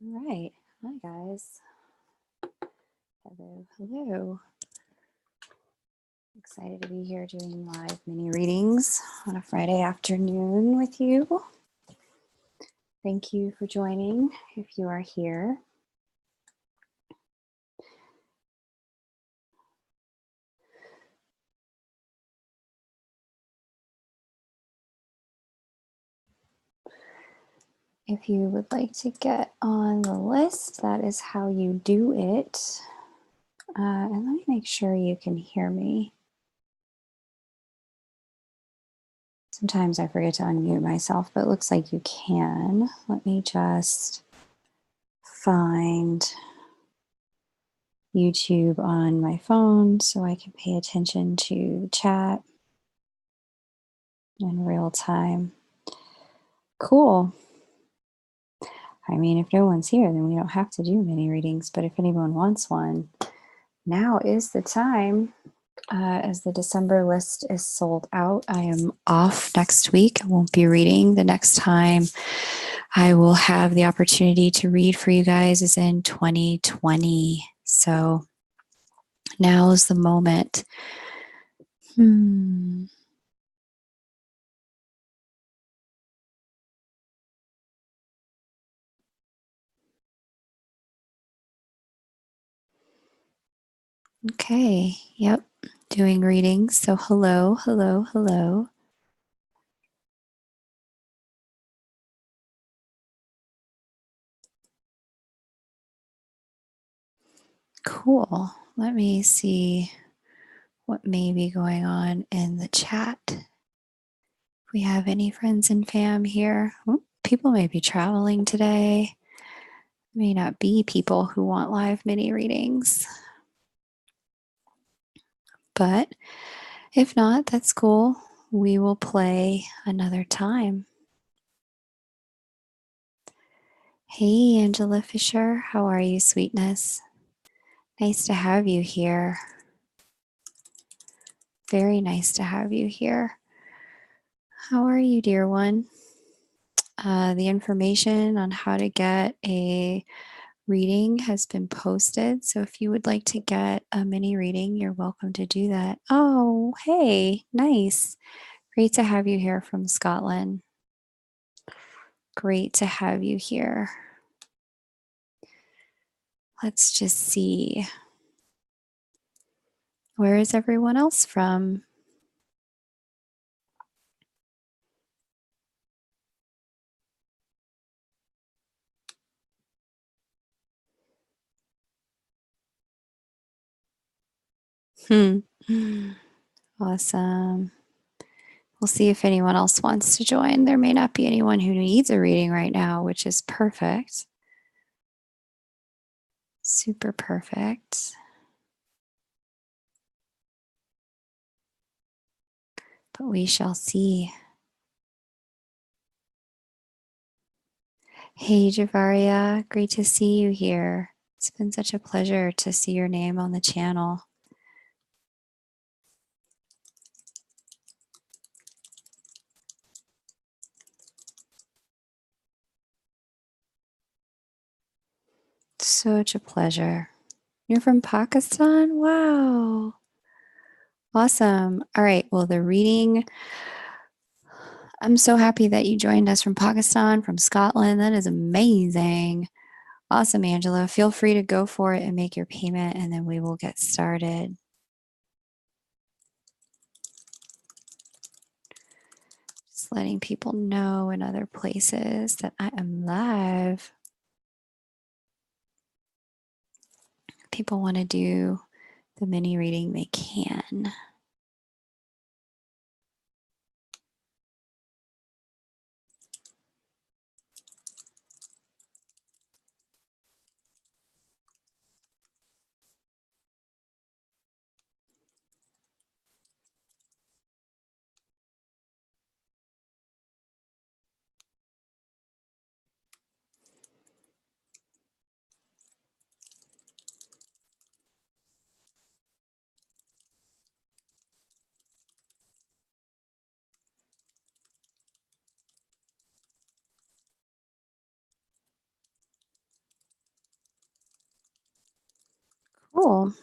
All right. Hi, guys. Hello, hello. Excited to be here doing live mini readings on a Friday afternoon with you. Thank you for joining if you are here. If you would like to get on the list, that is how you do it. And let me make sure you can hear me. Sometimes I forget to unmute myself, but it looks like you can. Let me just find YouTube on my phone so I can pay attention to the chat in real time. Cool. I mean, if no one's here, then we don't have to do mini readings, but if anyone wants one, now is the time. As the December list is sold out, I am off next week. I won't be reading. The next time I will have the opportunity to read for you guys is in 2020. So now is the moment. Okay, yep, doing readings. So hello, hello, hello. Cool. Let me see what may be going on in the chat. If we have any friends and fam here. People may be traveling today. May not be people who want live mini readings. But if not, that's cool. We will play another time. Hey, Angela Fisher. How are you, sweetness? Nice to have you here. Very nice to have you here. How are you, dear one? The information on how to get a reading has been posted. So if you would like to get a mini reading, you're welcome to do that. Oh, hey, nice. Great to have you here from Scotland. Great to have you here. Let's just see. Where is everyone else from? Awesome. We'll see if anyone else wants to join. There may not be anyone who needs a reading right now, which is perfect. Super perfect. But we shall see. Hey, Javaria, great to see you here. It's been such a pleasure to see your name on the channel. Such a pleasure. You're from Pakistan? Wow. Awesome. All right. Well, the reading, I'm so happy that you joined us from Pakistan, from Scotland. That is amazing. Awesome, Angela. Feel free to go for it and make your payment, and then we will get started. Just letting people know in other places that I am live. If people want to do the mini reading, they can. Cool.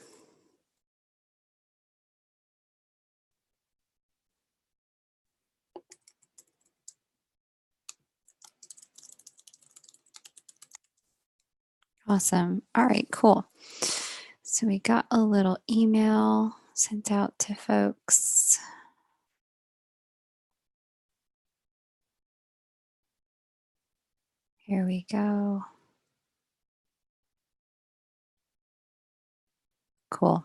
Awesome. All right, cool. So we got a little email sent out to folks. Here we go. Cool.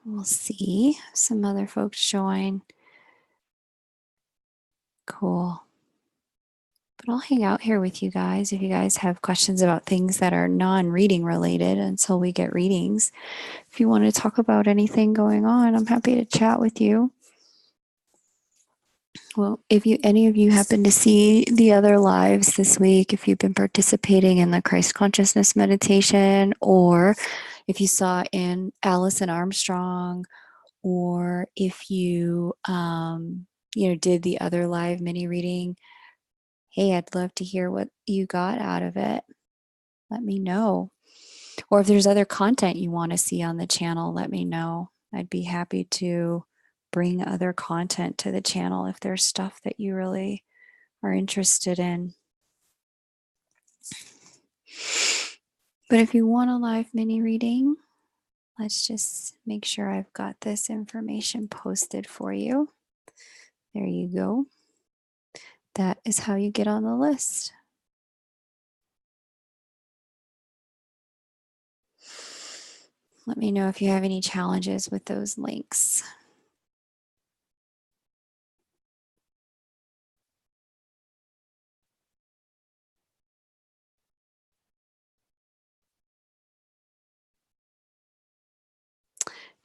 We'll see some other folks join. Cool. But I'll hang out here with you guys if you guys have questions about things that are non-reading related until we get readings. If you want to talk about anything going on, I'm happy to chat with you. Well, if any of you happen to see the other lives this week, if you've been participating in the Christ consciousness meditation, or if you saw in Allison Armstrong, or if you did the other live mini reading, hey, I'd love to hear what you got out of it. Let me know. Or if there's other content you want to see on the channel, let me know. I'd be happy to bring other content to the channel if there's stuff that you really are interested in. But if you want a live mini reading, let's just make sure I've got this information posted for you. There you go. That is how you get on the list. Let me know if you have any challenges with those links.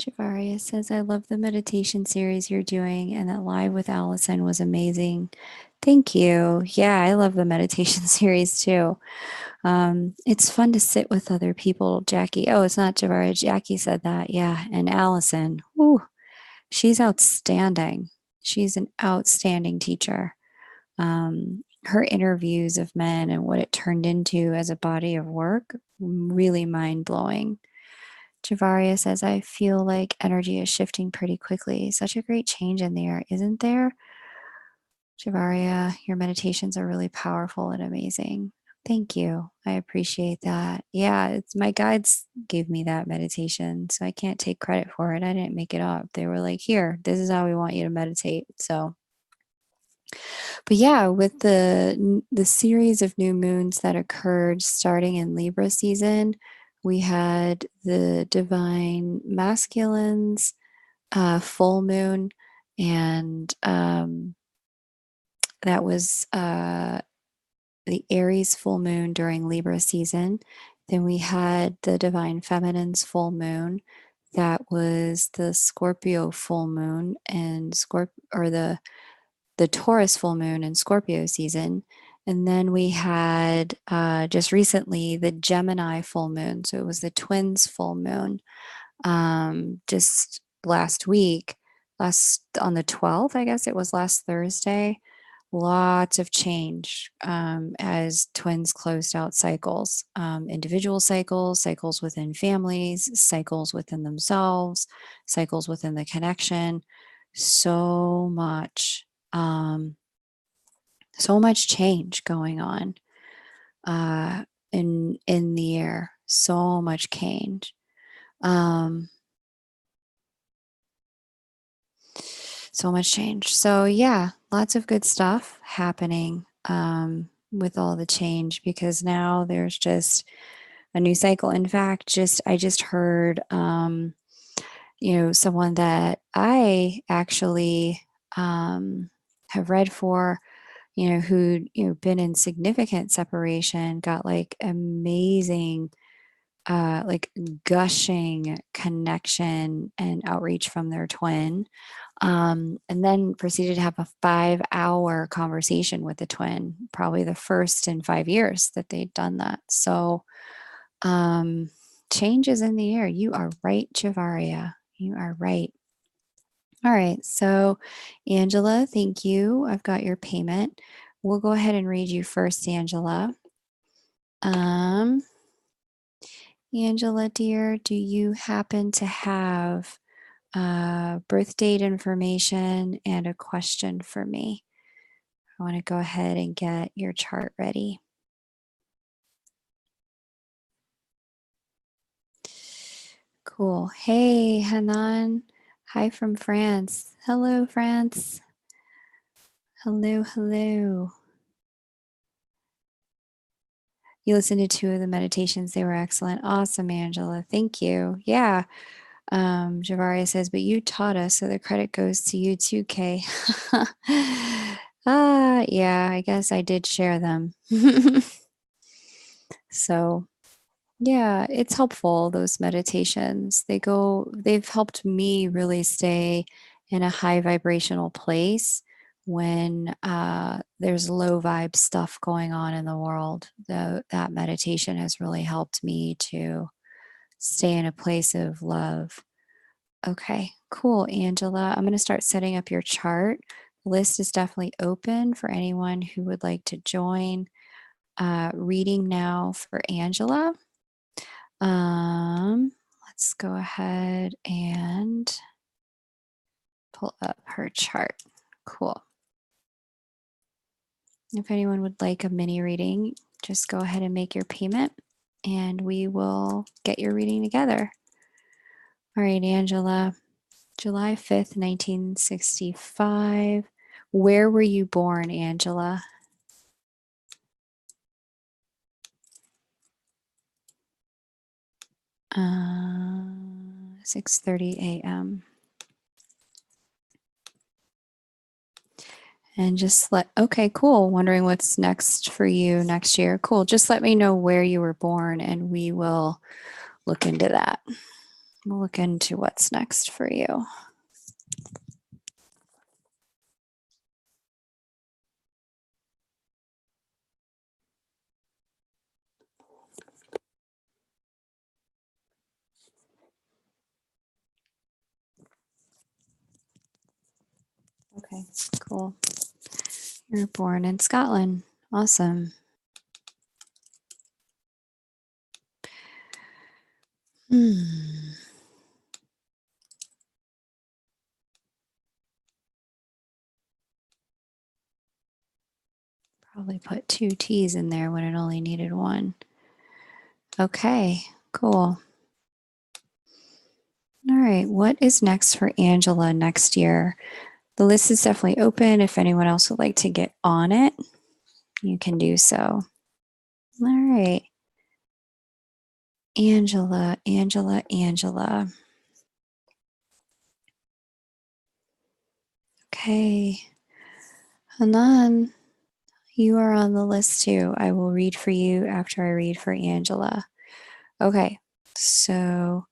Javaria says, I love the meditation series you're doing, and that live with Allison was amazing. Thank you. Yeah, I love the meditation series too. It's fun to sit with other people. Jackie, oh, it's not Javaria. Jackie said that. Yeah. And Allison, whoo, she's outstanding. She's an outstanding teacher. Her interviews of men and what it turned into as a body of work, really mind blowing. Javaria says, I feel like energy is shifting pretty quickly. Such a great change in the air, isn't there? Javaria, your meditations are really powerful and amazing. Thank you. I appreciate that. Yeah, it's my guides gave me that meditation, so I can't take credit for it. I didn't make it up. They were like, here, this is how we want you to meditate. So, but yeah, with the series of new moons that occurred starting in Libra season, we had the divine masculines, full moon, and that was the Aries full moon during Libra season. Then we had the divine feminines full moon. That was the Scorpio full moon and the Taurus full moon in Scorpio season. And then we had just recently the Gemini full moon. So it was the twins full moon just last week, on the 12th, I guess it was last Thursday. Lots of change as twins closed out cycles, individual cycles, cycles within families, cycles within themselves, cycles within the connection. So much change going on in the air. So much change. So much change. So yeah, lots of good stuff happening with all the change, because now there's just a new cycle. In fact, I just heard someone that I actually have read for, who'd been in significant separation, got like amazing like gushing connection and outreach from their twin, and then proceeded to have a 5-hour conversation with the twin, probably the first in 5 years that they'd done that. So change is in the air. You are right, Javaria. You are right. All right, so Angela, thank you. I've got your payment. We'll go ahead and read you first, Angela. Angela, dear, do you happen to have birth date information and a question for me? I want to go ahead and get your chart ready. Cool. Hey, Hanan. Hi from France. Hello, France. Hello, hello. You listened to 2 of the meditations. They were excellent. Awesome, Angela. Thank you. Yeah. Javaria says, but you taught us, so the credit goes to you too, Kay. Yeah, I guess I did share them. So, yeah, it's helpful, those meditations. They've helped me really stay in a high vibrational place when there's low vibe stuff going on in the world. That meditation has really helped me to stay in a place of love. Okay, cool, Angela. I'm going to start setting up your chart. The list is definitely open for anyone who would like to join. Reading now for Angela. Let's go ahead and pull up her chart. Cool. If anyone would like a mini reading, just go ahead and make your payment and we will get your reading together. All right, Angela. July 5th, 1965. Where were you born, Angela? 6:30 a.m. And okay, cool. Wondering what's next for you next year. Cool. Just let me know where you were born and we will look into that. We'll look into what's next for you. Okay, cool. You're born in Scotland. Awesome. Probably put 2 T's in there when it only needed 1. Okay, cool. All right, what is next for Angela next year? The list is definitely open. If anyone else would like to get on it, you can do so. All right. Angela, Angela, Angela. Okay. Hanan, you are on the list too. I will read for you after I read for Angela. Okay. So,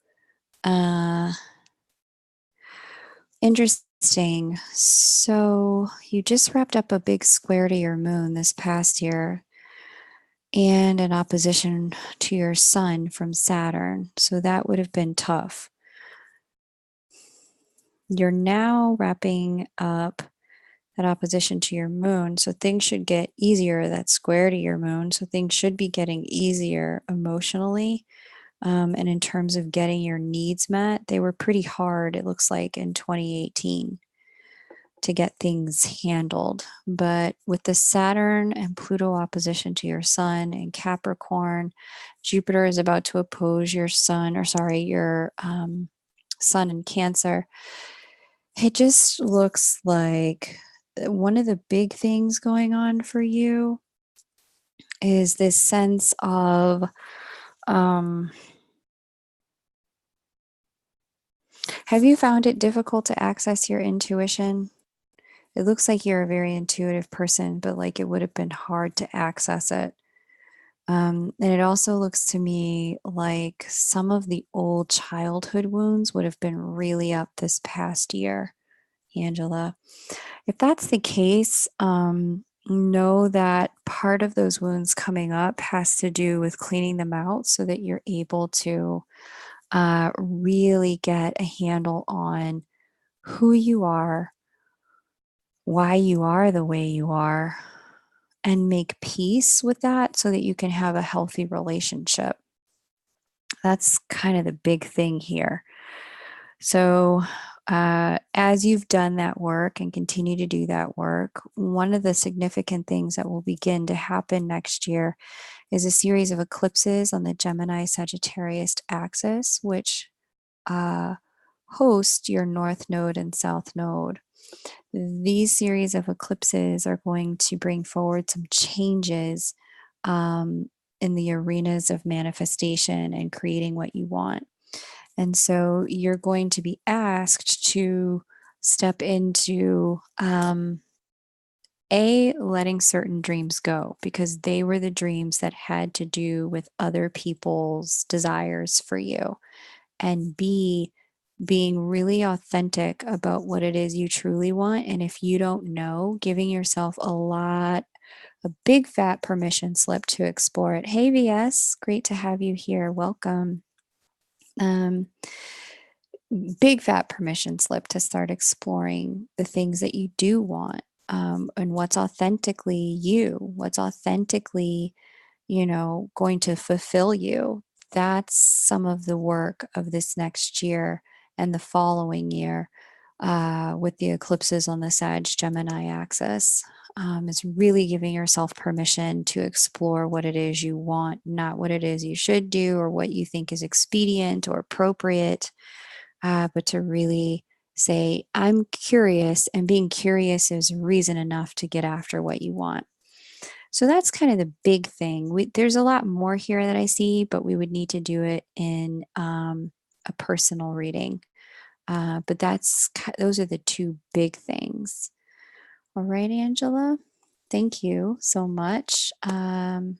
interesting. So, you just wrapped up a big square to your moon this past year and an opposition to your sun from Saturn. So, that would have been tough. You're now wrapping up that opposition to your moon. So things should get easier, that square to your moon. So things should be getting easier emotionally. And in terms of getting your needs met, they were pretty hard, it looks like, in 2018 to get things handled. But with the Saturn and Pluto opposition to your sun in Capricorn, Jupiter is about to oppose your your sun in Cancer. It just looks like one of the big things going on for you is this sense of have you found it difficult to access your intuition? It looks like you're a very intuitive person, but like it would have been hard to access it. And it also looks to me like some of the old childhood wounds would have been really up this past year, Angela. If that's the case, know that part of those wounds coming up has to do with cleaning them out so that you're able to really get a handle on who you are, why you are the way you are, and make peace with that so that you can have a healthy relationship. That's kind of the big thing here. So, as you've done that work and continue to do that work, one of the significant things that will begin to happen next year is a series of eclipses on the Gemini Sagittarius axis, which uh, host your North Node and South Node. These series of eclipses are going to bring forward some changes in the arenas of manifestation and creating what you want. And so you're going to be asked to step into letting certain dreams go because they were the dreams that had to do with other people's desires for you, and B, being really authentic about what it is you truly want. And if you don't know, giving yourself a big fat permission slip to explore it. Hey, VS, great to have you here. Welcome. Big fat permission slip to start exploring the things that you do want, and what's authentically you, what's authentically, going to fulfill you. That's some of the work of this next year and the following year, with the eclipses on the Sag Gemini axis. Is really giving yourself permission to explore what it is you want, not what it is you should do or what you think is expedient or appropriate, but to really say, I'm curious, and being curious is reason enough to get after what you want. So that's kind of the big thing. There's a lot more here that I see, but we would need to do it in a personal reading. But those are the two big things. All right, Angela. Thank you so much. Going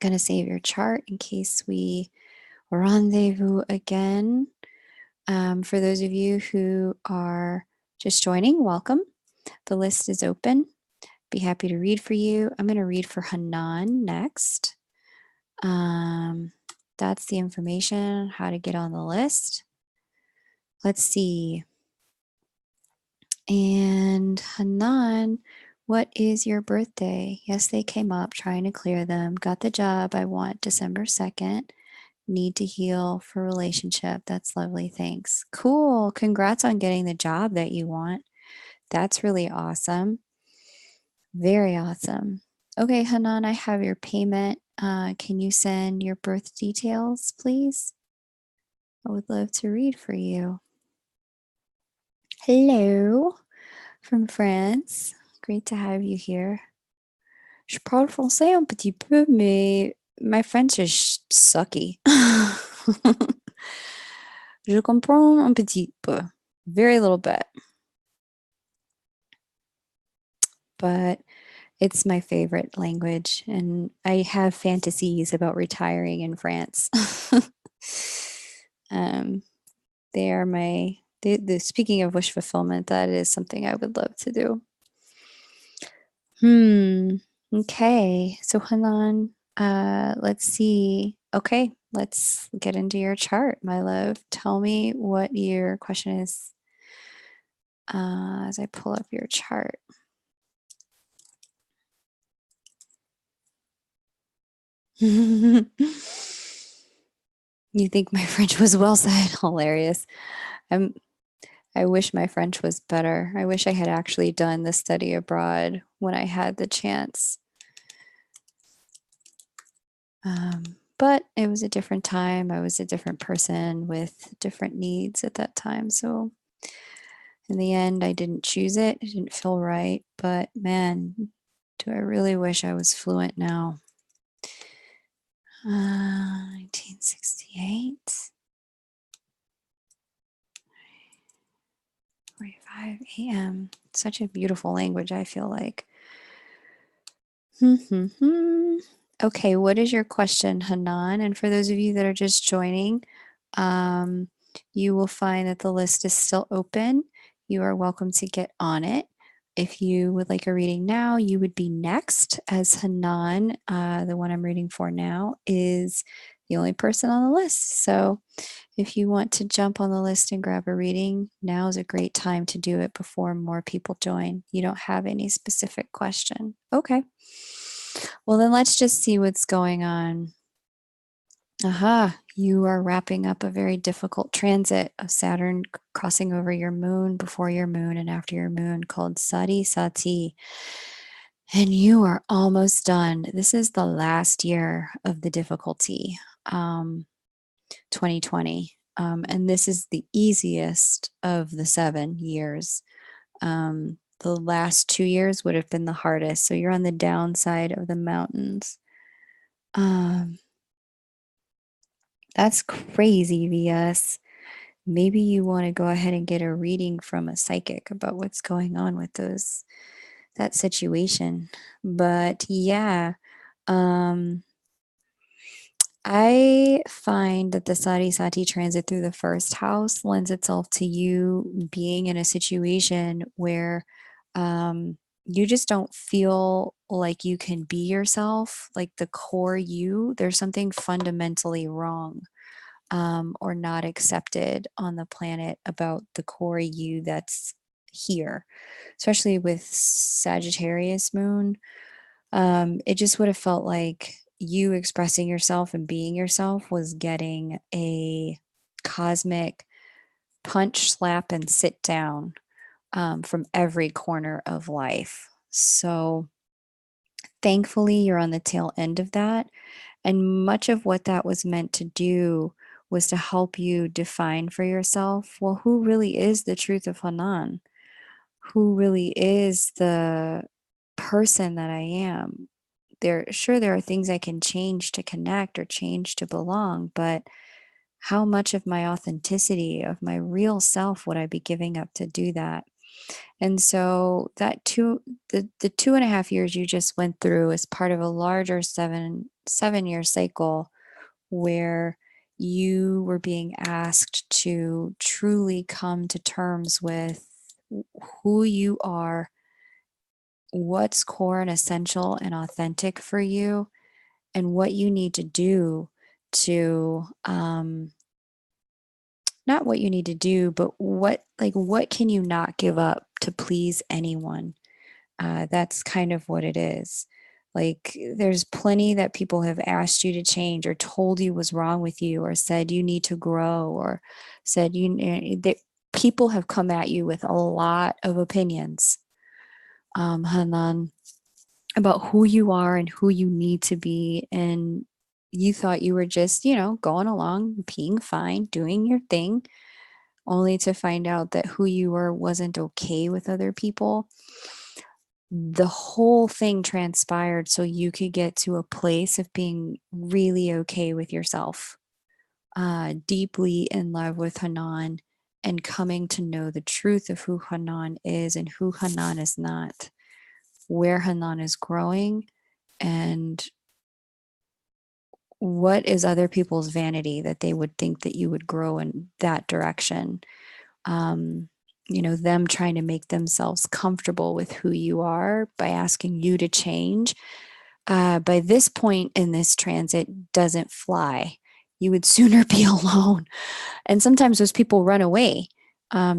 to save your chart in case we rendezvous again. For those of you who are just joining, welcome. The list is open. Be happy to read for you. I'm going to read for Hanan next. That's the information, how to get on the list. Let's see. And Hanan, what is your birthday? Yes, they came up, trying to clear them. Got the job I want, December 2nd. Need to heal for relationship. That's lovely. Thanks. Cool. Congrats on getting the job that you want. That's really awesome. Very awesome. Okay, Hanan, I have your payment. Can you send your birth details, please? I would love to read for you. Hello from France. Great to have you here. Je parle français un petit peu, mais my French is sucky. Je comprends un petit peu, very little bit. But it's my favorite language, and I have fantasies about retiring in France. They are speaking of wish fulfillment, that is something I would love to do. Okay, so Hanan, let's see. Okay, let's get into your chart, my love. Tell me what your question is as I pull up your chart. You think my French was well said? Hilarious. I wish my French was better. I wish I had actually done the study abroad when I had the chance. But it was a different time. I was a different person with different needs at that time. So in the end, I didn't choose it. It didn't feel right. But man, do I really wish I was fluent now. 1968. 45 a.m. Such a beautiful language, I feel like. Okay, what is your question, Hanan? And for those of you that are just joining, you will find that the list is still open. You are welcome to get on it. If you would like a reading now, you would be next, as Hanan, the one I'm reading for now, is the only person on the list. So if you want to jump on the list and grab a reading, now is a great time to do it before more people join. You don't have any specific question. Okay. Well, then let's just see what's going on. Aha, You are wrapping up a very difficult transit of Saturn crossing over your moon, before your moon, and after your moon, called Sati Sati. And you are almost done. This is the last year of the difficulty, 2020. And this is the easiest of the 7 years. The last 2 years would have been the hardest. So you're on the downside of the mountains. That's crazy, VS. Maybe you want to go ahead and get a reading from a psychic about what's going on with that situation. But yeah, I find that the Sati Sati transit through the first house lends itself to you being in a situation where you just don't feel like you can be yourself, like the core you. There's something fundamentally wrong, or not accepted on the planet about the core you that's here, especially with Sagittarius moon. It just would have felt like you expressing yourself and being yourself was getting a cosmic punch, slap, and sit down, from every corner of life. So thankfully, you're on the tail end of that. And much of what that was meant to do was to help you define for yourself, well, who really is the truth of Hanan? Who really is the person that I am? There are things I can change to connect or change to belong, but how much of my authenticity, of my real self, would I be giving up to do that? And so the 2.5 years you just went through is part of a larger 7 year cycle where you were being asked to truly come to terms with who you are, what's core and essential and authentic for you, and what you need to do to, not what you need to do, but what can you not give up to please anyone? That's kind of what it is. Like, there's plenty that people have asked you to change, or told you was wrong with you, or said you need to grow, or said that people have come at you with a lot of opinions, Hanan, about who you are and who you need to be. And you thought you were just, going along, being fine, doing your thing, only to find out that who you were wasn't okay with other people. The whole thing transpired so you could get to a place of being really okay with yourself, deeply in love with Hanan, and coming to know the truth of who Hanan is and who Hanan is not, where Hanan is growing, and what is other people's vanity that they would think that you would grow in that direction. Them trying to make themselves comfortable with who you are by asking you to change. By this point in this transit, doesn't fly. You would sooner be alone. And sometimes those people run away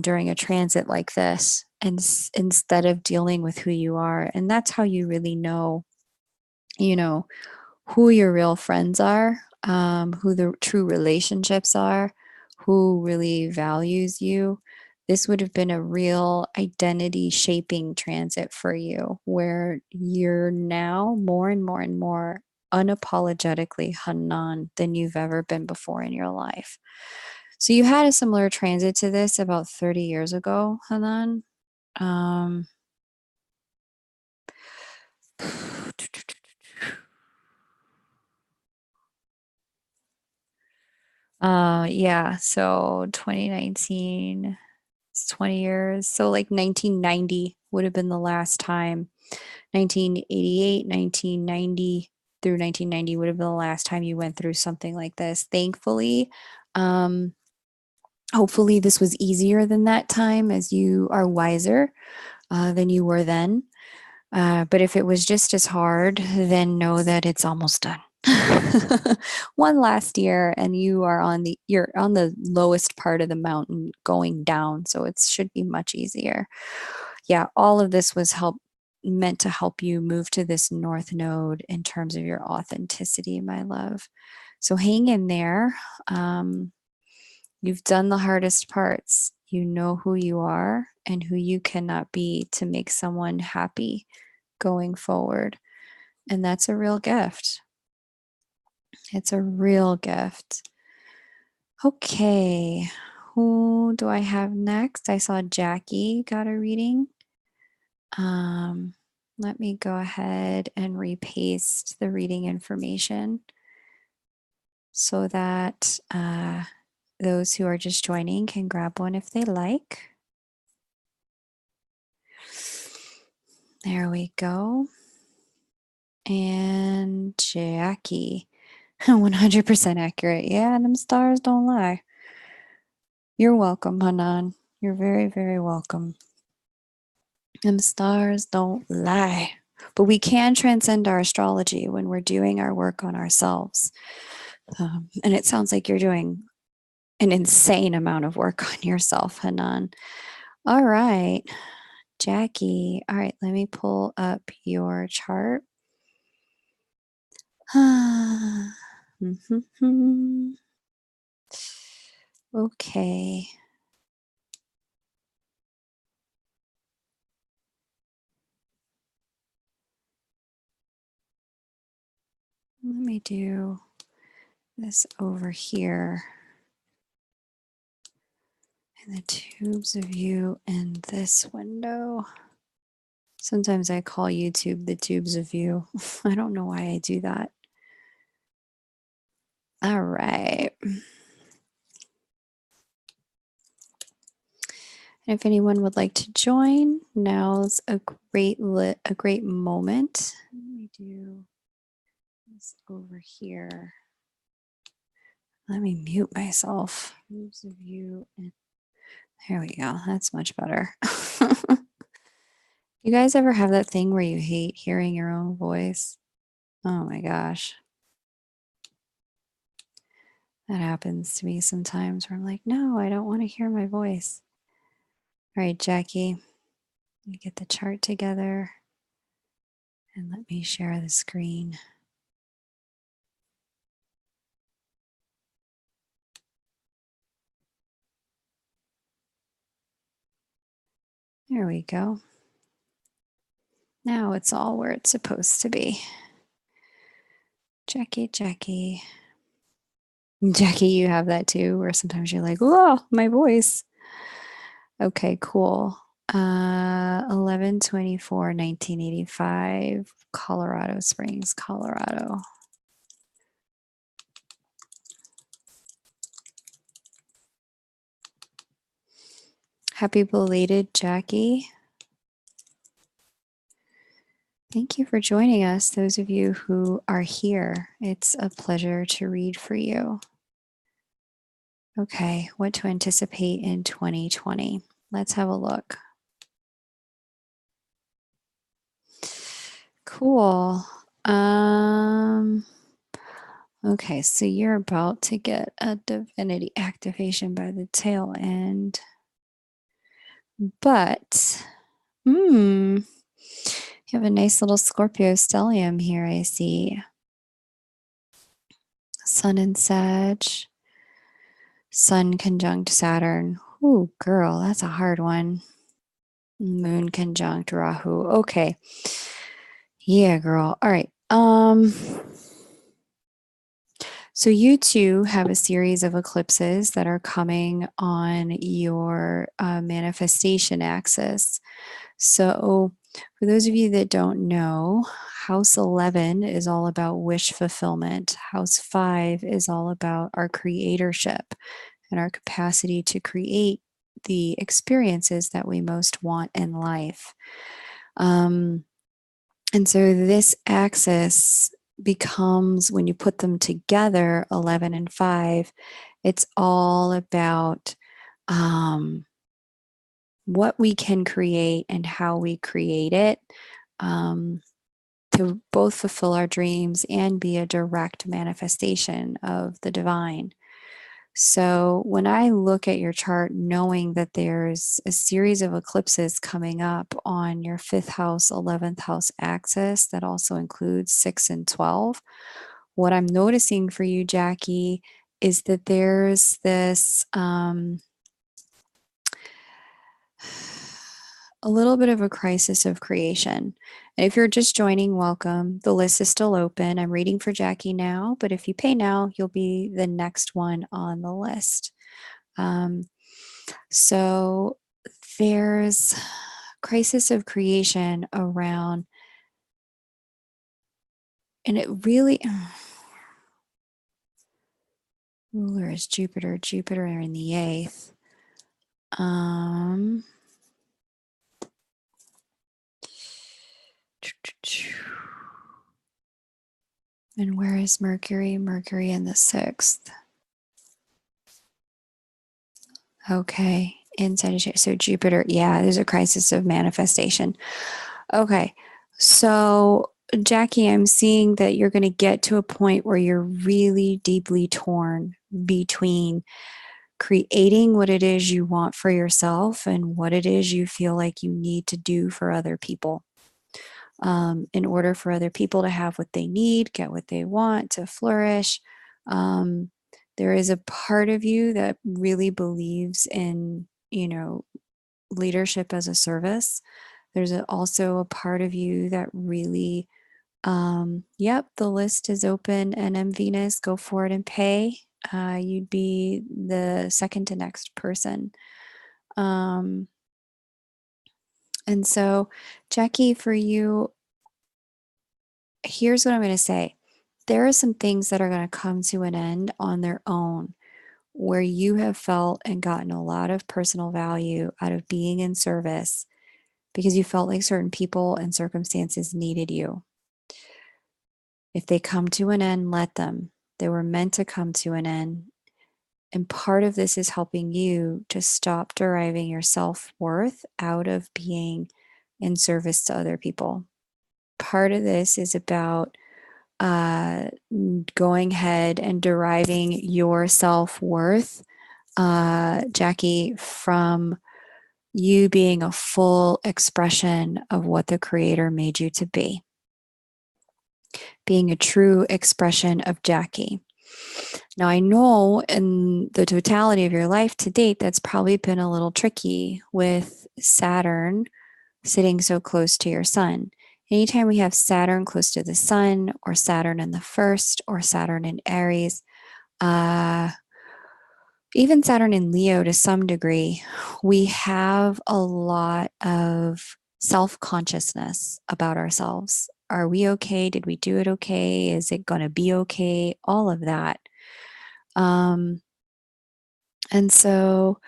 during a transit like this, and instead of dealing with who you are. And that's how you really know, who your real friends are, who the true relationships are, who really values you. This would have been a real identity shaping transit for you, where you're now more and more and more unapologetically Hanan than you've ever been before in your life. So you had a similar transit to this about 30 years ago, Hanan. Um, yeah, so 2019, it's 20 years. So like 1990 would have been the last time. 1988, 1990 through 1990 would have been the last time you went through something like this. Thankfully, um, hopefully this was easier than that time, as you are wiser than you were then. But if it was just as hard, then know that it's almost done. One last year, and you're on the lowest part of the mountain going down, so it should be much easier. Yeah, all of this was meant to help you move to this north node in terms of your authenticity, my love. So hang in there. You've done the hardest parts. You know who you are and who you cannot be to make someone happy going forward. And that's a real gift. It's a real gift. Okay, who do I have next? I saw Jackie got a reading. Let me go ahead and repaste the reading information so that those who are just joining can grab one if they like. There we go. And Jackie, 100% accurate. Yeah, them stars don't lie. You're welcome, Hanan. You're very, very welcome. Them stars don't lie. But we can transcend our astrology when we're doing our work on ourselves. And it sounds like you're doing an insane amount of work on yourself, Hanan. All right, Jackie. All right, let me pull up your chart. Okay. Let me do this over here. And the tubes of you in this window. Sometimes I call YouTube the tubes of you. I don't know why I do that. All right. And if anyone would like to join, now's a great moment. Let me do this over here. Let me mute myself. Tubes of you and there we go. That's much better. You guys ever have that thing where you hate hearing your own voice? Oh my gosh. That happens to me sometimes where I'm like, no, I don't want to hear my voice. All right, Jackie, let me get the chart together and let me share the screen. There we go. Now it's all where it's supposed to be. Jackie. Jackie, you have that too, where sometimes you're like, oh, my voice. Okay, cool. 11/24/1985, Colorado Springs, Colorado. Happy belated, Jackie. Thank you for joining us, those of you who are here. It's a pleasure to read for you. Okay, what to anticipate in 2020? Let's have a look. Cool. Okay, so you're about to get a divinity activation by the tail end. But, you have a nice little Scorpio stellium here, I see. Sun and Sag. Sun conjunct Saturn. Ooh, girl, that's a hard one. Moon conjunct Rahu. Okay. Yeah, girl. All right. So you two have a series of eclipses that are coming on your manifestation axis. So for those of you that don't know, House 11 is all about wish fulfillment. House 5 is all about our creatorship and our capacity to create the experiences that we most want in life. And so this axis becomes, when you put them together, 11 and 5, it's all about what we can create and how we create it to both fulfill our dreams and be a direct manifestation of the divine. So when I look at your chart, knowing that there's a series of eclipses coming up on your 5th house, 11th house axis, that also includes 6 and 12, what I'm noticing for you, Jackie, is that there's this a little bit of a crisis of creation. And if you're just joining, welcome. The list is still open. I'm reading for Jackie now, but if you pay now, you'll be the next one on the list. So there's crisis of creation around, and it really, ruler is Jupiter, Jupiter in the 8th. And where is Mercury? Mercury in the 6th. Okay, inside of, so Jupiter, yeah, there's a crisis of manifestation. Okay, so Jackie, I'm seeing that you're going to get to a point where you're really deeply torn between creating what it is you want for yourself and what it is you feel like you need to do for other people. In order for other people to have what they need, get what they want, to flourish. There is a part of you that really believes in, leadership as a service. There's also a part of you that really, yep, the list is open. NM Venus, go for it and pay. You'd be the second to next person. And so, Jackie, for you, here's what I'm going to say. There are some things that are going to come to an end on their own where you have felt and gotten a lot of personal value out of being in service because you felt like certain people and circumstances needed you. If they come to an end, let them. They were meant to come to an end. And part of this is helping you to stop deriving your self-worth out of being in service to other people. Part of this is about going ahead and deriving your self-worth, Jackie, from you being a full expression of what the Creator made you to be. Being a true expression of Jackie. Now, I know in the totality of your life to date, that's probably been a little tricky with Saturn sitting so close to your sun. Anytime we have Saturn close to the sun, or Saturn in the first, or Saturn in Aries, even Saturn in Leo to some degree, we have a lot of self-consciousness about ourselves. Are we okay? Did we do it okay? Is it going to be okay? All of that. And so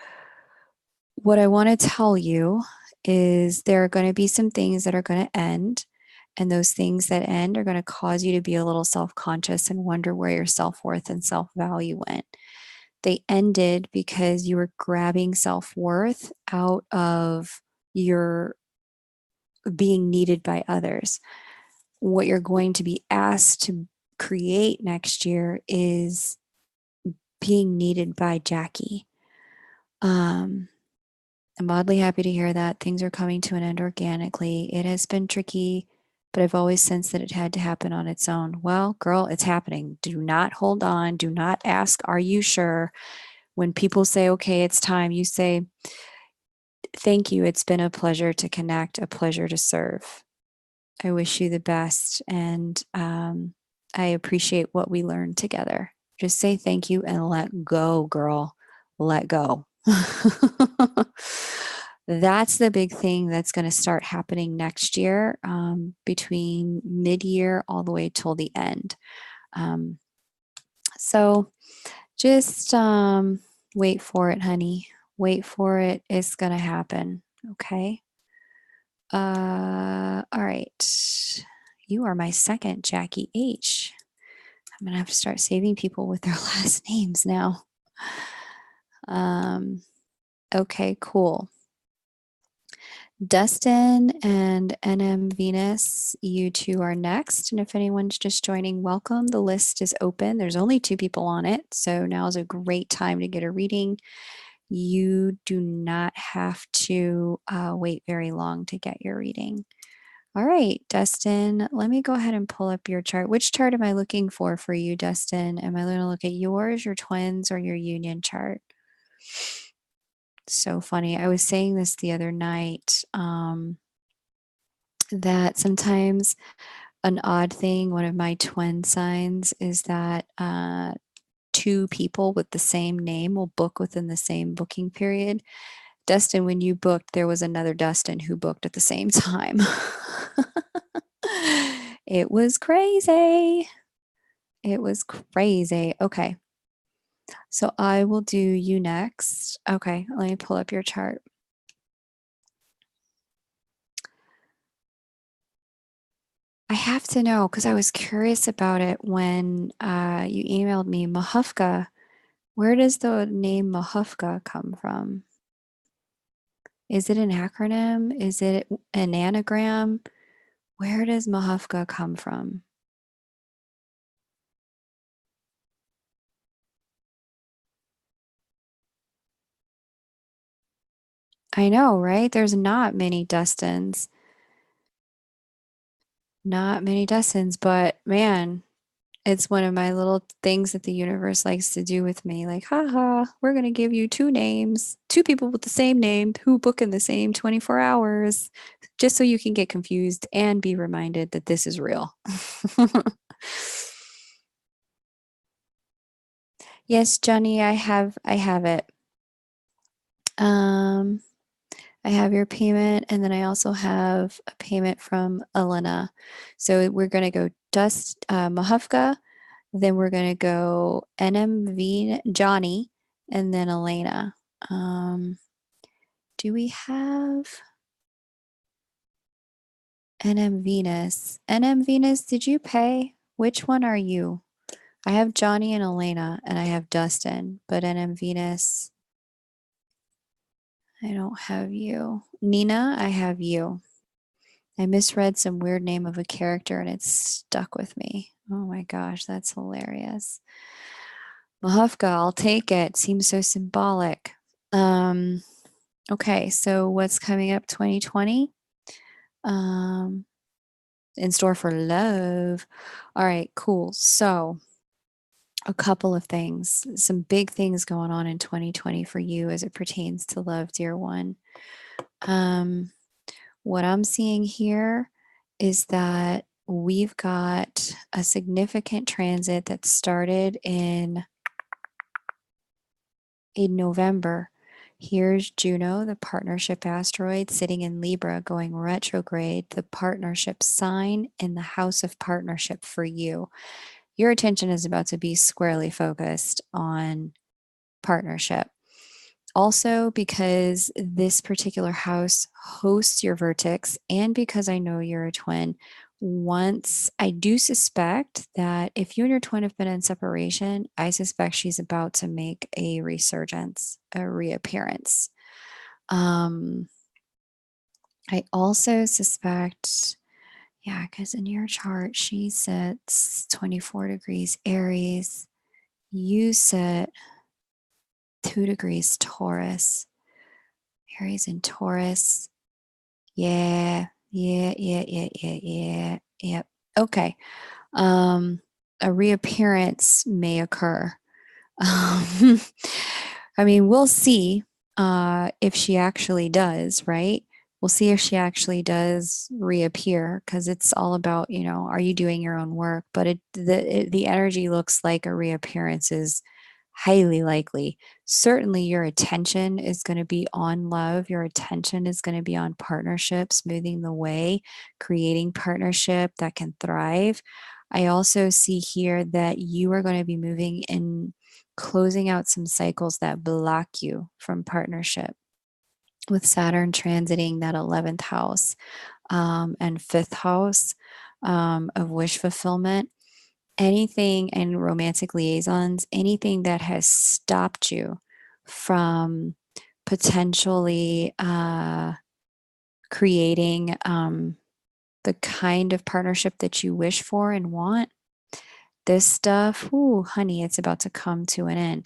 what I want to tell you is there are going to be some things that are going to end. And those things that end are going to cause you to be a little self-conscious and wonder where your self-worth and self-value went. They ended because you were grabbing self-worth out of your being needed by others. What you're going to be asked to create next year is being needed by Jackie. I'm oddly happy to hear that things are coming to an end organically. It has been tricky, but I've always sensed that it had to happen on its own. Well, girl, it's happening. Do not hold on. Do not ask, are you sure? When people say, okay, it's time, you say, thank you. It's been a pleasure to connect, a pleasure to serve. I wish you the best. And I appreciate what we learned together. Just say thank you and let go, girl. Let go. That's the big thing that's going to start happening next year, between mid-year all the way till the end. So just wait for it, honey. Wait for it. It's going to happen. Okay. All right. You are my second Jackie H. I'm going to have to start saving people with their last names now. Okay, cool. Dustin and NM Venus, you two are next. And if anyone's just joining, welcome. The list is open. There's only 2 people on it. So now is a great time to get a reading. You do not have to wait very long to get your reading. All right, Dustin, let me go ahead and pull up your chart. Which chart am I looking for you, Dustin? Am I going to look at yours, your twins, or your union chart? So funny. I was saying this the other night, that sometimes an odd thing, one of my twin signs, is that 2 people with the same name will book within the same booking period. Dustin, when you booked, there was another Dustin who booked at the same time. It was crazy. It was crazy. Okay. So I will do you next. Okay, let me pull up your chart. I have to know because I was curious about it when you emailed me Mahufka. Where does the name Mahufka come from? Is it an acronym? Is it an anagram? Where does Mahufka come from? I know, right? There's not many Dustins. Not many Dustins, but man, it's one of my little things that the universe likes to do with me. Like, haha, we're going to give you 2 names, 2 people with the same name who book in the same 24 hours, just so you can get confused and be reminded that this is real. Yes, Johnny, I have it. Um, I have your payment, and then I also have a payment from Elena. So we're going to go Mahufka, then we're going to go NMV Johnny, and then Elena. Do we have NM Venus? NM Venus, did you pay? Which one are you? I have Johnny and Elena, and I have Dustin, but NM Venus, I don't have you. Nina, I have you. I misread some weird name of a character and it's stuck with me. Oh my gosh, that's hilarious. Mahufka, I'll take it. Seems so symbolic. Okay, so what's coming up 2020? Um, in store for love. All right, cool. So, a couple of things, some big things going on in 2020 for you as it pertains to love, dear one. What I'm seeing here is that we've got a significant transit that started in November. Here's Juno, the partnership asteroid, sitting in Libra, going retrograde, the partnership sign in the house of partnership for you. Your attention is about to be squarely focused on partnership. Also, because this particular house hosts your vertex, and because I know you're a twin, once I do suspect that if you and your twin have been in separation, I suspect she's about to make a resurgence, a reappearance. I also suspect, yeah, because in your chart, she sits 24 degrees Aries. You sit 2 degrees Taurus. Aries and Taurus. Yeah. Yep. Okay. A reappearance may occur. I mean, we'll see if she actually does, right? We'll see if she actually does reappear because it's all about, are you doing your own work? But the energy looks like a reappearance is highly likely. Certainly, your attention is going to be on love. Your attention is going to be on partnership, smoothing the way, creating partnership that can thrive. I also see here that you are going to be moving in closing out some cycles that block you from partnership with Saturn transiting that 11th house and 5th house of wish fulfillment. Anything in romantic liaisons, anything that has stopped you from potentially creating the kind of partnership that you wish for and want, this stuff, ooh, honey, it's about to come to an end.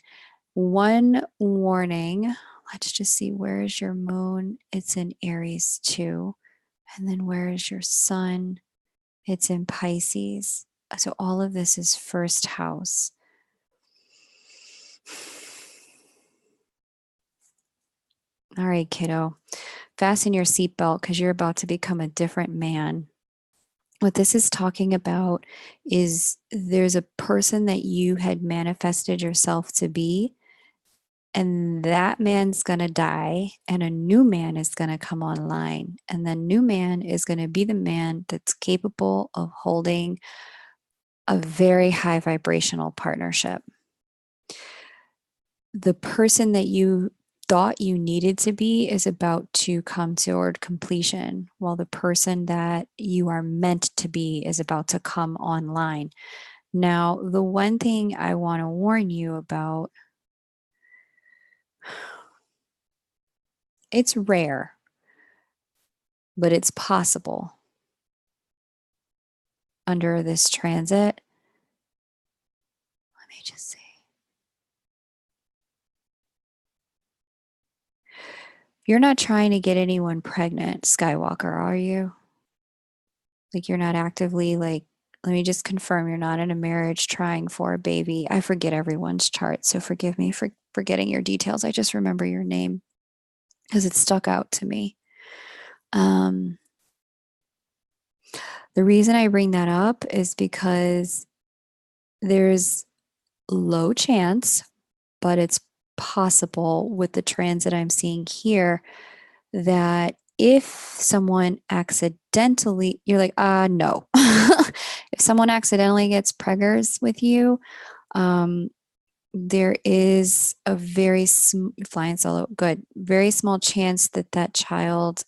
One warning, let's just see, where is your moon? It's in Aries too. And then where is your sun? It's in Pisces. So all of this is first house. All right, kiddo, fasten your seatbelt because you're about to become a different man. What this is talking about is there's a person that you had manifested yourself to be, and that man's going to die, and a new man is going to come online. And the new man is going to be the man that's capable of holding a very high vibrational partnership. The person that you thought you needed to be is about to come toward completion, while the person that you are meant to be is about to come online. Now, the one thing I want to warn you about, it's rare, but it's possible under this transit. Let me just see. You're not trying to get anyone pregnant, Skywalker, are you? Like, you're not actively, like, let me just confirm, you're not in a marriage trying for a baby. I forget everyone's chart, so forgive me for forgetting your details. I just remember your name because it stuck out to me. The reason I bring that up is because there's low chance, but it's possible with the transit I'm seeing here that if someone accidentally, you're like, no. If someone accidentally gets preggers with you, there is a very flying solo, good, very small chance that that child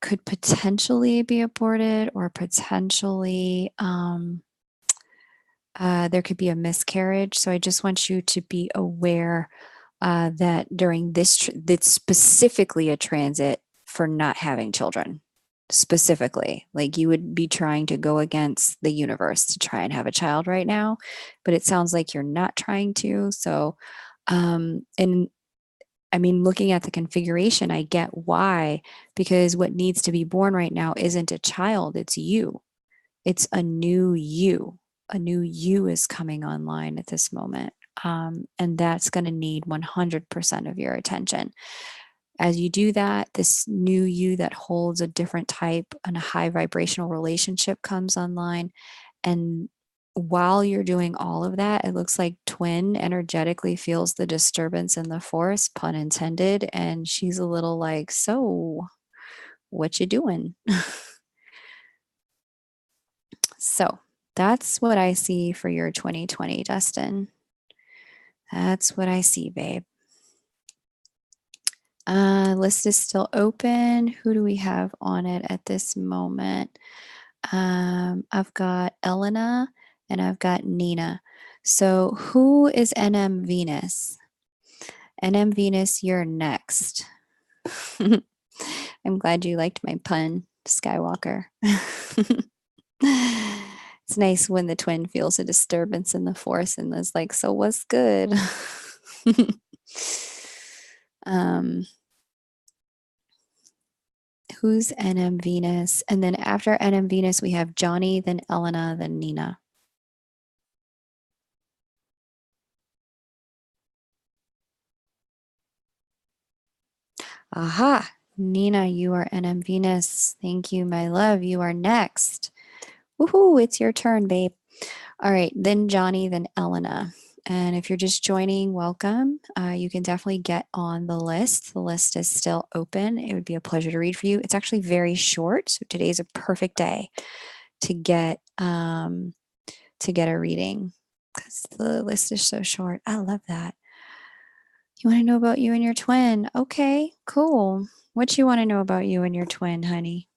could potentially be aborted, or potentially there could be a miscarriage. So I just want you to be aware that during this, that's specifically a transit for not having children. Specifically, like you would be trying to go against the universe to try and have a child right now, but it sounds like you're not trying to. So, and I mean, looking at the configuration, I get why, because what needs to be born right now isn't a child, it's you. It's a new you. A new you is coming online at this moment. And that's going to need 100% of your attention. As you do that, this new you that holds a different type and a high vibrational relationship comes online. And while you're doing all of that, it looks like Twin energetically feels the disturbance in the force, pun intended. And she's a little like, so what you doing? So that's what I see for your 2020, Dustin. That's what I see, babe. List is still open. Who do we have on it at this moment? I've got Elena and I've got Nina. So who is NM Venus? NM Venus, you're next. I'm glad you liked my pun, Skywalker. It's nice when the twin feels a disturbance in the force and is like, so what's good? Who's NM Venus? And then after NM Venus, we have Johnny, then Elena, then Nina. Aha, Nina, you are NM Venus. Thank you, my love. You are next. Woohoo, it's your turn, babe. All right, then Johnny, then Elena. And if you're just joining, welcome. You can definitely get on the list. The list is still open. It would be a pleasure to read for you. It's actually very short, so today's a perfect day to get a reading because the list is so short. I love that. You want to know about you and your twin? Okay, cool. What you want to know about you and your twin, honey?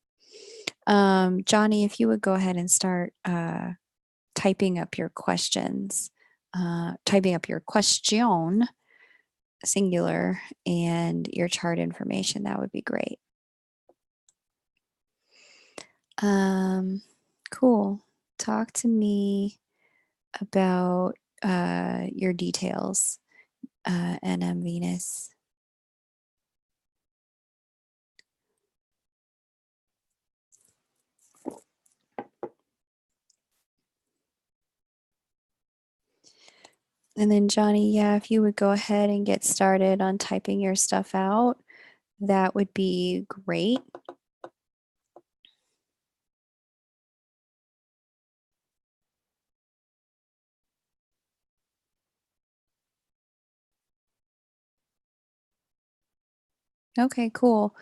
Johnny, if you would go ahead and start typing up your questions, typing up your question singular, and your chart information, that would be great. Cool. Talk to me about your details, NM Venus. And then Johnny, yeah, if you would go ahead and get started on typing your stuff out, that would be great. Okay, cool.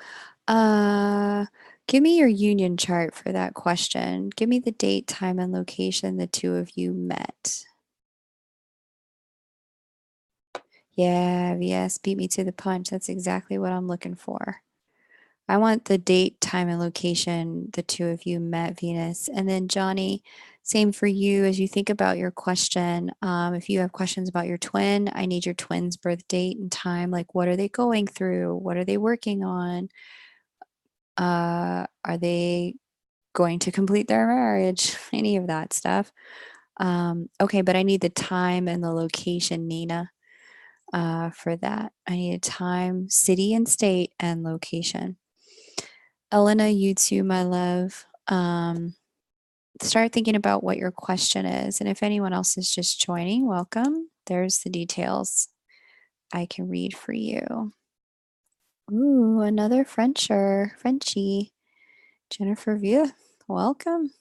Give me your union chart for that question. Give me the date, time, and location the two of you met. Yeah, VS beat me to the punch. That's exactly what I'm looking for. I want the date, time, and location the two of you met, Venus. And then Johnny, same for you as you think about your question. If you have questions about your twin, I need your twin's birth date and time. Like, what are they going through? What are they working on? Are they going to complete their marriage? Any of that stuff. Okay, but I need the time and the location, Nina, for that. I need a time, city and state, and location. Elena, you too, my love. Start thinking about what your question is. And if anyone else is just joining, welcome. There's the details I can read for you. Ooh, another Frenchie. Jennifer View, welcome.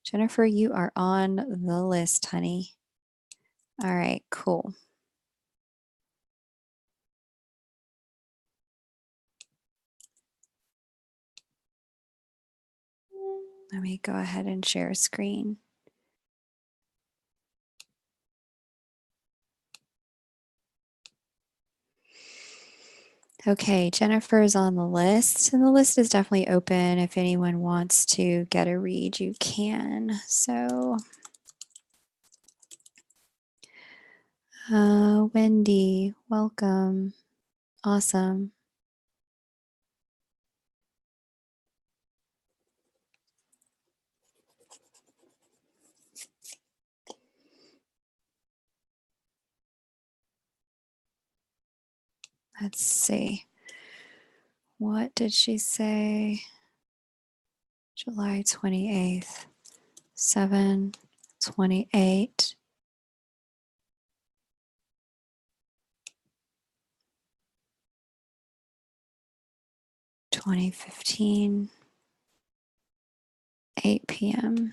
Jennifer, you are on the list, honey. All right, cool. Let me go ahead and share screen. Okay, Jennifer is on the list, and the list is definitely open. If anyone wants to get a read, you can. So, Wendy, welcome. Awesome. Let's see. What did she say? July 28th, 7/28. 2015, 8 p.m.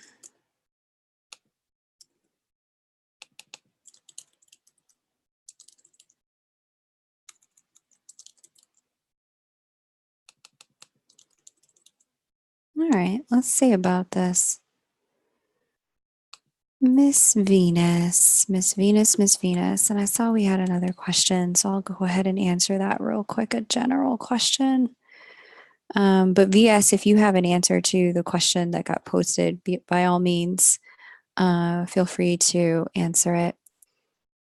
All right, let's see about this. Miss Venus. And I saw we had another question, so I'll go ahead and answer that real quick, a general question. But VS, if you have an answer to the question that got posted, by all means, feel free to answer it.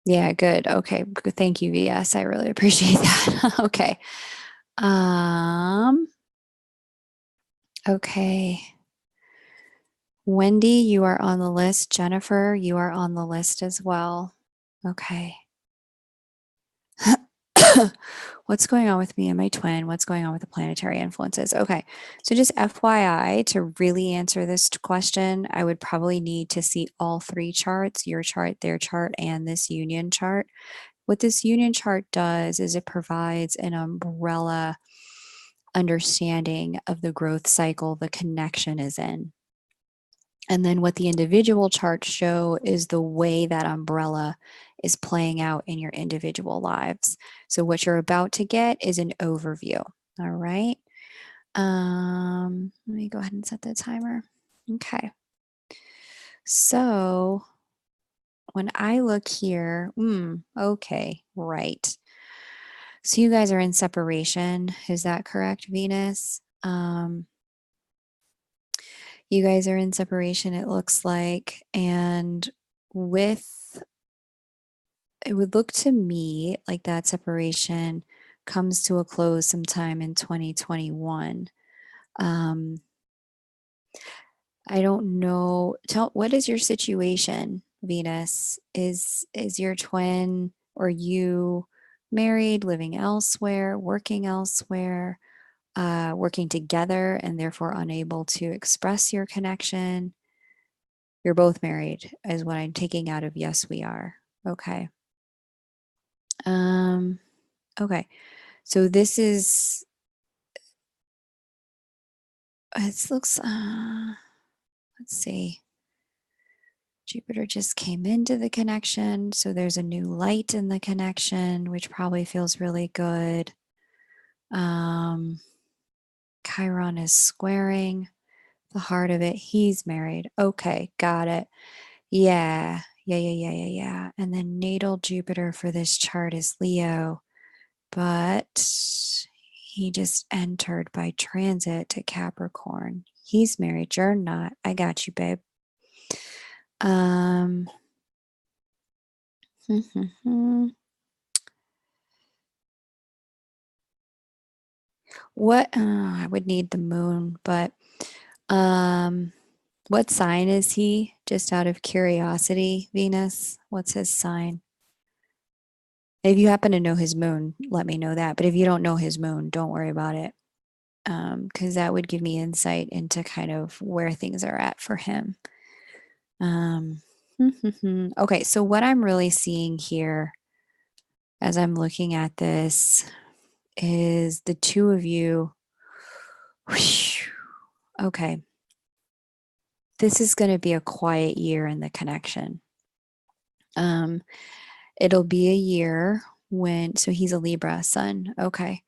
Yeah, good. Okay, good. Thank you, VS. I really appreciate that. Okay. Okay. Wendy, you are on the list. Jennifer, you are on the list as well. Okay. What's going on with me and my twin? What's going on with the planetary influences? Okay. So, just FYI, to really answer this question, I would probably need to see all three charts, your chart, their chart, and this union chart. What this union chart does is it provides an umbrella understanding of the growth cycle the connection is in. And then what the individual charts show is the way that umbrella is playing out in your individual lives. So what you're about to get is an overview. All right. Let me go ahead and set the timer. Okay. So when I look here, okay, right. So you guys are in separation. Is that correct, Venus? You guys are in separation, it looks like. And with it would look to me like that separation comes to a close sometime in 2021. Um, I don't know. What is your situation, Venus? Is your twin or you married, living elsewhere, working together, and therefore unable to express your connection? You're both married, is what I'm taking out of yes, we are. Okay. Um, okay. So this is it looks let's see. Jupiter just came into the connection, so there's a new light in the connection, which probably feels really good. Chiron is squaring the heart of it. He's married. Okay, got it. Yeah. And then natal Jupiter for this chart is Leo, but he just entered by transit to Capricorn. He's married. You're not. I got you, babe. Um, what? I would need the moon, but um, what sign is he? Just out of curiosity, Venus. What's his sign? If you happen to know his moon, let me know that. But if you don't know his moon, don't worry about it, because that would give me insight into kind of where things are at for him. Okay, so what I'm really seeing here as I'm looking at this is the two of you. Okay, this is going to be a quiet year in the connection. It'll be a year when, so he's a Libra sun. Okay.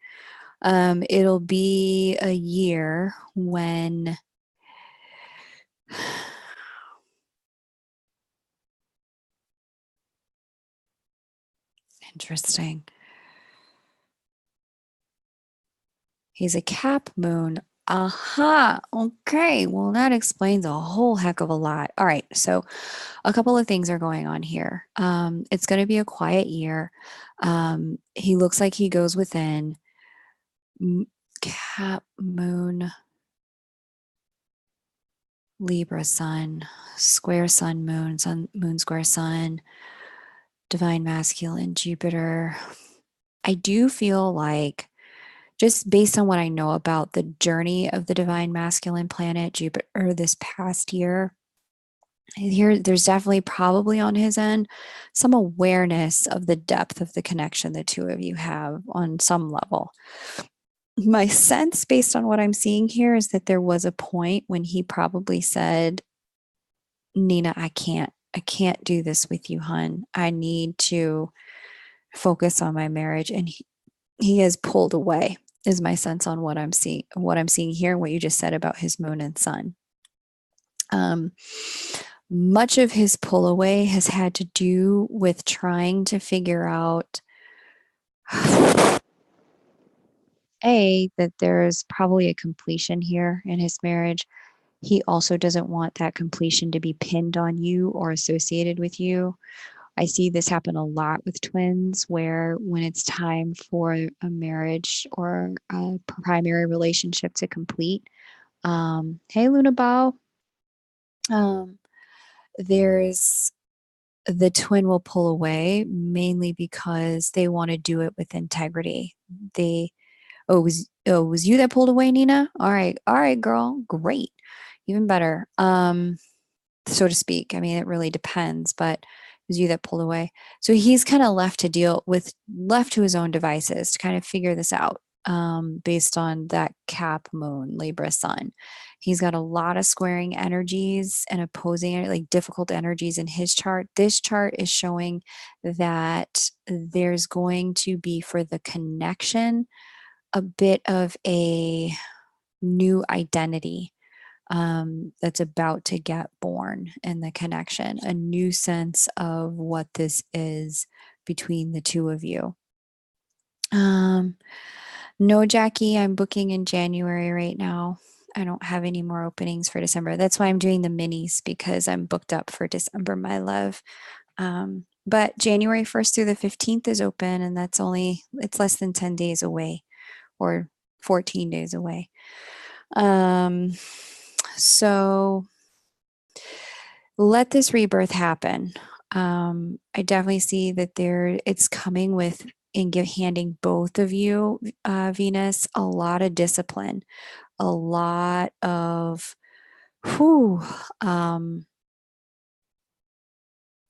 It'll be a year when interesting. He's a Cap moon. Aha. Okay. Well, that explains a whole heck of a lot. All right. So, a couple of things are going on here. It's going to be a quiet year. He looks like he goes within. Cap moon, Libra sun, square sun, moon square sun, divine masculine, Jupiter. I do feel like, just based on what I know about the journey of the divine masculine planet Jupiter this past year, there's definitely probably on his end some awareness of the depth of the connection the two of you have on some level. My sense, based on what I'm seeing here, is that there was a point when he probably said, Nina, I can't do this with you, hun. I need to focus on my marriage. And he has pulled away, is my sense on what I'm seeing here, and what you just said about his moon and sun. Much of his pull away has had to do with trying to figure out that there's probably a completion here in his marriage. He also doesn't want that completion to be pinned on you or associated with you. I see this happen a lot with twins, where when it's time for a marriage or a primary relationship to complete, hey, Luna Bao, there's the twin will pull away mainly because they want to do it with integrity. They, was you that pulled away, Nina? All right, girl, great, even better. So to speak. I mean, it really depends, but it was you that pulled away. So he's kind of left to his own devices to kind of figure this out, based on that Cap moon, Libra sun. He's got a lot of squaring energies and opposing, like difficult energies in his chart. This chart is showing that there's going to be, for the connection, a bit of a new identity that's about to get born in the connection, a new sense of what this is between the two of you. No, Jackie, I'm booking in January right now. I don't have any more openings for December. That's why I'm doing the minis, because I'm booked up for December, my love. But January 1st through the 15th is open, and it's less than 10 days away, or 14 days away. So let this rebirth happen. I definitely see that it's coming with handing both of you, Venus, a lot of discipline, a lot of whew,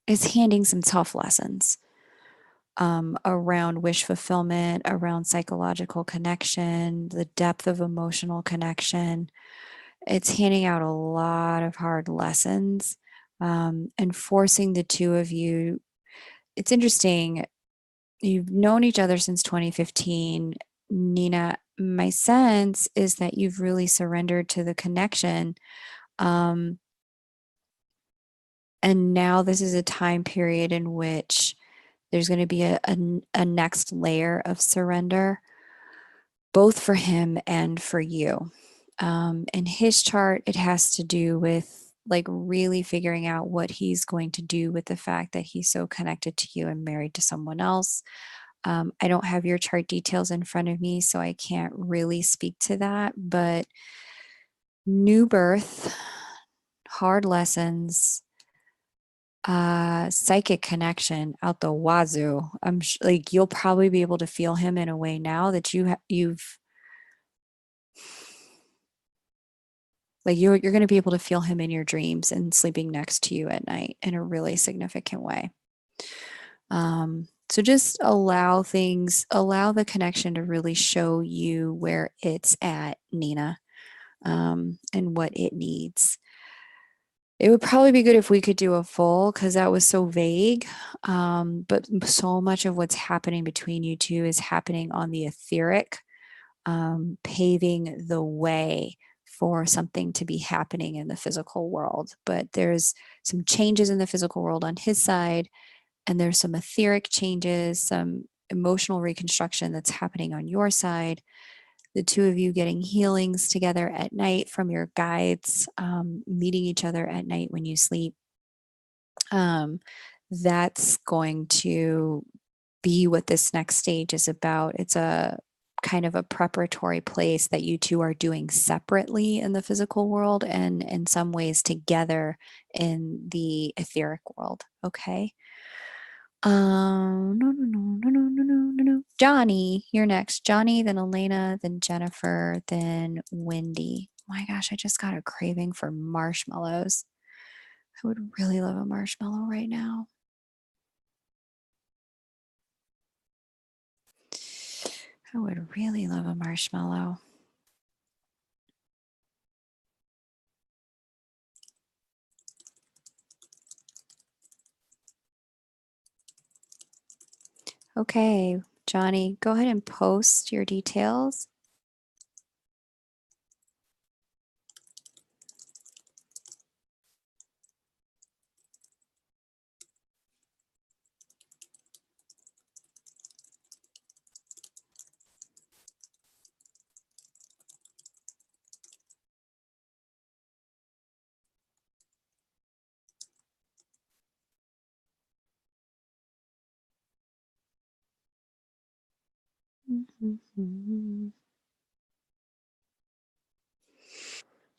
it's handing some tough lessons around wish fulfillment, around psychological connection, the depth of emotional connection. It's handing out a lot of hard lessons, and forcing the two of you. It's interesting. You've known each other since 2015. Nina, my sense is that you've really surrendered to the connection. Um, and now this is a time period in which there's going to be a next layer of surrender, both for him and for you. In his chart, it has to do with like really figuring out what he's going to do with the fact that he's so connected to you and married to someone else. I don't have your chart details in front of me, so I can't really speak to that. But new birth, hard lessons, psychic connection out the wazoo. Like you'll probably be able to feel him in a way now that you've like you're going to be able to feel him in your dreams and sleeping next to you at night in a really significant way. So just allow the connection to really show you where it's at, Nina, and what it needs. It would probably be good if we could do a full, because that was so vague. But so much of what's happening between you two is happening on the etheric, paving the way for something to be happening in the physical world. But there's some changes in the physical world on his side, and there's some etheric changes, some emotional reconstruction that's happening on your side. The two of you getting healings together at night from your guides, meeting each other at night when you sleep. That's going to be what this next stage is about. It's a kind of a preparatory place that you two are doing separately in the physical world and in some ways together in the etheric world. Okay. No. Johnny, you're next. Johnny, then Elena, then Jennifer, then Wendy. My gosh, I just got a craving for marshmallows. I would really love a marshmallow right now. I would really love a marshmallow. Okay, Johnny, go ahead and post your details.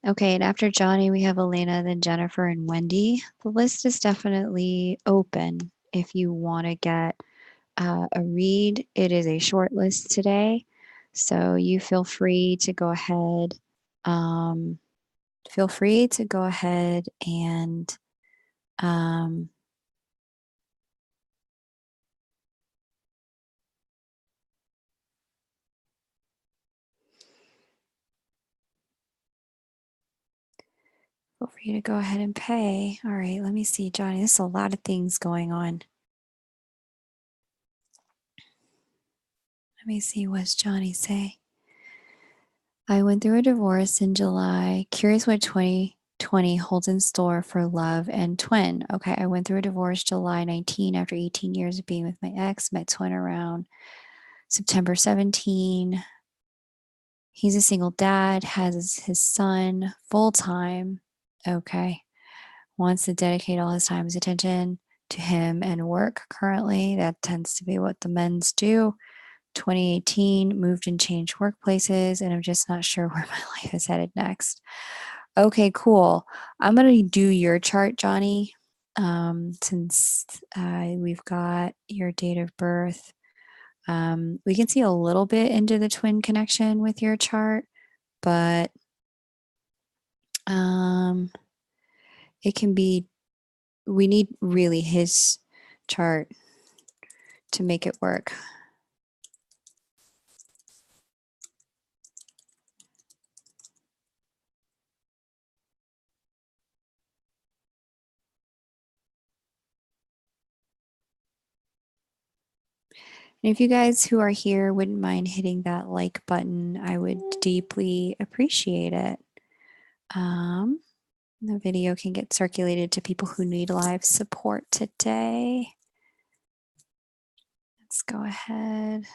Okay, and after Johnny, we have Elena, then Jennifer, and Wendy. The list is definitely open if you want to get a read. It is a short list today, so you feel free to go ahead. Feel free to go ahead and feel free to go ahead and pay. All right, let me see, Johnny. There's a lot of things going on. Let me see, what's Johnny say? I went through a divorce in July. Curious what 2020 holds in store for love and twin. Okay, I went through a divorce July 19 after 18 years of being with my ex. Met twin around September 17. He's a single dad, has his son full time. Okay. Wants to dedicate all his time, his attention to him and work currently. That tends to be what the men's do. 2018, moved and changed workplaces, and I'm just not sure where my life is headed next. Okay, cool. I'm going to do your chart, Johnny, since we've got your date of birth. We can see a little bit into the twin connection with your chart, but it can be, we need really his chart to make it work. And if you guys who are here wouldn't mind hitting that like button, I would deeply appreciate it. The video can get circulated to people who need live support today. Let's go ahead.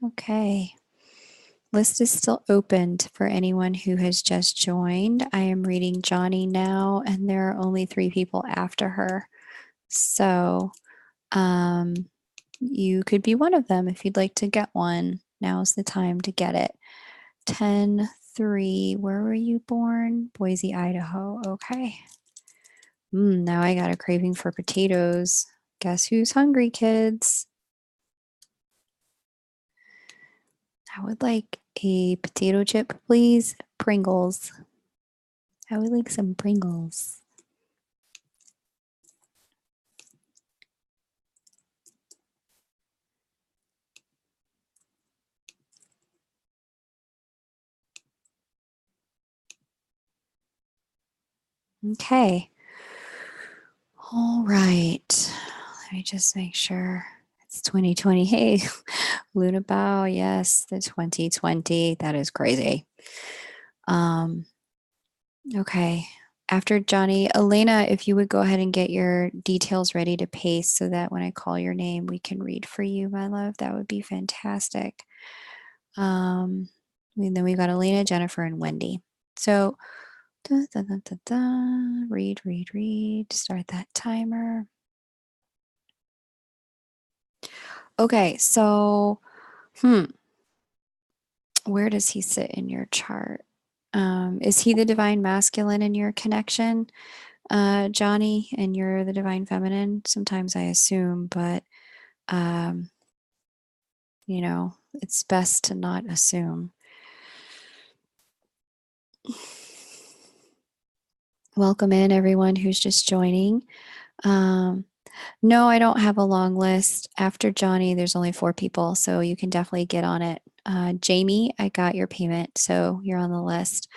Okay. List is still opened for anyone who has just joined. I am reading Johnny now, and there are only 3 people after her. So you could be one of them if you'd like to get one. Now's the time to get it. 10-3. Where were you born? Boise, Idaho. Okay. Now I got a craving for potatoes. Guess who's hungry, kids? I would like a potato chip, please. Pringles. I would like some Pringles. Okay. All right. Let me just make sure it's 2020. Hey, Luna Bow. Yes, the 2020. That is crazy. Okay. After Johnny, Elena, if you would go ahead and get your details ready to paste so that when I call your name, we can read for you, my love. That would be fantastic. And then we've got Elena, Jennifer, and Wendy. So, read, read, read. Start that timer. Okay, so, where does he sit in your chart? Is he the divine masculine in your connection, Johnny, and you're the divine feminine? Sometimes I assume, but you know, it's best to not assume. Welcome in everyone who's just joining. No, I don't have a long list. After Johnny, there's only 4 people, so you can definitely get on it. Jamie, I got your payment, so you're on the list.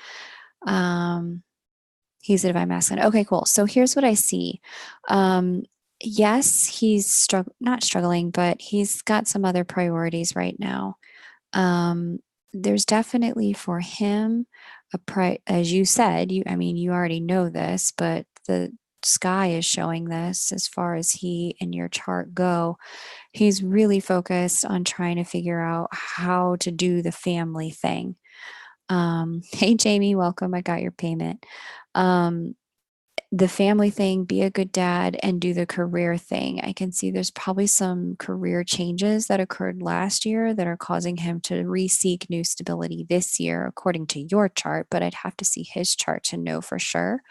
He's a divine masculine. Okay, cool. So here's what I see. Yes, he's not struggling, but he's got some other priorities right now. There's definitely for him as you said, you already know this, but the sky is showing this as far as he and your chart go. He's really focused on trying to figure out how to do the family thing. Hey Jamie, welcome. I got your payment. The family thing, be a good dad, and do the career thing. I can see there's probably some career changes that occurred last year that are causing him to re-seek new stability this year, according to your chart, but I'd have to see his chart to know for sure.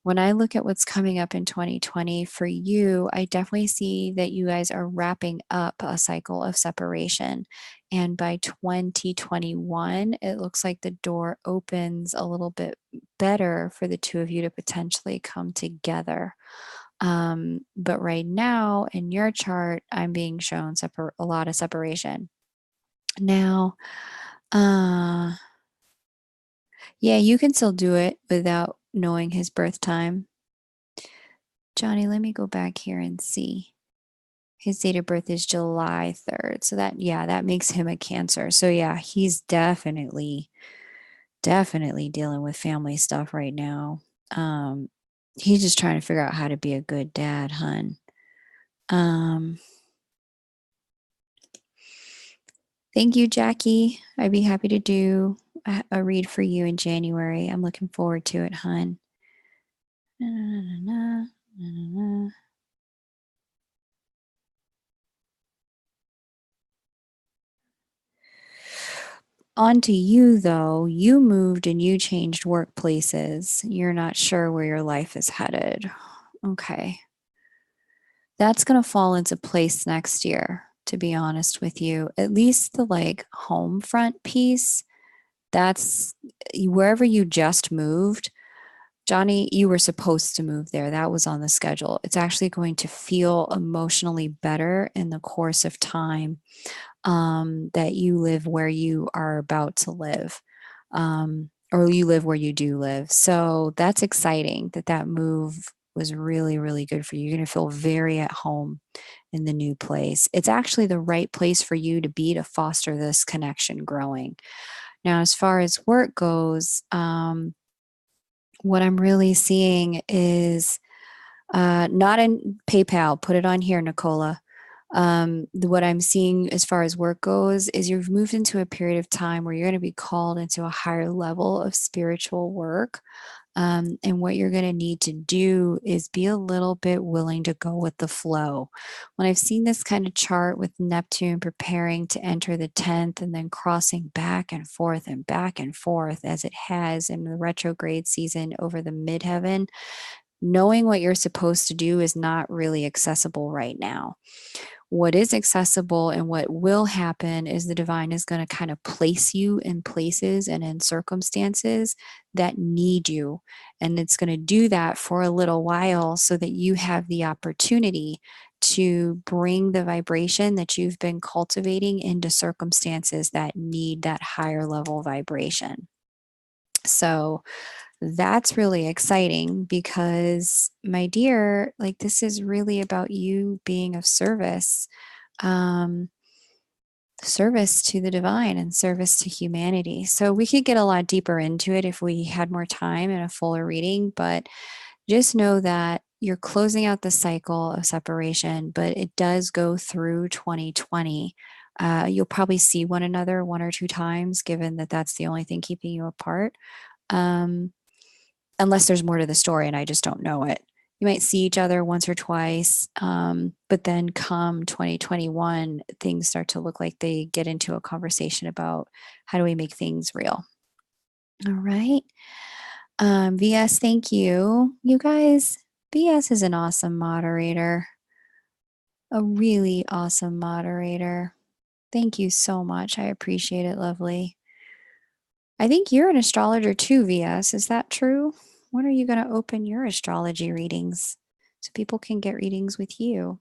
When I look at what's coming up in 2020 for you, I definitely see that you guys are wrapping up a cycle of separation. And by 2021, it looks like the door opens a little bit better for the 2 of you to potentially come together. But right now in your chart, I'm being shown a lot of separation. Now, yeah, you can still do it without knowing his birth time. Johnny, let me go back here and see. His date of birth is July 3rd. So that makes him a Cancer. So yeah, he's definitely dealing with family stuff right now. He's just trying to figure out how to be a good dad, hun. Thank you, Jackie. I'd be happy to do a read for you in January. I'm looking forward to it, hun. Na, na, na, na, na, na. On to you, though. You moved and you changed workplaces. You're not sure where your life is headed. Okay. That's going to fall into place next year, to be honest with you. At least the like home front piece, that's wherever you just moved. Johnny, you were supposed to move there. That was on the schedule. It's actually going to feel emotionally better in the course of time that you live where you are about to live, or you live where you do live. So that's exciting that that move was really, really good for you. You're going to feel very at home in the new place. It's actually the right place for you to be to foster this connection growing. Now, as far as work goes, what I'm really seeing is not in PayPal. Put it on here, Nicola. What I'm seeing as far as work goes is you've moved into a period of time where you're going to be called into a higher level of spiritual work. And what you're going to need to do is be a little bit willing to go with the flow. When I've seen this kind of chart with Neptune preparing to enter the 10th and then crossing back and forth as it has in the retrograde season over the midheaven, knowing what you're supposed to do is not really accessible right now. What is accessible and what will happen is the divine is going to kind of place you in places and in circumstances that need you. And it's going to do that for a little while so that you have the opportunity to bring the vibration that you've been cultivating into circumstances that need that higher level vibration. So, that's really exciting because, my dear, like this is really about you being of service, um, service to the divine and service to humanity. So we could get a lot deeper into it if we had more time and a fuller reading, but just know that you're closing out the cycle of separation, but it does go through 2020. You'll probably see one another one or two times, given that that's the only thing keeping you apart. Um, Unless there's more to the story and I just don't know it. You might see each other once or twice, but then come 2021, things start to look like they get into a conversation about how do we make things real. All right. VS, thank you. You guys, VS is an awesome moderator, a really awesome moderator. Thank you so much. I appreciate it, lovely. I think you're an astrologer too, VS. Is that true? When are you going to open your astrology readings so people can get readings with you?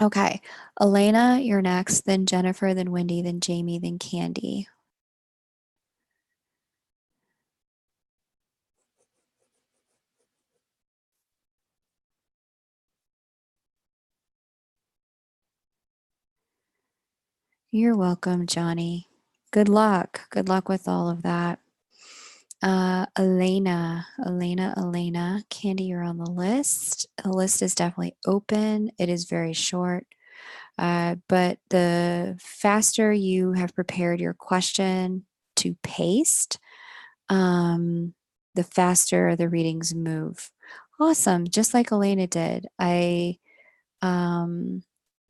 Okay. Elena, you're next, then Jennifer, then Wendy, then Jamie, then Candy. You're welcome, Johnny. Good luck. Good luck with all of that. Elena. Candy, you're on the list. The list is definitely open. It is very short. But the faster you have prepared your question to paste, the faster the readings move. Awesome. Just like Elena did. Um,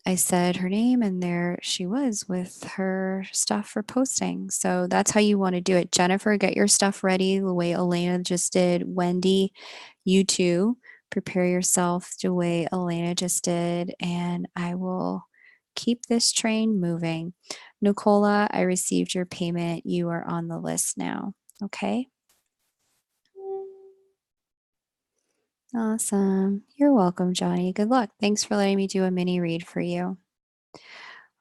I said her name and there she was with her stuff for posting. So that's how you want to do it. Jennifer, get your stuff ready the way Elena just did. Wendy, you too. Prepare yourself the way Elena just did, and I will keep this train moving. Nicola, I received your payment. You are on the list now. Okay. Awesome. You're welcome, Johnny. Good luck. Thanks for letting me do a mini read for you.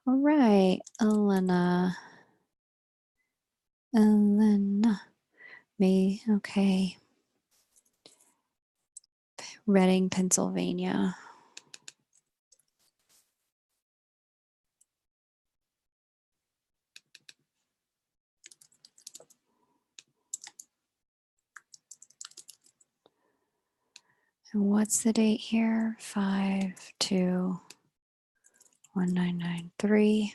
All right, Elena. Elena. Me. Okay. Reading, Pennsylvania. And what's the date here? 5/2/1993.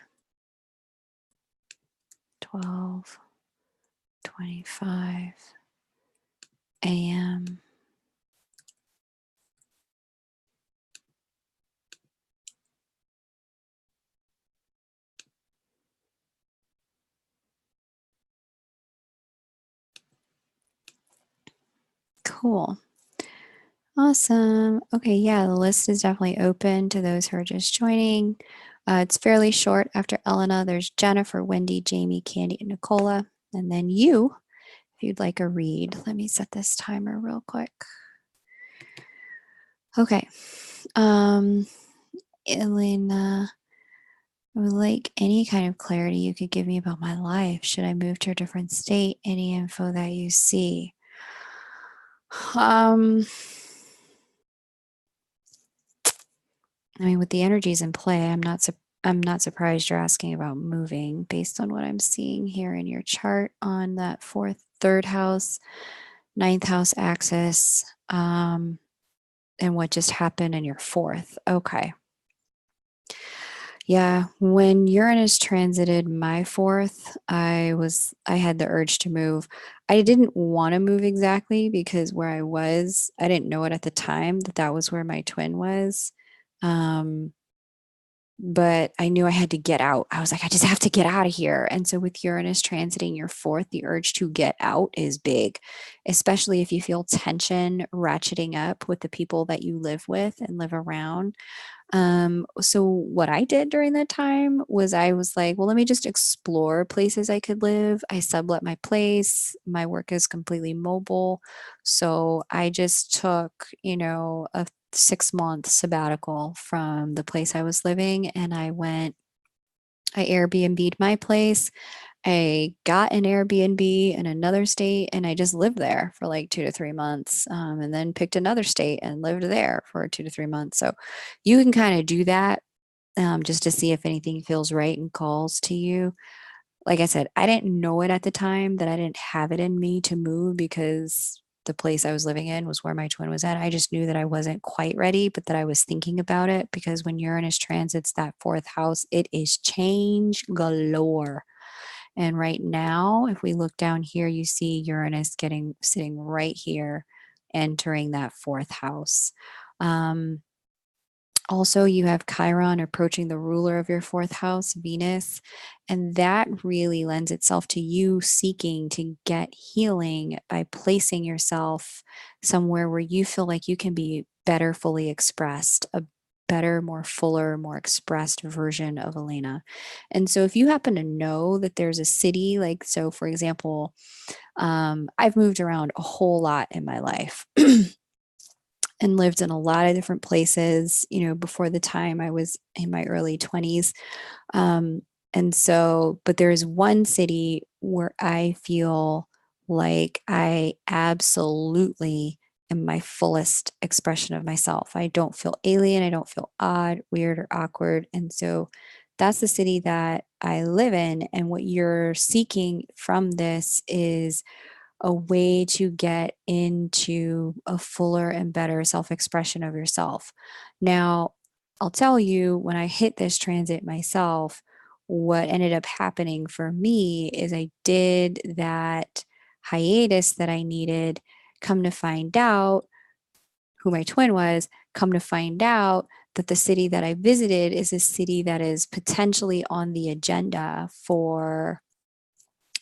12:25 a.m. Cool. Awesome. Okay, yeah, the list is definitely open to those who are just joining. It's fairly short. After Elena, there's Jennifer, Wendy, Jamie, Candy, and Nicola. And then you, if you'd like a read. Let me set this timer real quick. Okay. Elena, I would like any kind of clarity you could give me about my life. Should I move to a different state? Any info that you see? I mean, with the energies in play, I'm not surprised you're asking about moving based on what I'm seeing here in your chart on that third house, ninth house axis, and what just happened in your fourth. Okay. Yeah, when Uranus transited my fourth, I had the urge to move. I didn't want to move exactly because where I was, I didn't know it at the time that that was where my twin was. Um, but I knew I had to get out. I was like, I just have to get out of here. And so with Uranus transiting your fourth, the urge to get out is big, especially if you feel tension ratcheting up with the people that you live with and live around. So what I did during that time was I was like, well, let me just explore places I could live. I sublet my place. My work is completely mobile. So I just took, a 6-month sabbatical from the place I was living and I Airbnb'd my place. I got an Airbnb in another state and I just lived there for like 2 to 3 months, and then picked another state and lived there for 2 to 3 months. So you can kind of do that, just to see if anything feels right and calls to you. Like I said, I didn't know it at the time that I didn't have it in me to move because the place I was living in was where my twin was at. I just knew that I wasn't quite ready, but that I was thinking about it because when Uranus transits that fourth house, it is change galore. And right now, if we look down here, you see Uranus sitting right here, entering that fourth house. Um, Also, you have Chiron approaching the ruler of your fourth house, Venus, and that really lends itself to you seeking to get healing by placing yourself somewhere where you feel like you can be better fully expressed, a better, more fuller, more expressed version of Elena. And so, if you happen to know that there's a city, like, so for example, I've moved around a whole lot in my life. And lived in a lot of different places, before the time I was in my early 20s. Um, and so, but there's one city where I feel like I absolutely am my fullest expression of myself. I don't feel alien. I don't feel odd, weird, or awkward. And so that's the city that I live in. And what you're seeking from this is a way to get into a fuller and better self expression of yourself. Now, I'll tell you, when I hit this transit myself, what ended up happening for me is I did that hiatus that I needed. Come to find out who my twin was, come to find out that the city that I visited is a city that is potentially on the agenda for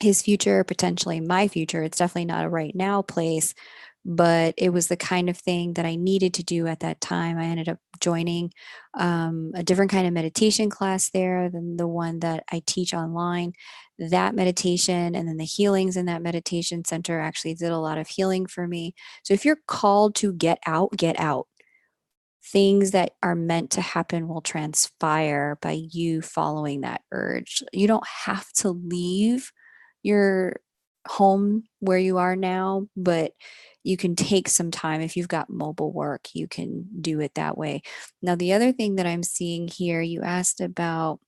his future, potentially my future. It's definitely not a right now place, but it was the kind of thing that I needed to do at that time. I ended up joining a different kind of meditation class there than the one that I teach online. That meditation and then the healings in that meditation center actually did a lot of healing for me. So if you're called to get out, get out. Things that are meant to happen will transpire by you following that urge. You don't have to leave your home where you are now, but you can take some time. If you've got mobile work, you can do it that way. Now, the other thing that I'm seeing here, you asked about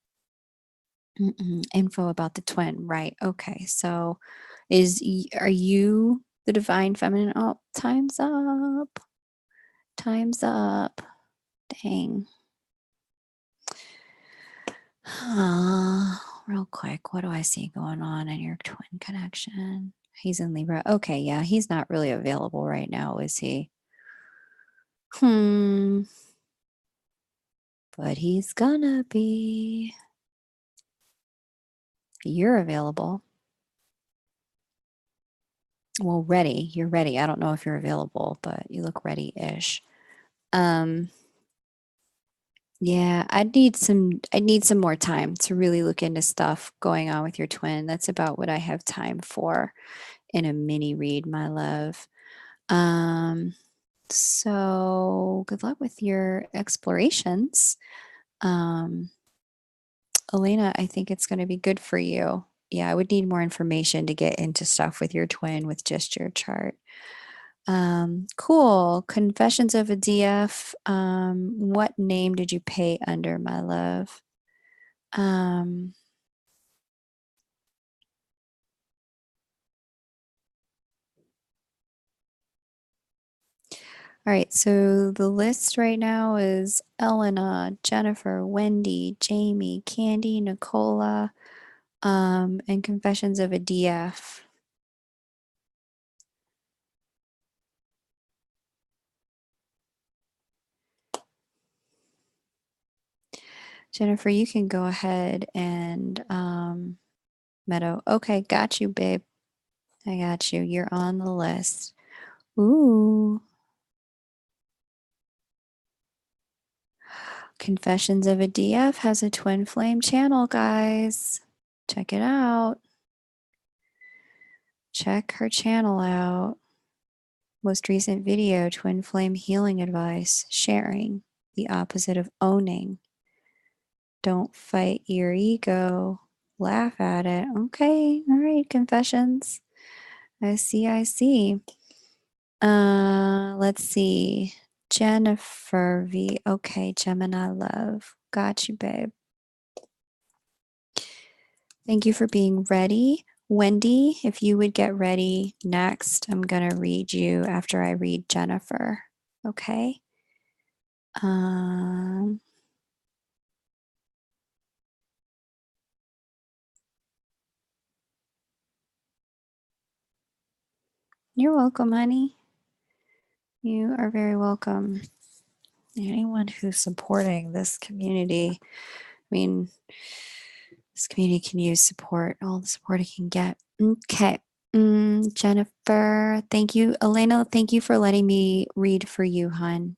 info about the twin, right? Okay, so are you the divine feminine? Oh, time's up. Time's up. Dang. Real real quick. What do I see going on in your twin connection? He's in Libra. Okay, yeah, he's not really available right now, is he? But he's gonna be. You're available. Well, ready. You're ready. I don't know if you're available, but you look ready-ish. Yeah, I need some more time to really look into stuff going on with your twin. That's about what I have time for in a mini read, my love. So good luck with your explorations. Elena, I think it's going to be good for you. Yeah, I would need more information to get into stuff with your twin with just your chart. Cool. Confessions of a DF. What name did you pay under, my love? All right, so the list right now is Elena, Jennifer, Wendy, Jamie, Candy, Nicola, and Confessions of a DF. Jennifer, you can go ahead and Meadow. Okay, got you, babe. I got you. You're on the list. Ooh. Confessions of a DF has a twin flame channel, guys. Check it out. Check her channel out. Most recent video, twin flame healing advice, sharing, the opposite of owning. Don't fight your ego. Laugh at it. Okay, all right, confessions. I see, I see. Let's see. Jennifer V. Okay, Gemini love. Got you, babe. Thank you for being ready. Wendy, if you would get ready next, I'm going to read you after I read Jennifer. Okay? You're welcome, honey. You are very welcome. Anyone who's supporting this community, I mean, this community can use support, all the support it can get. Okay. Jennifer, thank you. Elena, thank you for letting me read for you, hon.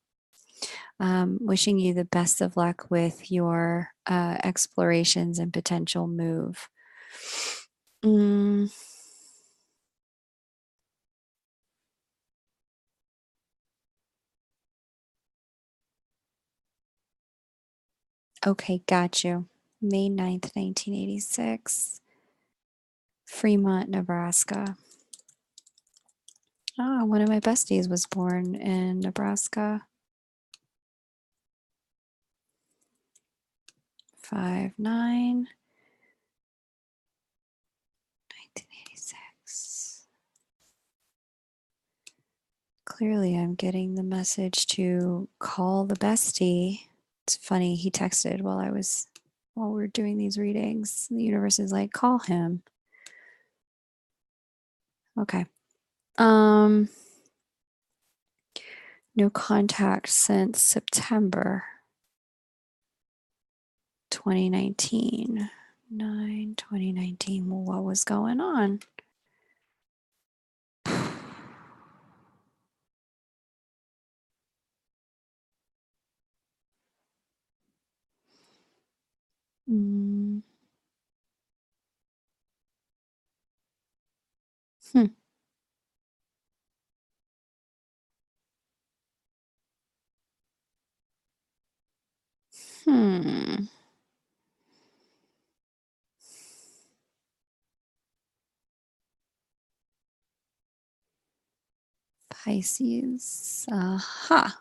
Wishing you the best of luck with your explorations and potential move. Okay, got you. May 9th, 1986. Fremont, Nebraska. Ah, one of my besties was born in Nebraska. 5/9, 1986. Clearly, I'm getting the message to call the bestie. It's funny, he texted while we were doing these readings. The universe is like, call him. Okay. No contact since September 2019. 2019. Well, what was going on? Hmm. Pisces. Aha.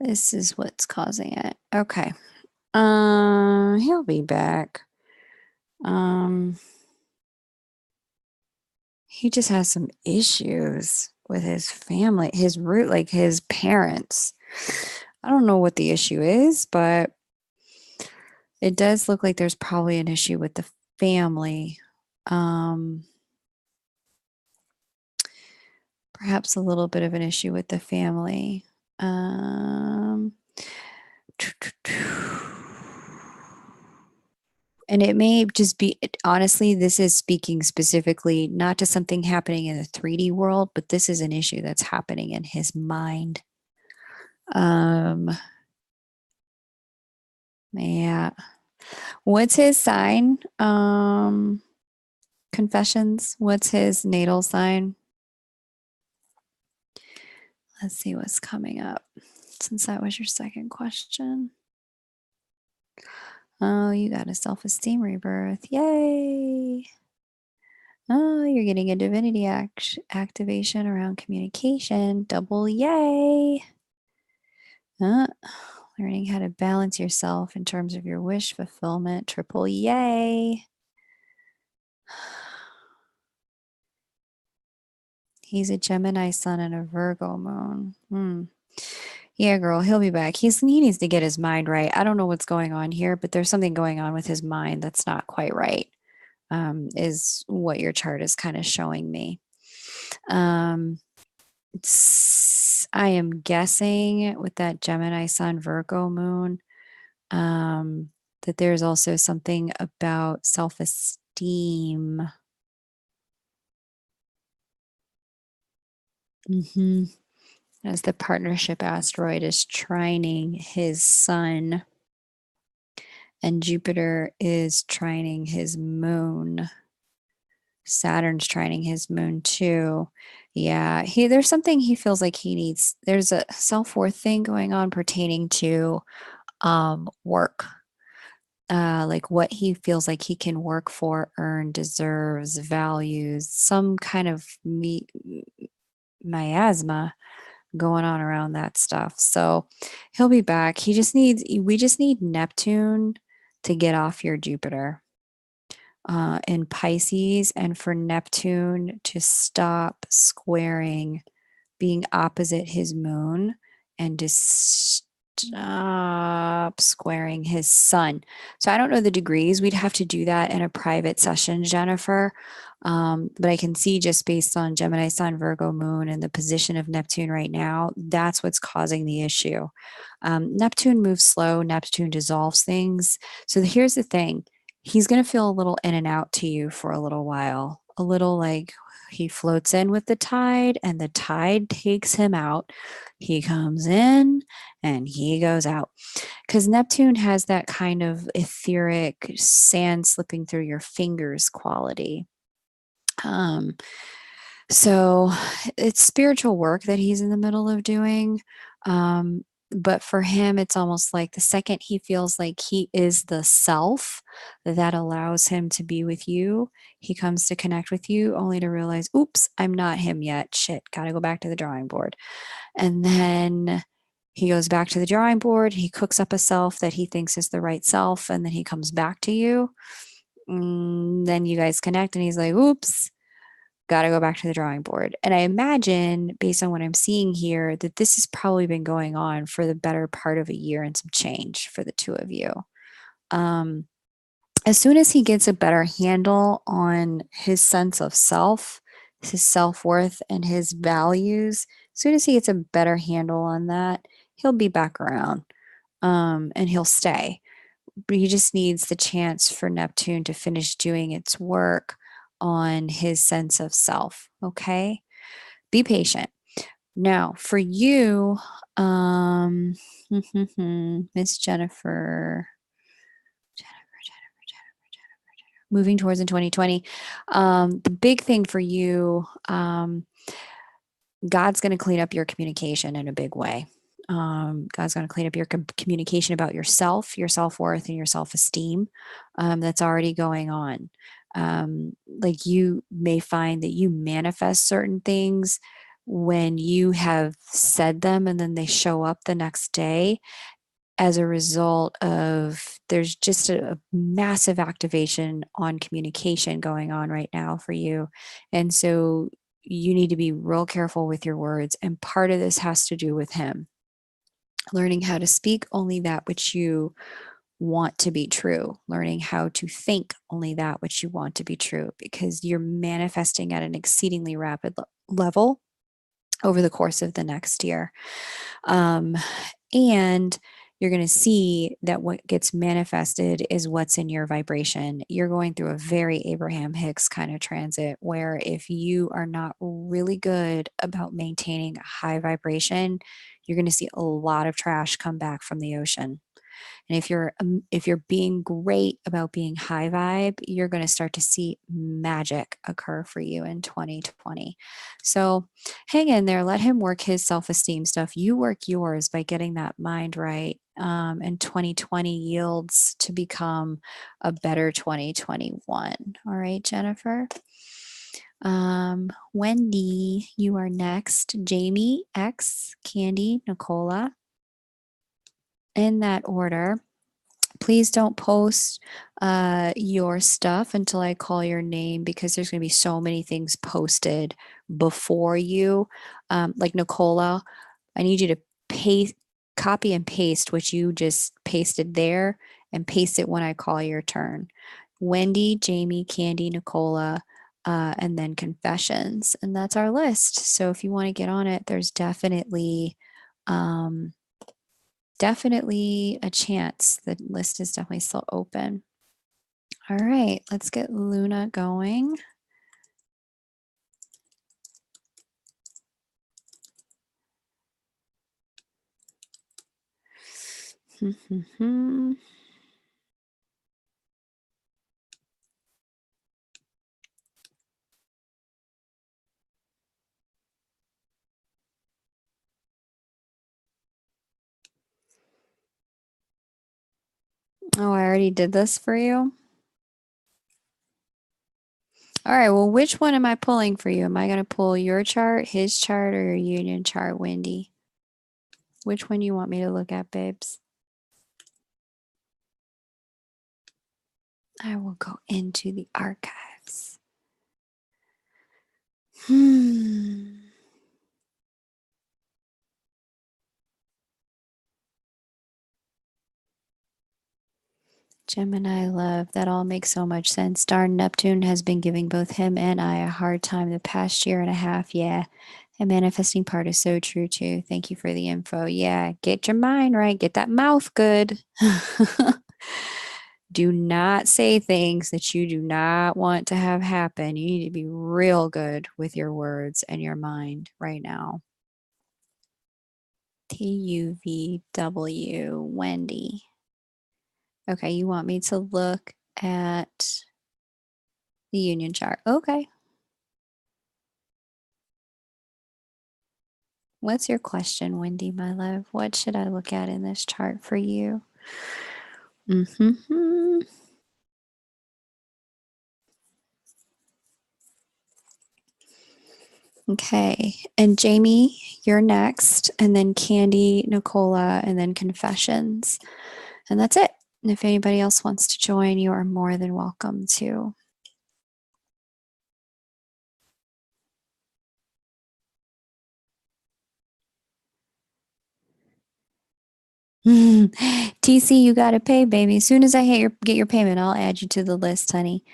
This is what's causing it. Okay. He'll be back. He just has some issues with his family, his root, like his parents. I don't know what the issue is, but it does look like there's probably an issue with the family. Perhaps a little bit of an issue with the family. And it may just be, honestly, this is speaking specifically not to something happening in the 3D world, but this is an issue that's happening in his mind. Yeah. What's his sign? Confessions. What's his natal sign? Let's see what's coming up, since that was your second question. Oh, you got a self-esteem rebirth. Yay. Oh, you're getting a divinity activation around communication. Double yay. Learning how to balance yourself in terms of your wish fulfillment. Triple yay. He's a Gemini sun and a Virgo moon. Yeah, girl, he'll be back. He needs to get his mind right. I don't know what's going on here, but there's something going on with his mind that's not quite right, is what your chart is kind of showing me. I am guessing with that Gemini sun, Virgo moon, that there's also something about self-esteem. As the partnership asteroid is trining his sun, and Jupiter is trining his moon. Saturn's trining his moon too. Yeah, there's something he feels like he needs. There's a self-worth thing going on pertaining to work. Like what he feels like he can work for, earn, deserves, values, some kind of miasma going on around that stuff. So he'll be back. We just need Neptune to get off your Jupiter in Pisces, and for Neptune to stop squaring, being opposite his moon, and to stop squaring his sun. So I don't know the degrees. We'd have to do that in a private session, Jennifer. But I can see, just based on Gemini sun, Virgo moon, and the position of Neptune right now, that's what's causing the issue. Neptune moves slow. Neptune dissolves things. So here's the thing. He's going to feel a little in and out to you for a little while, a little like he floats in with the tide and the tide takes him out. He comes in and he goes out, because Neptune has that kind of etheric sand slipping through your fingers quality. So it's spiritual work that he's in the middle of doing. But for him, it's almost like the second he feels like he is the self that allows him to be with you, he comes to connect with you only to realize, oops, I'm not him yet. Shit, gotta go back to the drawing board. And then he goes back to the drawing board. He cooks up a self that he thinks is the right self. And then he comes back to you. Then you guys connect and he's like, oops, got to go back to the drawing board. And I imagine, based on what I'm seeing here, that this has probably been going on for the better part of a year and some change for the two of you. As soon as he gets a better handle on his sense of self, his self-worth, and his values, as soon as he gets a better handle on that, he'll be back around, and he'll stay. But he just needs the chance for Neptune to finish doing its work on his sense of self. Okay? Be patient. Now, for you, Miss Jennifer, moving towards in 2020, the big thing for you, God's going to clean up your communication in a big way. God's going to clean up your communication about yourself, your self-worth, and your self-esteem, that's already going on. Like, you may find that you manifest certain things when you have said them and then they show up the next day, as a result of, there's just a massive activation on communication going on right now for you. And so you need to be real careful with your words. And part of this has to do with him learning how to speak only that which you want to be true, learning how to think only that which you want to be true, because you're manifesting at an exceedingly rapid level over the course of the next year. And you're going to see that what gets manifested is what's in your vibration. You're going through a very Abraham Hicks kind of transit, where if you are not really good about maintaining a high vibration, you're going to see a lot of trash come back from the ocean. And if you're being great about being high vibe, you're going to start to see magic occur for you in 2020. So hang in there, let him work his self-esteem stuff. You work yours by getting that mind right. And 2020 yields to become a better 2021. All right, Jennifer. Wendy, you are next. Jamie, X, Candy, Nicola. In that order. Please don't post your stuff until I call your name, because there's going to be so many things posted before you. Like Nicola, I need you to paste, copy and paste what you just pasted there, and paste it when I call your turn. Wendy, Jamie, Candy, Nicola, and then confessions. And that's our list. So if you want to get on it, there's definitely a chance. The list is definitely still open. All right, let's get Luna going. Oh, I already did this for you. All right, well, which one am I pulling for you? Am I going to pull your chart, his chart, or your union chart, Wendy? Which one you want me to look at, babes? I will go into the archives. Gemini love, that all makes so much sense. Darn, Neptune has been giving both him and I a hard time the past year and a half. Yeah. And manifesting part is so true too. Thank you for the info. Yeah. Get your mind right. Get that mouth good. Do not say things that you do not want to have happen. You need to be real good with your words and your mind right now. TUVW, Wendy. Okay, you want me to look at the union chart. Okay. What's your question, Wendy, my love? What should I look at in this chart for you? Okay. And Jamie, you're next. And then Candy, Nicola, and then confessions. And that's it. And if anybody else wants to join, you are more than welcome to. TC, you got to pay, baby. As soon as I get your payment, I'll add you to the list, honey.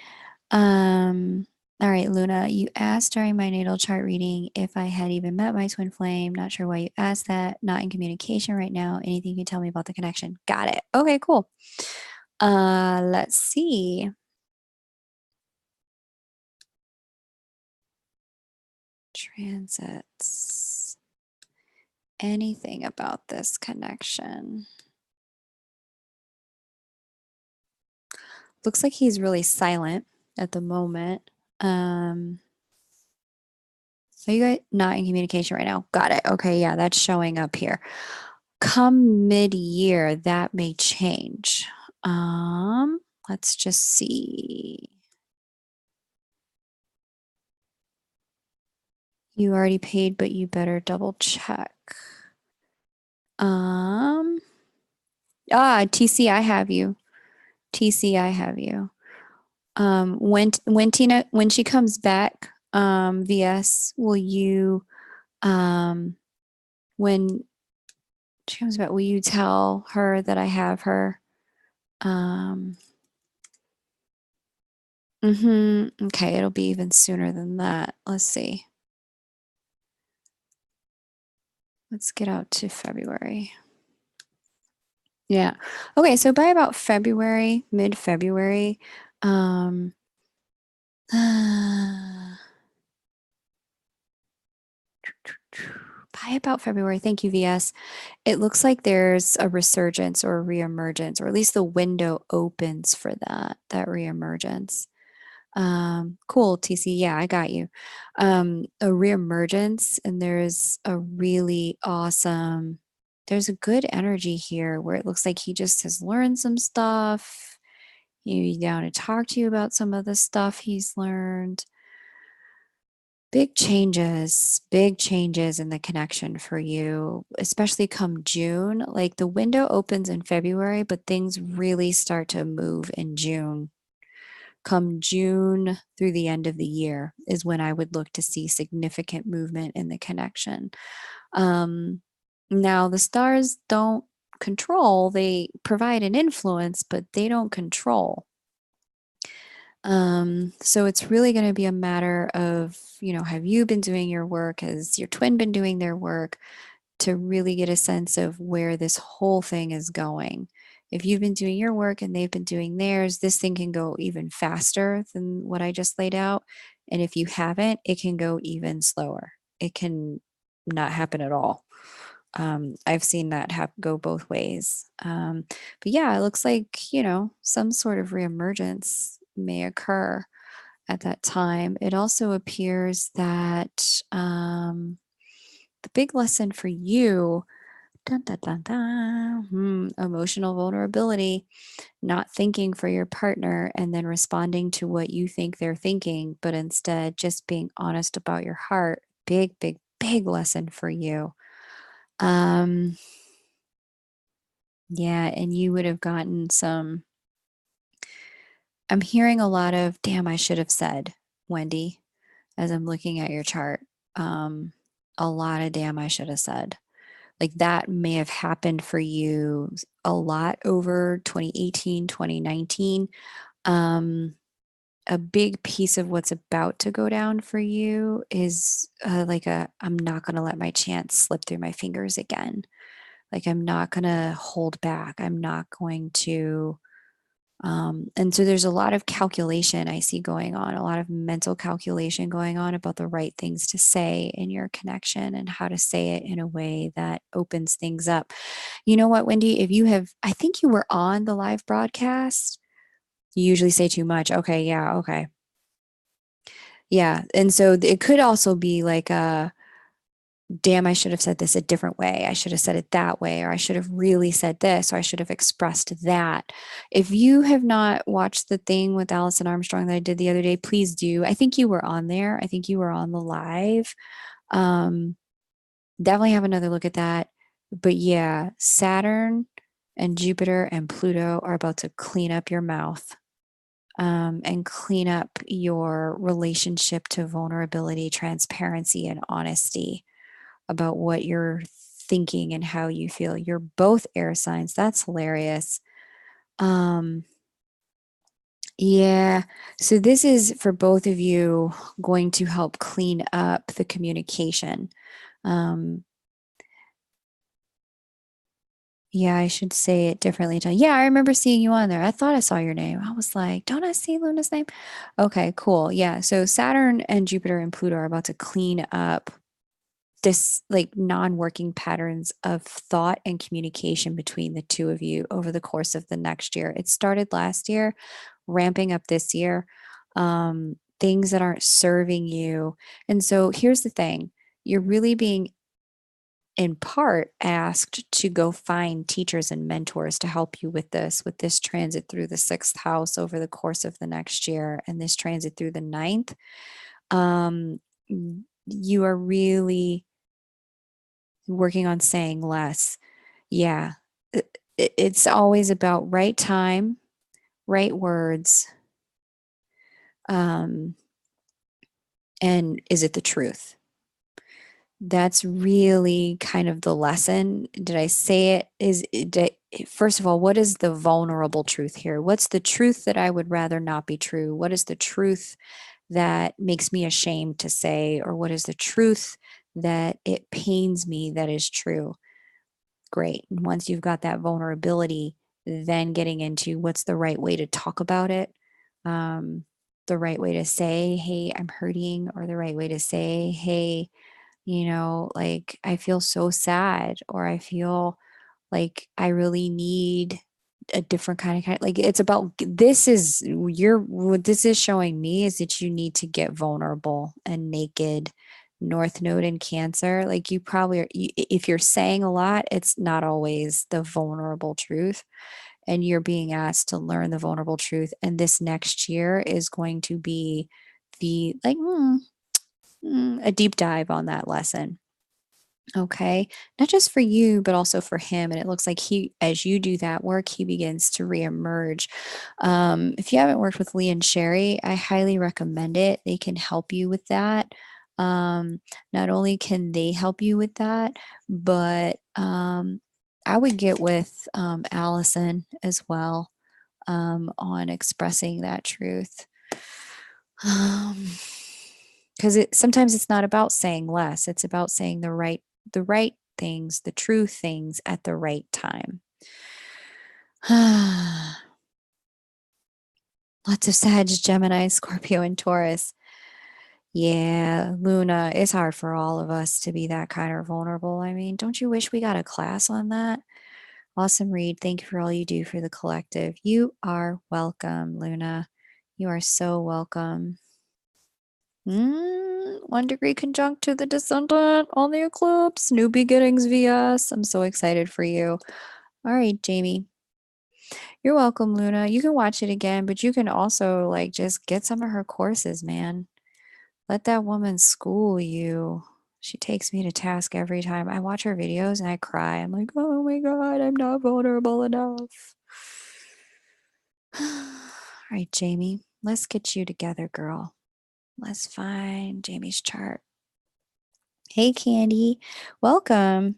All right, Luna, you asked during my natal chart reading if I had even met my twin flame. Not sure why you asked that. Not in communication right now. Anything you can tell me about the connection? Got it. Okay, cool. Let's see. Transits. Anything about this connection? Looks like he's really silent at the moment. Are you guys not in communication right now? Got it. Okay, yeah, that's showing up here. Come mid-year, that may change. Let's just see. You already paid, but you better double check. TC, I have you. TC, I have you. When she comes back, VS, will you, when she comes back, will you tell her that I have her? Okay, it'll be even sooner than that. Let's see. Let's get out to February. Yeah. Okay, so by about February, mid-February, um, by about February, thank you, VS. It looks like there's a resurgence or a reemergence, or at least the window opens for that reemergence. Cool, TC. Yeah, I got you. A reemergence, and there's a really awesome, there's a good energy here where it looks like he just has learned some stuff. He's down to talk to you about some of the stuff he's learned. Big changes in the connection for you, especially come June. Like the window opens in February, but things really start to move in June. Come June through the end of the year is when I would look to see significant movement in the connection. Now, the stars don't control, they provide an influence, but they don't control. So it's really going to be a matter of, have you been doing your work? Has your twin been doing their work to really get a sense of where this whole thing is going? If you've been doing your work and they've been doing theirs, this thing can go even faster than what I just laid out. And if you haven't, it can go even slower. It can not happen at all. I've seen that go both ways. But yeah, it looks like, some sort of reemergence may occur at that time. It also appears that the big lesson for you, dun, dun, dun, dun, emotional vulnerability, not thinking for your partner and then responding to what you think they're thinking, but instead just being honest about your heart. Big, big, big lesson for you. Yeah, and you would have gotten I'm hearing a lot of, damn, I should have said, Wendy, as I'm looking at your chart. Um, a lot of damn, I should have said. Like that may have happened for you a lot over 2018, 2019. A big piece of what's about to go down for you is I'm not going to let my chance slip through my fingers again. Like, I'm not going to hold back. I'm not going to. And so there's a lot of calculation I see going on, a lot of mental calculation going on about the right things to say in your connection and how to say it in a way that opens things up. You know what, Wendy? I think you were on the live broadcast. You usually say too much. Okay. Yeah. Okay. Yeah. And so it could also be like damn, I should have said this a different way. I should have said it that way, or I should have really said this, or I should have expressed that. If you have not watched the thing with Allison Armstrong that I did the other day, please do. I think you were on there. I think you were on the live. Um, Definitely have another look at that. But yeah, Saturn and Jupiter and Pluto are about to clean up your mouth. And clean up your relationship to vulnerability, transparency, and honesty about what you're thinking and how you feel. You're both air signs. That's hilarious. Um, yeah. So this is for both of you going to help clean up the communication. Um, yeah, I should say it differently. Yeah, I remember seeing you on there. I thought I saw your name. I was like, don't I see Luna's name? Okay, cool. Yeah. So Saturn and Jupiter and Pluto are about to clean up this like non-working patterns of thought and communication between the two of you over the course of the next year. It started last year, ramping up this year. Things that aren't serving you. And so here's the thing. You're really being in part asked to go find teachers and mentors to help you with this transit through the sixth house over the course of the next year and this transit through the ninth. Um, you are really working on saying less. Yeah. It's always about right time, right words, um, and is it the truth? That's really kind of the lesson. Did I say it? First of all, what is the vulnerable truth here? What's the truth that I would rather not be true? What is the truth that makes me ashamed to say? Or what is the truth that it pains me that is true? Great. And once you've got that vulnerability, then getting into what's the right way to talk about it, um, the right way to say, hey, I'm hurting, or the right way to say, hey, like I feel so sad, or I feel like I really need a different kind, like it's about what this is showing me is that you need to get vulnerable and naked. North Node in Cancer, like you probably are, if you're saying a lot, it's not always the vulnerable truth, and you're being asked to learn the vulnerable truth. And this next year is going to be the like a deep dive on that lesson. Okay. Not just for you, but also for him. And it looks like as you do that work, he begins to reemerge. If you haven't worked with Lee and Sherry, I highly recommend it. They can help you with that. Not only can they help you with that, but I would get with Allison as well, on expressing that truth. Because sometimes it's not about saying less, it's about saying the right things, the true things at the right time. Lots of Sag, Gemini, Scorpio, and Taurus. Yeah, Luna, it's hard for all of us to be that kind of vulnerable. I mean, don't you wish we got a class on that? Awesome read. Thank you for all you do for the collective. You are welcome, Luna. You are so welcome. 1 degree conjunct to the descendant on the eclipse. New beginnings, VS. I'm so excited for you. All right, Jamie. You're welcome, Luna. You can watch it again, but you can also like just get some of her courses, man. Let that woman school you. She takes me to task every time. I watch her videos and I cry. I'm like, oh my God, I'm not vulnerable enough. All right, Jamie, let's get you together, girl. Let's find Jamie's chart. Hey, Candy. Welcome.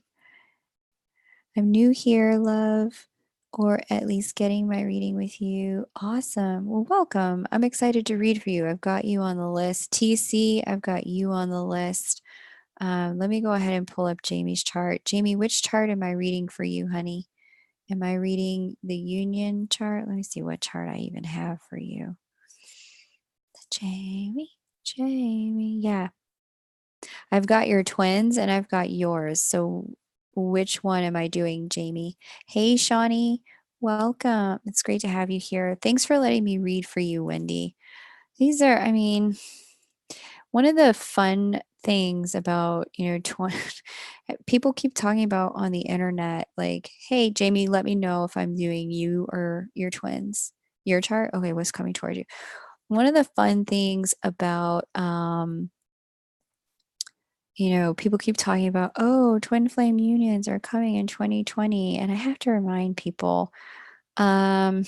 I'm new here, love, or at least getting my reading with you. Awesome. Well, welcome. I'm excited to read for you. I've got you on the list. TC, I've got you on the list. Let me go ahead and pull up Jamie's chart. Jamie, which chart am I reading for you, honey? Am I reading the union chart? Let me see what chart I even have for you. Jamie. Yeah. I've got your twins and I've got yours. So which one am I doing, Jamie? Hey, Shaunie. Welcome. It's great to have you here. Thanks for letting me read for you, Wendy. These are, I mean, one of the fun things about, people keep talking about on the internet, like, hey, Jamie, let me know if I'm doing you or your twins. Your chart? Okay, what's coming towards you? One of the fun things about, people keep talking about, oh, twin flame unions are coming in 2020. And I have to remind people, if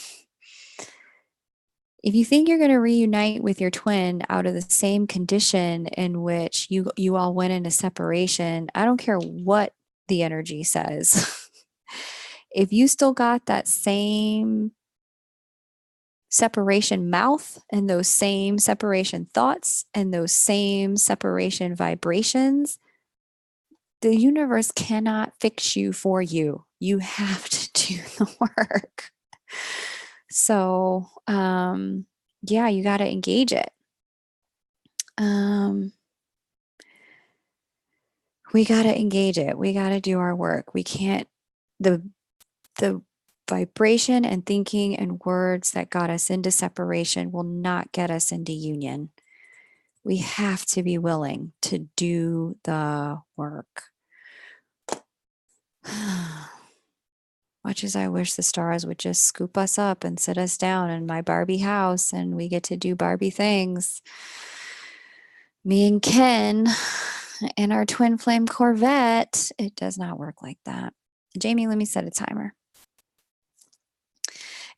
you think you're going to reunite with your twin out of the same condition in which you all went into separation, I don't care what the energy says. If you still got that same separation mouth and those same separation thoughts and those same separation vibrations, the universe cannot fix you for you. You have to do the work. So, yeah, you got to engage it. We got to engage it. We got to do our work. We can't, the vibration and thinking and words that got us into separation will not get us into union. We have to be willing to do the work. Much as I wish the stars would just scoop us up and sit us down in my Barbie house and we get to do Barbie things. Me and Ken in our twin flame Corvette, it does not work like that. Jamie, let me set a timer.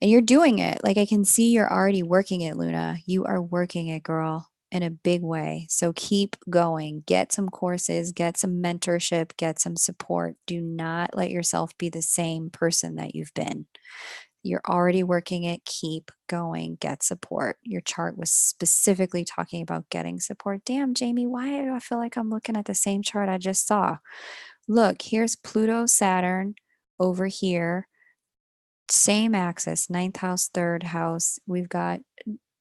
And you're doing it. Like I can see you're already working it, Luna. You are working it, girl. in a big way. So keep going. Get some courses, get some mentorship, get some support. Do not let yourself be the same person that you've been. You're already working it. Keep going. Get support. Your chart was specifically talking about getting support. Damn, Jamie, why do I feel like I'm looking at the same chart I just saw? Look, here's Pluto, Saturn over here. Same axis, ninth house, third house. We've got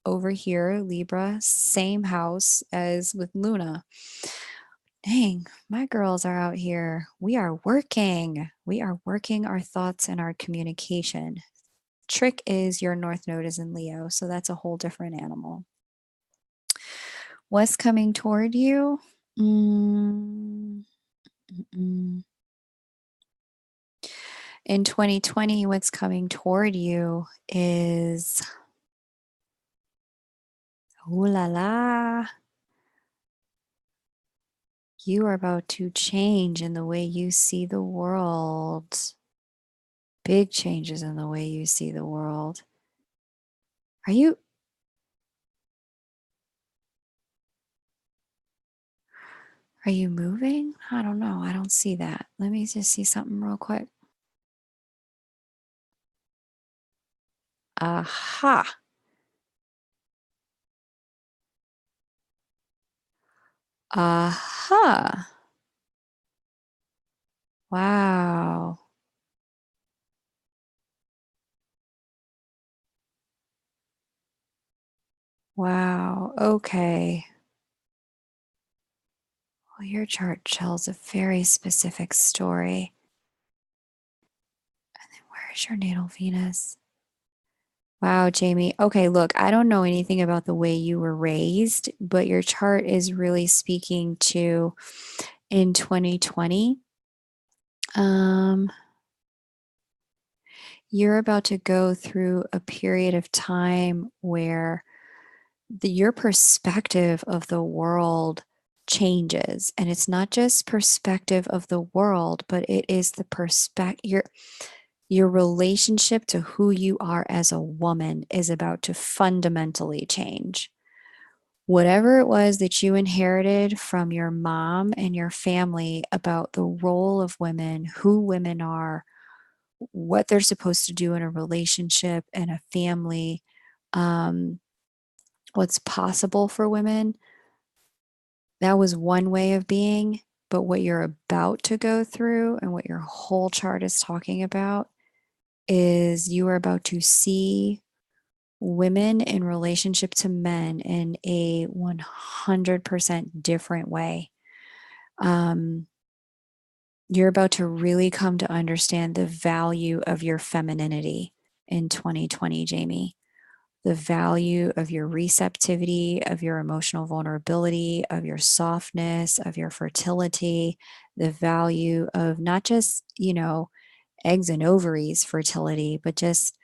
over here, Libra, same house as with Luna. Dang, my girls are out here. We are working. We are working our thoughts and our communication. Trick is your North Node is in Leo, so that's a whole different animal. What's coming toward you? In 2020, what's coming toward you is, ooh la la, you are about to change in the way you see the world. Big changes in the way you see the world. Are you moving? I don't know. I don't see that. Let me just see something real quick. Aha. Aha. Wow. Wow. Okay. Well, your chart tells a very specific story. And then where is your natal Venus? Wow, Jamie. Okay, look, I don't know anything about the way you were raised, but your chart is really speaking to in 2020. You're about to go through a period of time where your perspective of the world changes. And it's not just perspective of the world, but it is the perspective, your relationship to who you are as a woman is about to fundamentally change. Whatever it was that you inherited from your mom and your family about the role of women, who women are, what they're supposed to do in a relationship and a family, what's possible for women, that was one way of being. But what you're about to go through and what your whole chart is talking about is you are about to see women in relationship to men in a 100% different way. You're about to really come to understand the value of your femininity in 2020, Jamie. The value of your receptivity, of your emotional vulnerability, of your softness, of your fertility, the value of not just, eggs and ovaries fertility, but just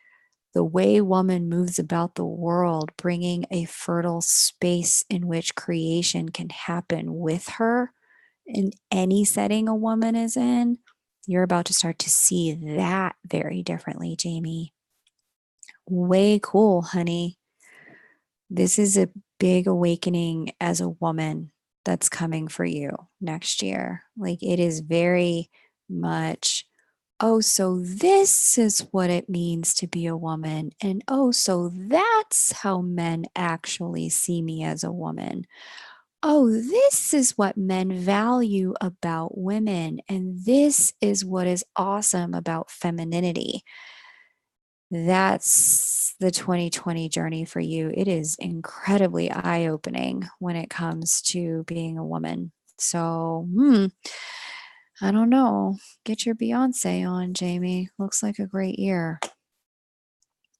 the way woman moves about the world, bringing a fertile space in which creation can happen with her in any setting a woman is in. You're about to start to see that very differently, Jamie. Way cool, honey. This is a big awakening as a woman that's coming for you next year. Like it is very much, oh, so this is what it means to be a woman. And oh, so that's how men actually see me as a woman. Oh, this is what men value about women. And this is what is awesome about femininity. That's the 2020 journey for you. It is incredibly eye opening when it comes to being a woman. So, I don't know. Get your Beyonce on, Jamie. Looks like a great year.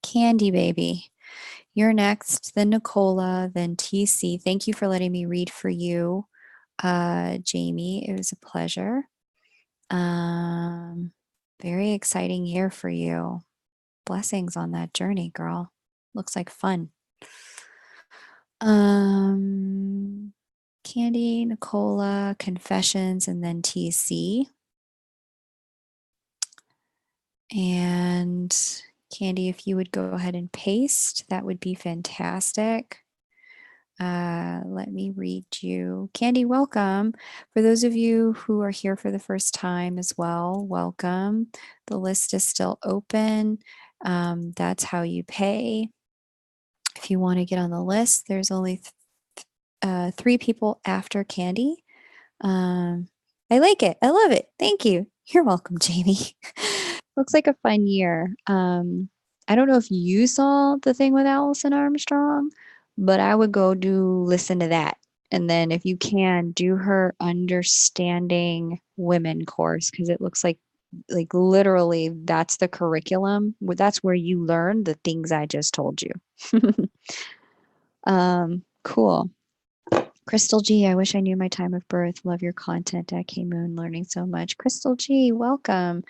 Candy Baby. You're next, then Nicola, then TC. Thank you for letting me read for you, Jamie. It was a pleasure. Very exciting year for you. Blessings on that journey, girl. Looks like fun. Candy, Nicola, Confessions, and then TC. And Candy, if you would go ahead and paste, that would be fantastic. Let me read you. Candy, welcome. For those of you who are here for the first time as well, welcome. The list is still open. That's how you pay. If you want to get on the list, there's only 3 people after Candy. I like it. I love it. Thank you. You're welcome, Jamie. Looks like a fun year. I don't know if you saw the thing with Allison Armstrong, but I would go do listen to that. And then if you can, do her understanding women course because it looks like literally that's the curriculum. That's where you learn the things I just told you. Cool. Crystal G, I wish I knew my time of birth. Love your content, K Moon, learning so much. Crystal G, welcome.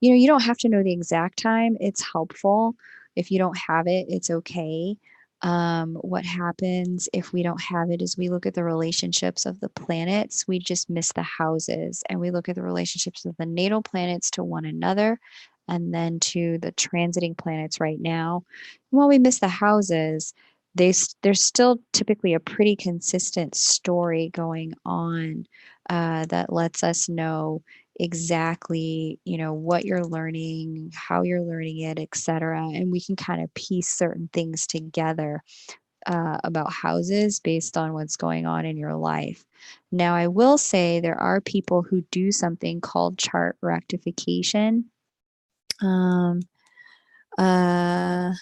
You don't have to know the exact time. It's helpful. If you don't have it, it's okay. What happens if we don't have it is we look at the relationships of the planets. We just miss the houses. And we look at the relationships of the natal planets to one another and then to the transiting planets right now. And while we miss the houses, there's still typically a pretty consistent story going on that lets us know exactly what you're learning, how you're learning it, etc. And we can kind of piece certain things together about houses based on what's going on in your life. Now I will say there are people who do something called chart rectification. um, uh,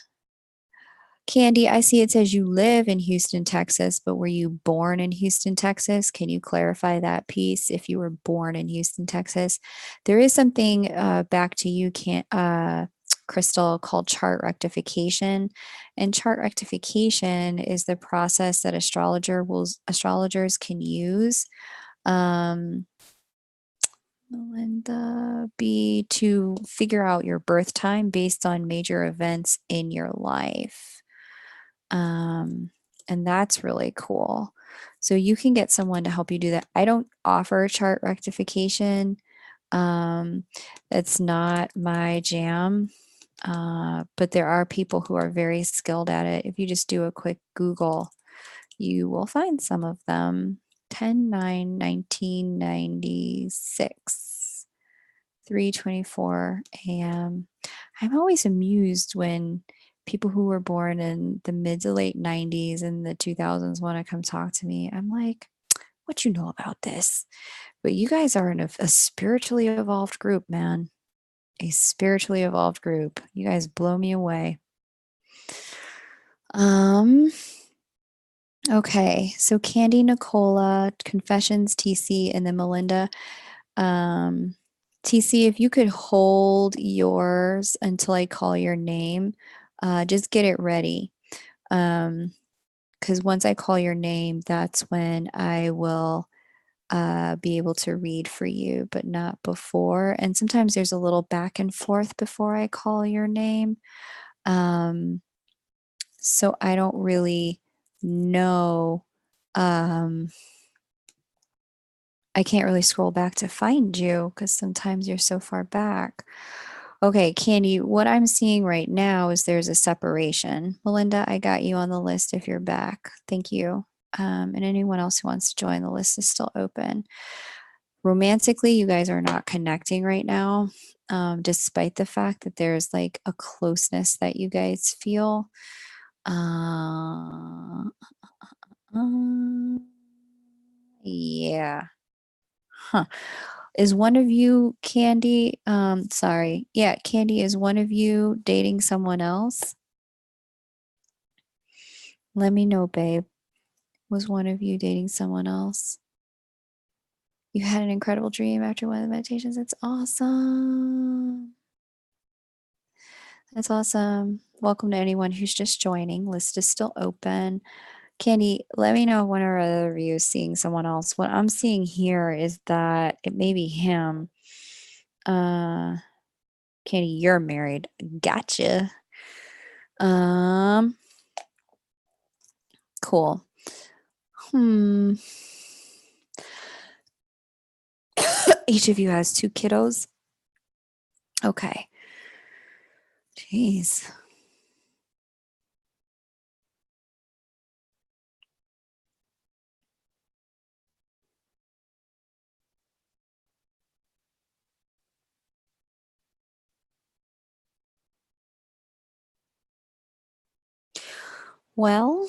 Candy, I see it says you live in Houston, Texas, but were you born in Houston, Texas? Can you clarify that piece if you were born in Houston, Texas? There is something back to you, Crystal, called chart rectification. And chart rectification is the process that astrologers can use. Um, Melinda B, to figure out your birth time based on major events in your life. Um, and that's really cool. So you can get someone to help you do that. I don't offer chart rectification. Um, it's not my jam. But there are people who are very skilled at it. If you just do a quick Google, you will find some of them. 10/9/1996, 3:24 a.m. I'm always amused when people who were born in the mid to late 90s and the 2000s want to come talk to me. I'm like, what you know about this? But you guys are in a spiritually evolved group, man. A spiritually evolved group. You guys blow me away. Um, okay. So Candy, Nicola, Confessions, TC, and then Melinda. TC, if you could hold yours until I call your name, just get it ready. Because once I call your name, that's when I will be able to read for you, but not before. And sometimes there's a little back and forth before I call your name. So I don't really know. I can't really scroll back to find you because sometimes you're so far back. Okay, Candy, what I'm seeing right now is there's a separation. Melinda, I got you on the list if you're back. Thank you. And anyone else who wants to join, the list is still open. Romantically, you guys are not connecting right now, despite the fact that there's like a closeness that you guys feel. Uh, yeah. Huh. Is one of you, Candy? Sorry. Yeah, Candy, is one of you dating someone else? Let me know, babe. Was one of you dating someone else? You had an incredible dream after one of the meditations. That's awesome. That's awesome. Welcome to anyone who's just joining. List is still open. Candy, let me know when or other of you is seeing someone else. What I'm seeing here is that it may be him. Candy, you're married. Gotcha. Cool. Each of you has 2 kiddos. Okay. Jeez. Well,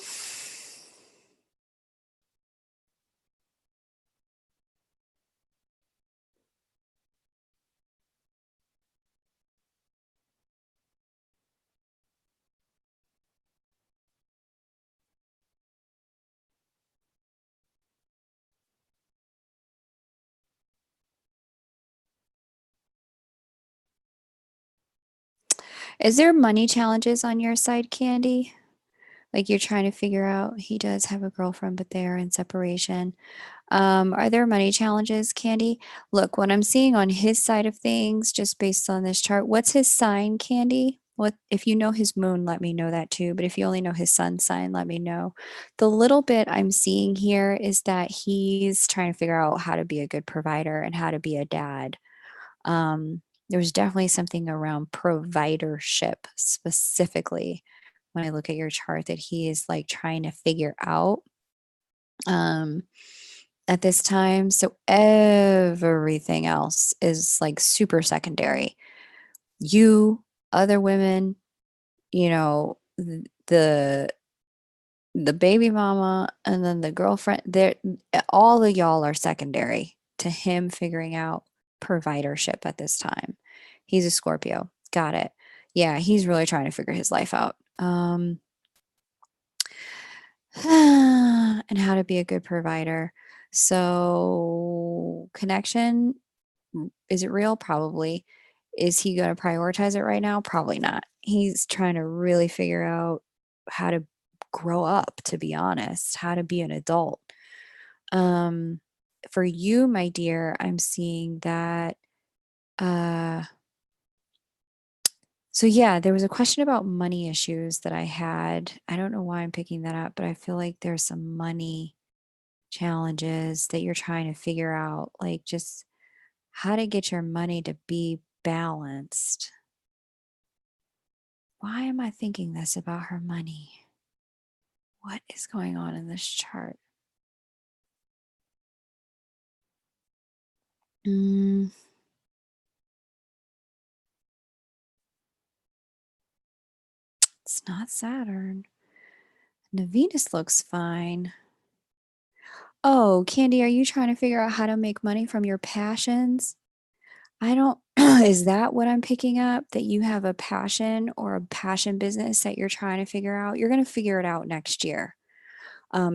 is there money challenges on your side, Candy? Like you're trying to figure out, he does have a girlfriend, but they are in separation. Are there money challenges, Candy? Look, what I'm seeing on his side of things, just based on this chart, what's his sign, Candy? What if you know his moon, let me know that too. But if you only know his sun sign, let me know. The little bit I'm seeing here is that he's trying to figure out how to be a good provider and how to be a dad. There's definitely something around providership specifically when I look at your chart that he is like trying to figure out. At this time. So everything else is like super secondary. You, other women, you know, the the baby mama and then the girlfriend, they're all of y'all are secondary to him figuring out providership at this time. He's a Scorpio. Got it. Yeah, he's really trying to figure his life out. And how to be a good provider. So, connection, is it real? Probably. Is he going to prioritize it right now? Probably not. He's trying to really figure out how to grow up, to be honest, how to be an adult. Um, for you, my dear, I'm seeing that. Uh, so, yeah, there was a question about money issues that I had. I don't know why I'm picking that up, but I feel like there's some money challenges that you're trying to figure out, like just how to get your money to be balanced. Why am I thinking this about her money? What is going on in this chart? Mm, it's not Saturn. The Venus looks fine. Oh, Candy, are you trying to figure out how to make money from your passions? I don't, is that what I'm picking up? That you have a passion or a passion business that you're trying to figure out? You're going to figure it out next year.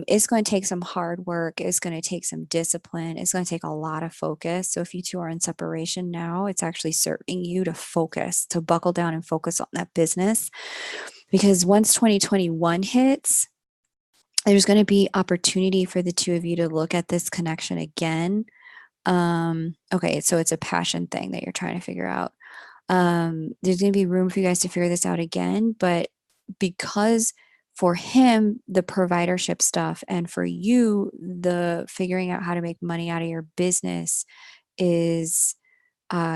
It's going to take some hard work. It's going to take some discipline. It's going to take a lot of focus. So if you two are in separation now, it's actually serving you to focus, to buckle down and focus on that business. Because once 2021 hits, there's going to be opportunity for the two of you to look at this connection again. Okay, so it's a passion thing that you're trying to figure out. There's going to be room for you guys to figure this out again, but because for him the providership stuff and for you the figuring out how to make money out of your business is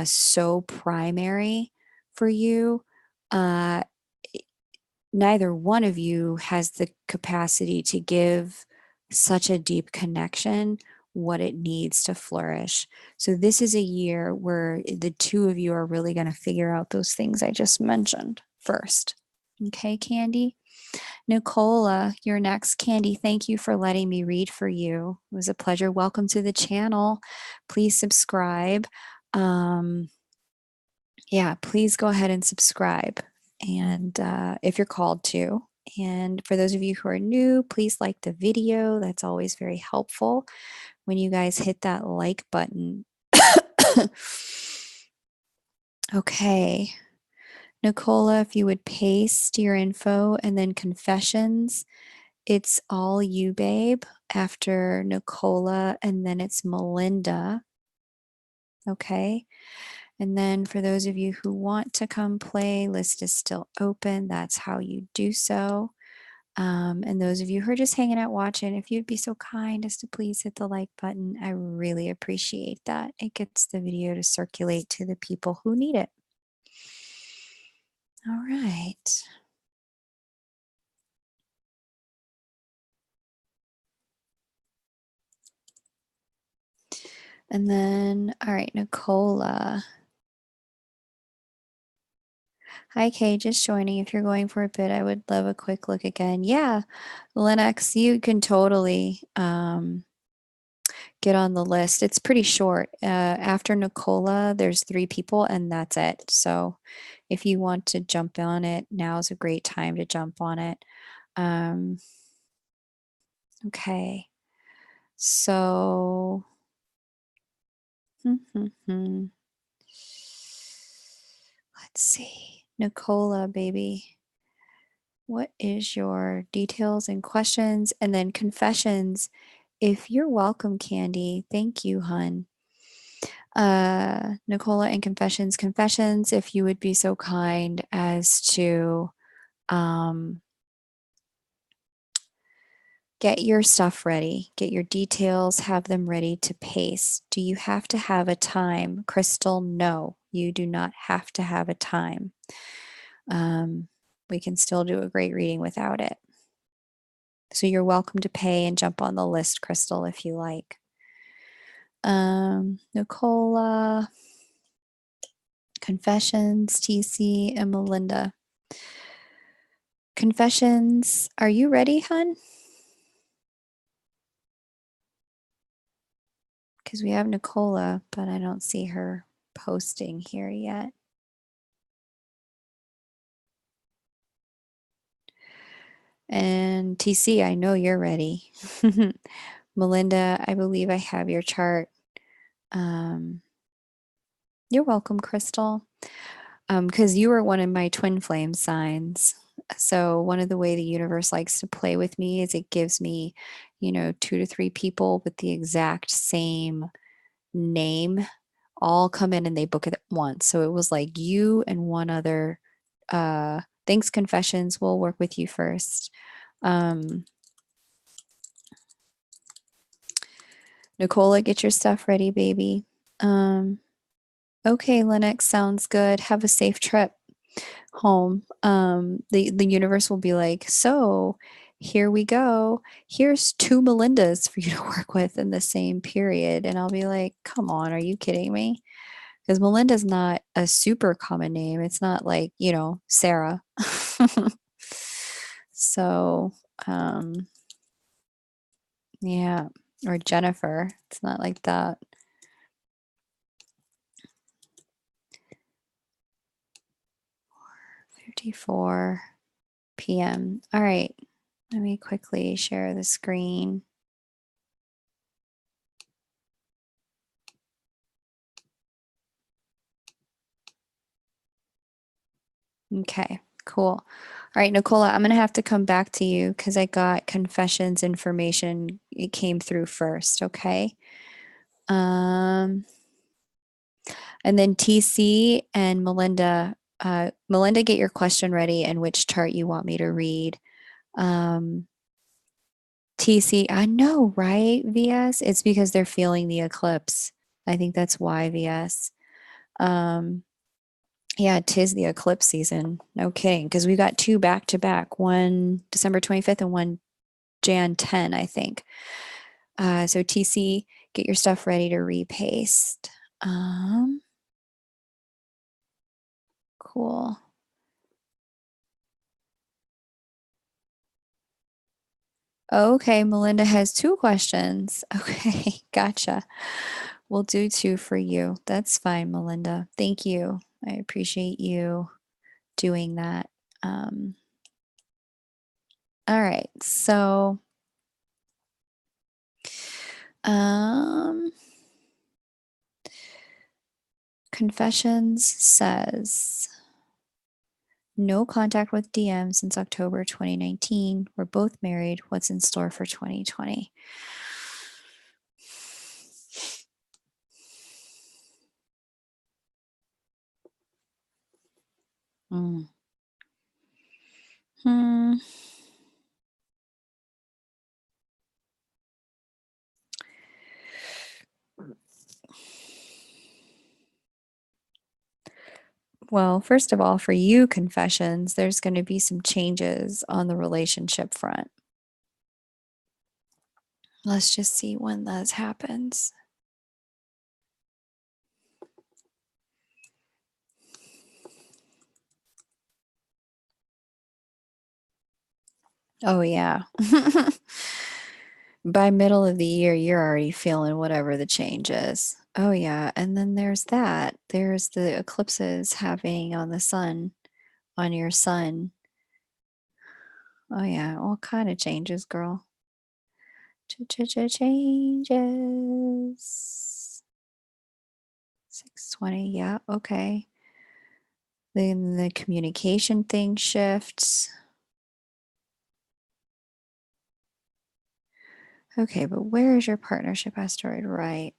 so primary for you, uh, neither one of you has the capacity to give such a deep connection what it needs to flourish. So, this is a year where the two of you are really going to figure out those things I just mentioned first. Okay, Candy? Nicola, you're next. Candy, thank you for letting me read for you. It was a pleasure. Welcome to the channel. Please subscribe. Um, yeah, please go ahead and subscribe. And if you're called to. And for those of you who are new, please like the video. That's always very helpful when you guys hit that like button. Okay. Nicola, if you would paste your info and then confessions, it's all you, babe, after Nicola, and then it's Melinda. Okay. And then for those of you who want to come play, list is still open. That's how you do so. And those of you who are just hanging out watching, if you'd be so kind as to please hit the like button, I really appreciate that. It gets the video to circulate to the people who need it. All right. And then, all right, Nicola. Hi, Kay, just joining. If you're going for a bit, I would love a quick look again. Yeah, Lennox, you can totally get on the list. It's pretty short. After Nicola, there's 3 people, and that's it. So if you want to jump on it, now is a great time to jump on it. Okay. So, let's see. Nicola, baby. What is your details and questions? And then confessions. If you're welcome, Candy. Thank you, hun. Nicola and confessions. Confessions, if you would be so kind as to get your stuff ready, get your details, have them ready to paste. Do you have to have a time? Crystal, no, you do not have to have a time. We can still do a great reading without it. So you're welcome to pay and jump on the list, Crystal, if you like. Nicola, confessions, TC, and Melinda. Confessions, are you ready, hun? Because we have Nicola, but I don't see her posting here yet. And TC, I know you're ready. Melinda, I believe I have your chart. You're welcome, Crystal. Because you were one of my twin flame signs. So one of the way the universe likes to play with me is it gives me, 2 to 3 people with the exact same name all come in and they book it at once. So it was like you and one other. Thanks, confessions. We'll work with you first. Nicola, get your stuff ready, baby. Okay, Lennox, sounds good. Have a safe trip home. The universe will be like, so here we go. Here's 2 Melindas for you to work with in the same period. And I'll be like, come on, are you kidding me? Because Melinda's not a super common name. It's not like, Sarah. So, yeah, or Jennifer. It's not like that. 54 p.m. All right, let me quickly share the screen. Okay, cool. All right, Nicola, I'm going to have to come back to you because I got confessions information. It came through first, okay? And then TC and Melinda. Melinda, get your question ready and which chart you want me to read. TC, I know, right, VS? It's because they're feeling the eclipse. I think that's why, VS. Yeah, 'tis the eclipse season. No kidding. Because we got 2 back to back, one December 25th and one Jan 10, I think. So TC, get your stuff ready to repaste. Cool. Okay, Melinda has 2 questions. Okay, gotcha. We'll do 2 for you. That's fine, Melinda. Thank you. I appreciate you doing that. All right, so confessions says no contact with DM since October 2019. We're both married. What's in store for 2020? Well, first of all, for you, confessions, there's going to be some changes on the relationship front. Let's just see when that happens. Oh, yeah. By middle of the year, you're already feeling whatever the change is. Oh, yeah. And then there's that. There's the eclipses having on the sun, on your sun. Oh, yeah. All kind of changes, girl. Changes. 620. Yeah. Okay. Then the communication thing shifts. Okay, but where is your partnership asteroid? Right.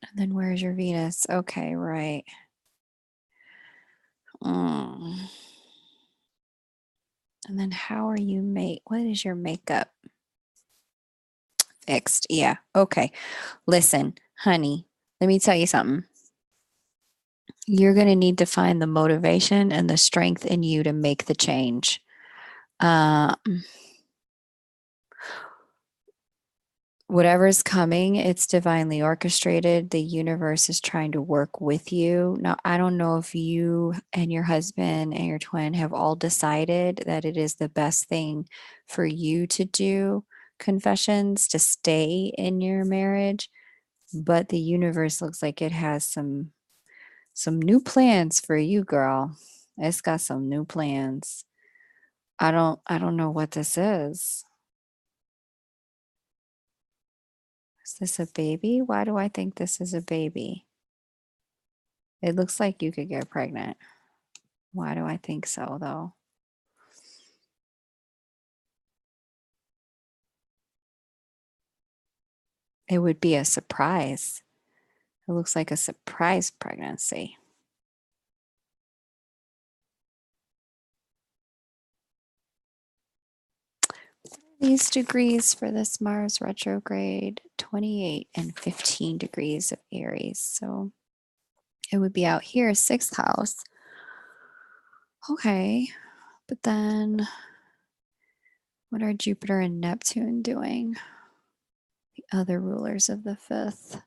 And then where's your Venus? Okay, right. And then how are you what is your makeup? Fixed. Yeah. Okay. Listen, honey, let me tell you something. You're going to need to find the motivation and the strength in you to make the change. Uh, Whatever's coming, it's divinely orchestrated. The universe is trying to work with you. Now, I don't know if you and your husband and your twin have all decided that it is the best thing for you to do confessions to stay in your marriage, but the universe looks like it has some new plans for you, girl. It's got some new plans. I don't know what this is. Is this a baby? Why do I think this is a baby? It looks like you could get pregnant. Why do I think so, though? It would be a surprise. It looks like a surprise pregnancy. These degrees for this Mars retrograde 28 and 15 degrees of Aries. So it would be out here, sixth house. Okay. But then what are Jupiter and Neptune doing? The other rulers of the fifth.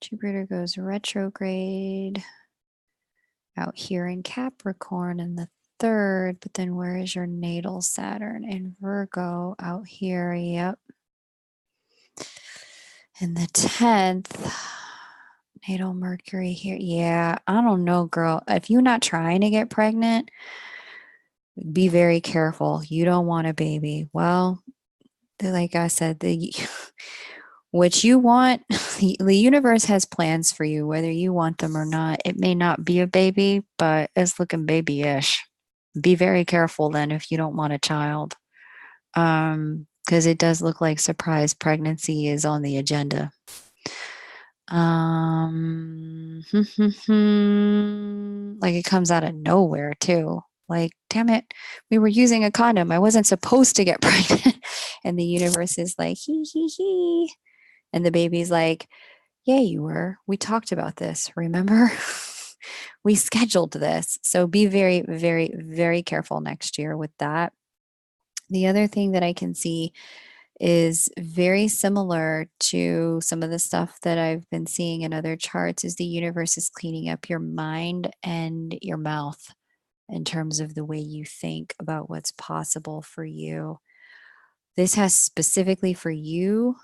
Jupiter goes retrograde out here in Capricorn in the third, but then where is your natal Saturn? In Virgo out here, yep. In the 10th, natal Mercury here. Yeah, I don't know, girl. If you're not trying to get pregnant, be very careful. You don't want a baby. Well, like I said, what you want, the universe has plans for you, whether you want them or not. It may not be a baby, but it's looking baby-ish. Be very careful then if you don't want a child. Because it does look like surprise pregnancy is on the agenda. Like it comes out of nowhere too. Like, damn it, we were using a condom. I wasn't supposed to get pregnant. And the universe is like, hee hee hee. And the baby's like, yeah, you were. We talked about this, remember? We scheduled this. So be very, very, very careful next year with that. The other thing that I can see is very similar to some of the stuff that I've been seeing in other charts is the universe is cleaning up your mind and your mouth in terms of the way you think about what's possible for you. This has specifically for you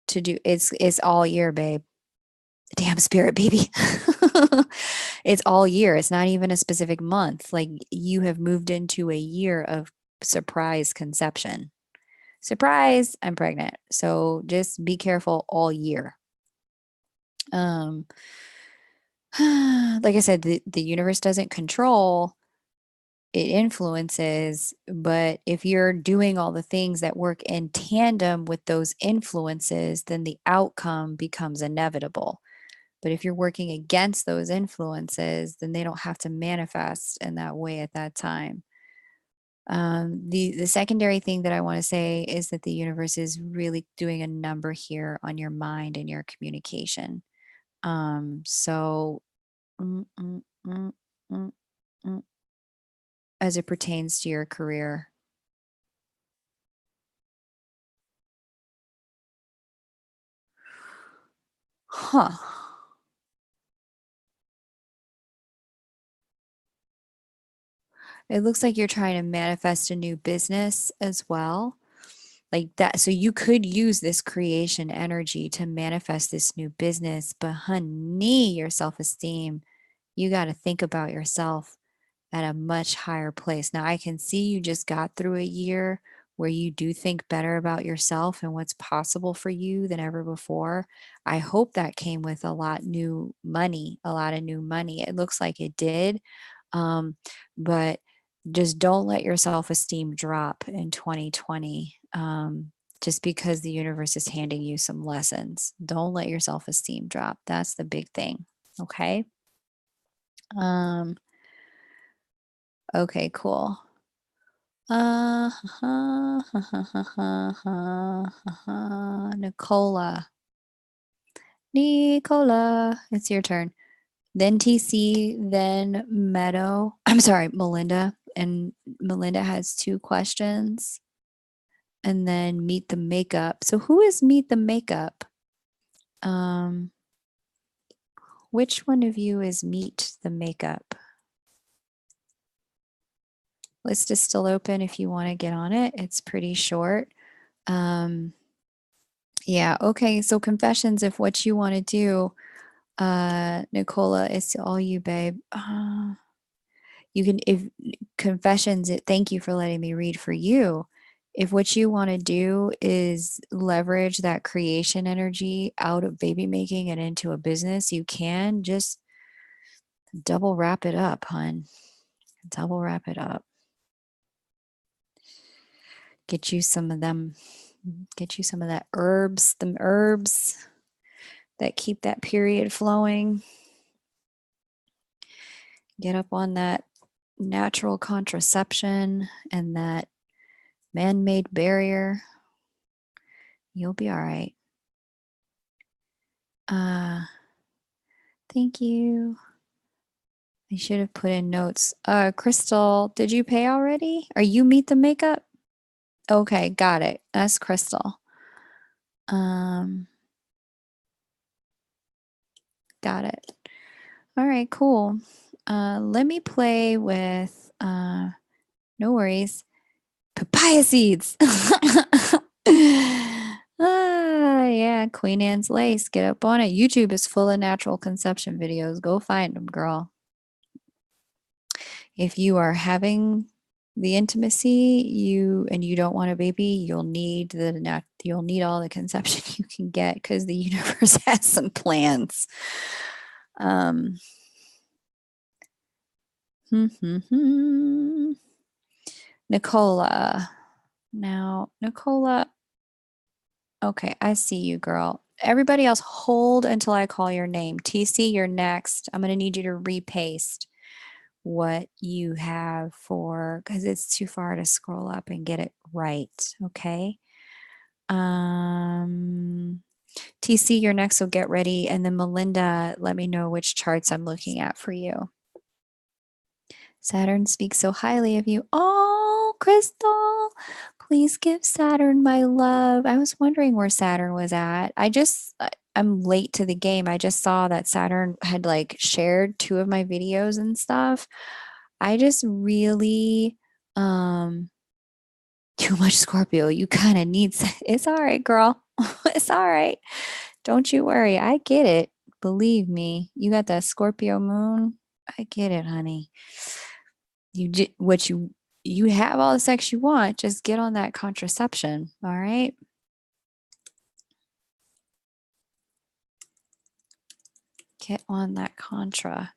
to do it's all year, babe. Damn spirit, baby. It's all year. It's not even a specific month. Like you have moved into a year of surprise conception. Surprise, I'm pregnant. So just be careful all year. Um, like I said, the universe doesn't control, it influences. But if you're doing all the things that work in tandem with those influences, then the outcome becomes inevitable. But if you're working against those influences, then they don't have to manifest in that way at that time. The secondary thing that I want to say is that the universe is really doing a number here on your mind and your communication. So mm, mm, mm, mm, mm, as it pertains to your career. Huh. It looks like you're trying to manifest a new business as well. Like that. So you could use this creation energy to manifest this new business. But honey, your self-esteem, you got to think about yourself at a much higher place. Now I can see you just got through a year where you do think better about yourself and what's possible for you than ever before. I hope that came with a lot new money, a lot of new money. It looks like it did. But just don't let your self-esteem drop in 2020. Just because the universe is handing you some lessons. Don't let your self-esteem drop. That's the big thing. Okay. Okay, cool. Nicola. Nicola, it's your turn. Then TC, then Meadow. I'm sorry, Melinda. And Melinda has 2 questions. And then Meet the Makeup. So who is Meet the Makeup? Which one of you is Meet the Makeup? List is still open if you want to get on it. It's pretty short. Yeah, okay. So confessions, if what you want to do, Nicola, it's all you, babe. You can, if confessions, thank you for letting me read for you. If what you want to do is leverage that creation energy out of baby making and into a business, you can just double wrap it up, hun. Double wrap it up. Get you some of them, get you some of that herbs, them herbs that keep that period flowing. Get up on that natural contraception and that man-made barrier. You'll be all right. Thank you. I should have put in notes. Crystal, did you pay already? Are you Meet the Makeup? Okay, got it. That's Crystal. Got it. All right, cool. Let me play with, no worries, papaya seeds. Yeah, Queen Anne's lace. Get up on it. YouTube is full of natural conception videos. Go find them, girl. If you are having the intimacy, you don't want a baby, you'll need all the conception you can get because the universe has some plans. Nicola. Now, Nicola. Okay, I see you, girl. Everybody else, hold until I call your name. TC, you're next. I'm going to need you to repaste what you have for, because it's too far to scroll up and get it right. Okay. TC, you're next, so get ready. And then Melinda, let me know which charts I'm looking at for you. Saturn speaks so highly of you. Oh, Crystal, please give Saturn my love. I was wondering where Saturn was at. I'm late to the game. I just saw that Saturn had like shared 2 of my videos and stuff. I just really, too much Scorpio. You kind of need, it's all right, girl. It's all right. Don't you worry. I get it. Believe me, you got that Scorpio moon. I get it, honey. You have all the sex you want. Just get on that contraception. All right. Get on that contra.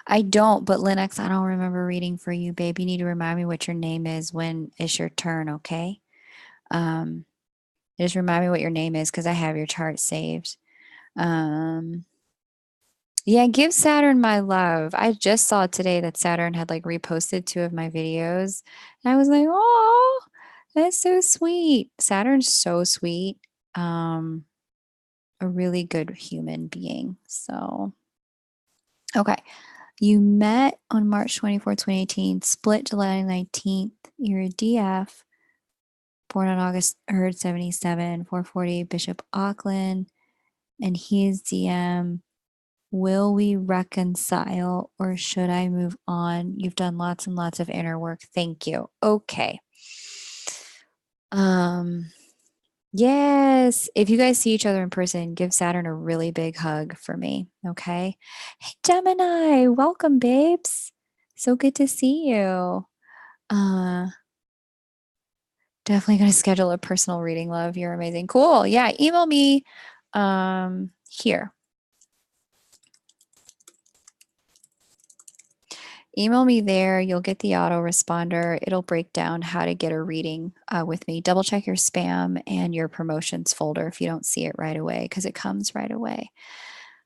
I don't, but Linux, I don't remember reading for you, babe. You need to remind me what your name is when it's your turn, okay? Just remind me what your name is because I have your chart saved. Yeah, give Saturn my love. I just saw today that Saturn had like reposted 2 of my videos. And I was like, oh, that's so sweet. Saturn's so sweet. A really good human being. So, okay. You met on March 24, 2018, split July 19th. You're a DF, born on August 3rd, 77, 440, Bishop Auckland. and he's DM. Will we reconcile or should I move on? You've done lots and lots of inner work. Thank you. Okay. Yes. If you guys see each other in person, give Saturn a really big hug for me. Okay. Hey, Gemini, welcome, babes. So good to see you. Uh, Definitely going to schedule a personal reading, love. You're amazing. Cool. Yeah. Email me here. Email me there. You'll get the autoresponder. It'll break down how to get a reading with me. Double check your spam and your promotions folder if you don't see it right away, because it comes right away.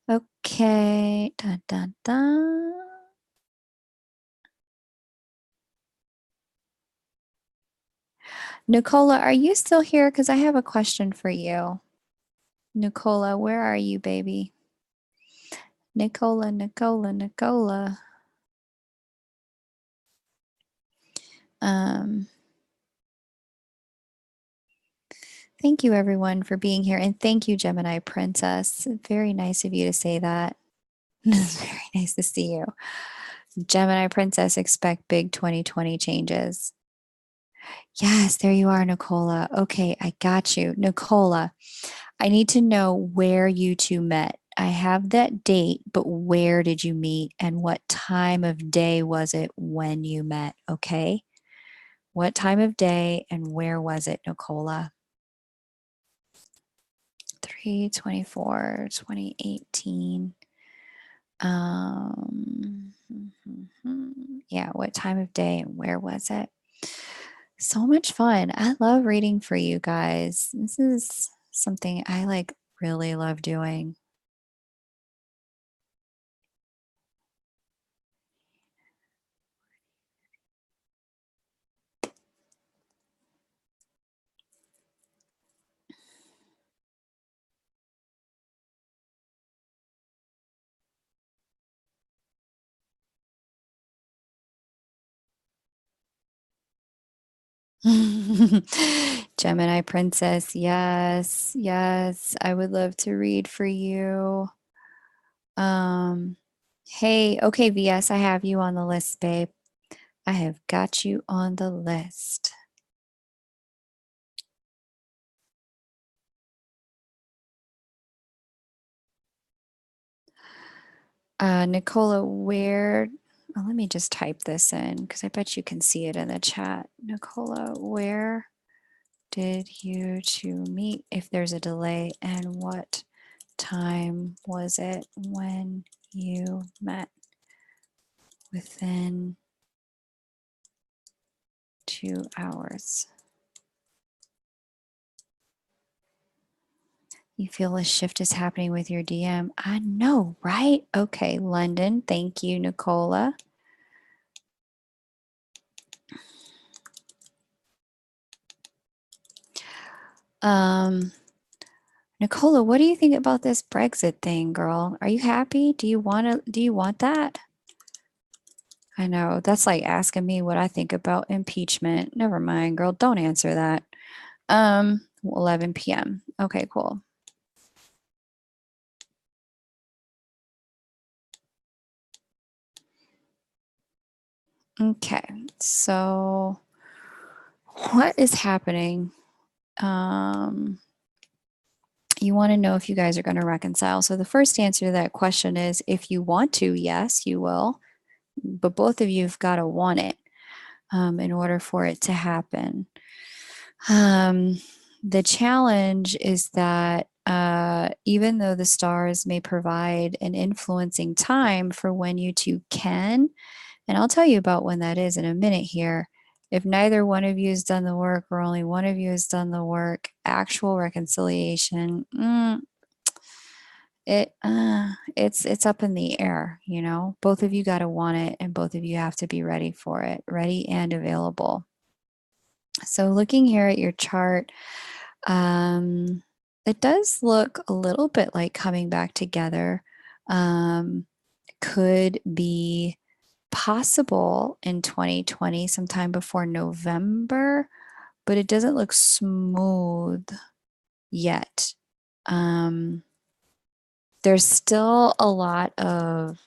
Okay. Dun, dun, dun. Nicola, are you still here? Because I have a question for you. Nicola, where are you, baby? Nicola, Nicola, Nicola. Thank you, everyone, for being here. And thank you, Gemini Princess. Very nice of you to say that. It's very nice to see you. Gemini Princess, expect big 2020 changes. Yes, there you are, Nicola. Okay, I got you. Nicola, I need to know where you two met. I have that date, but where did you meet and what time of day was it when you met? Okay. What time of day and where was it, Nicola? 3/24/2018. Yeah, what time of day and where was it? So much fun. I love reading for you guys. This is something I like really love doing. Gemini Princess, yes, yes, I would love to read for you. Um, hey, okay, VS, I have you on the list, babe. I have got you on the list. Nicola, where, oh, let me just type this in because I bet you can see it in the chat. Nicola, where did you two meet if there's a delay, and what time was it when you met? Within 2 hours. You feel a shift is happening with your DM. I know, right? Okay, London. Thank you, Nicola. Nicola, what do you think about this Brexit thing, girl? Are you happy? Do you want that? I know, that's like asking me what I think about impeachment. Never mind, girl. Don't answer that. 11 p.m. Okay, cool. Okay, so what is happening? You want to know if you guys are going to reconcile. So the first answer to that question is if you want to, yes, you will. But both of you have got to want it in order for it to happen. The challenge is that even though the stars may provide an influencing time for when you two can, and I'll tell you about when that is in a minute here. If neither one of you has done the work or only one of you has done the work, actual reconciliation, it's up in the air, you know. Both of you got to want it, and both of you have to be ready for it, ready and available. So looking here at your chart, it does look a little bit like coming back together. Could be possible in 2020, sometime before November, but it doesn't look smooth yet. there's still a lot of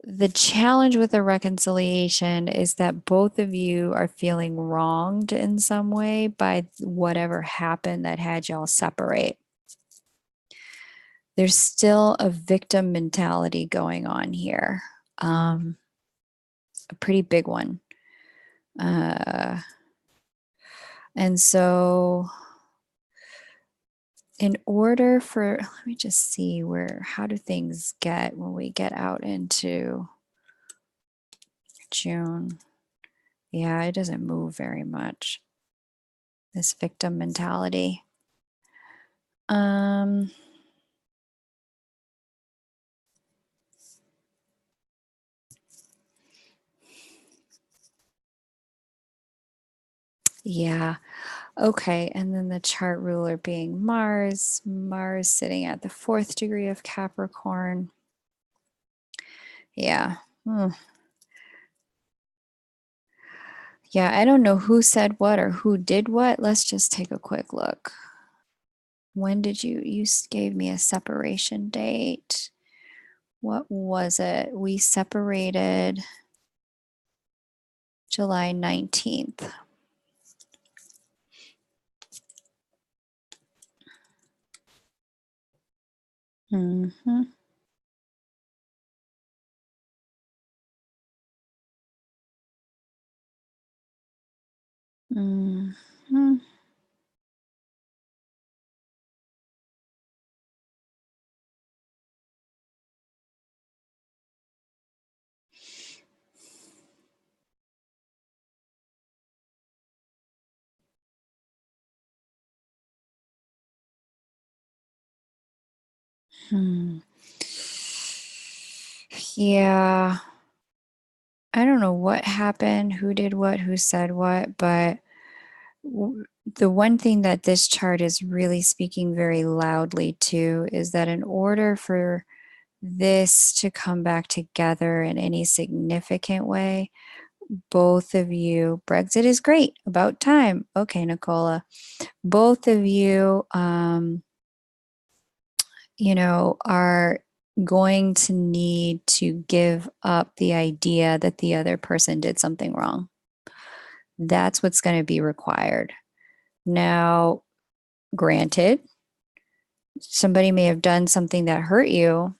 the challenge with the reconciliation is that both of you are feeling wronged in some way by whatever happened that had y'all separate. There's still a victim mentality going on here, a pretty big one. And so in order for, let me just see how do things get when we get out into June? Yeah, it doesn't move very much, this victim mentality. Yeah. Okay. And then the chart ruler being Mars, Mars sitting at the 4th degree of Capricorn. Yeah. Yeah. I don't know who said what or who did what. Let's just take a quick look. When did you gave me a separation date? What was it? We separated July 19th. Mm-hmm. Mm-hmm. Yeah. I don't know what happened, who did what, who said what, but the one thing that this chart is really speaking very loudly to is that in order for this to come back together in any significant way, both of you, Brexit is great, about time. Okay, Nicola, both of you, are going to need to give up the idea that the other person did something wrong. That's what's going to be required. Now, granted, somebody may have done something that hurt you,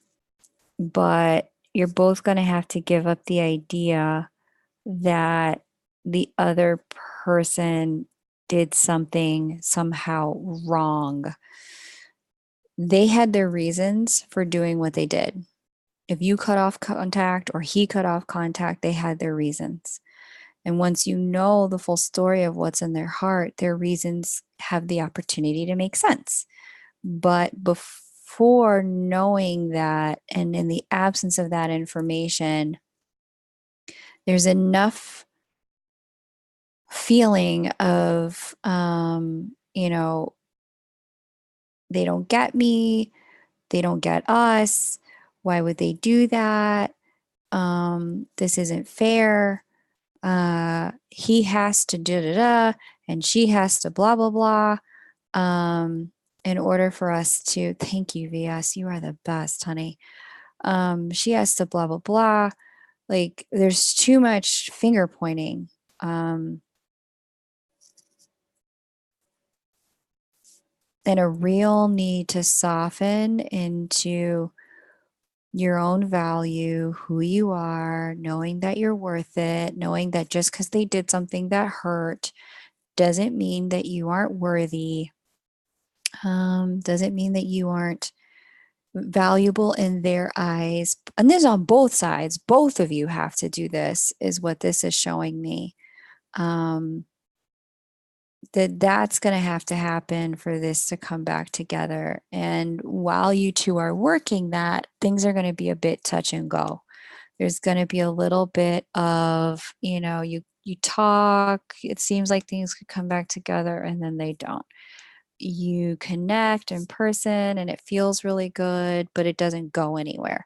but you're both going to have to give up the idea that the other person did something somehow wrong. They had their reasons for doing what they did. If you cut off contact or he cut off contact, they had their reasons. And once you know the full story of what's in their heart, their reasons have the opportunity to make sense. But before knowing that, and in the absence of that information, there's enough feeling of, they don't get me, they don't get us. Why would they do that? This isn't fair. He has to da da da, and she has to blah blah blah. In order for us to, thank you, VS, you are the best, honey. She has to blah blah blah. Like there's too much finger pointing. And a real need to soften into your own value, who you are, knowing that you're worth it, knowing that just because they did something that hurt doesn't mean that you aren't worthy, doesn't mean that you aren't valuable in their eyes. And this is on both sides. Both of you have to do this, is what this is showing me. That's going to have to happen for this to come back together. And while you two are working that, things are going to be a bit touch and go. There's going to be a little bit of, you talk, it seems like things could come back together and then they don't. You connect in person and it feels really good, but it doesn't go anywhere.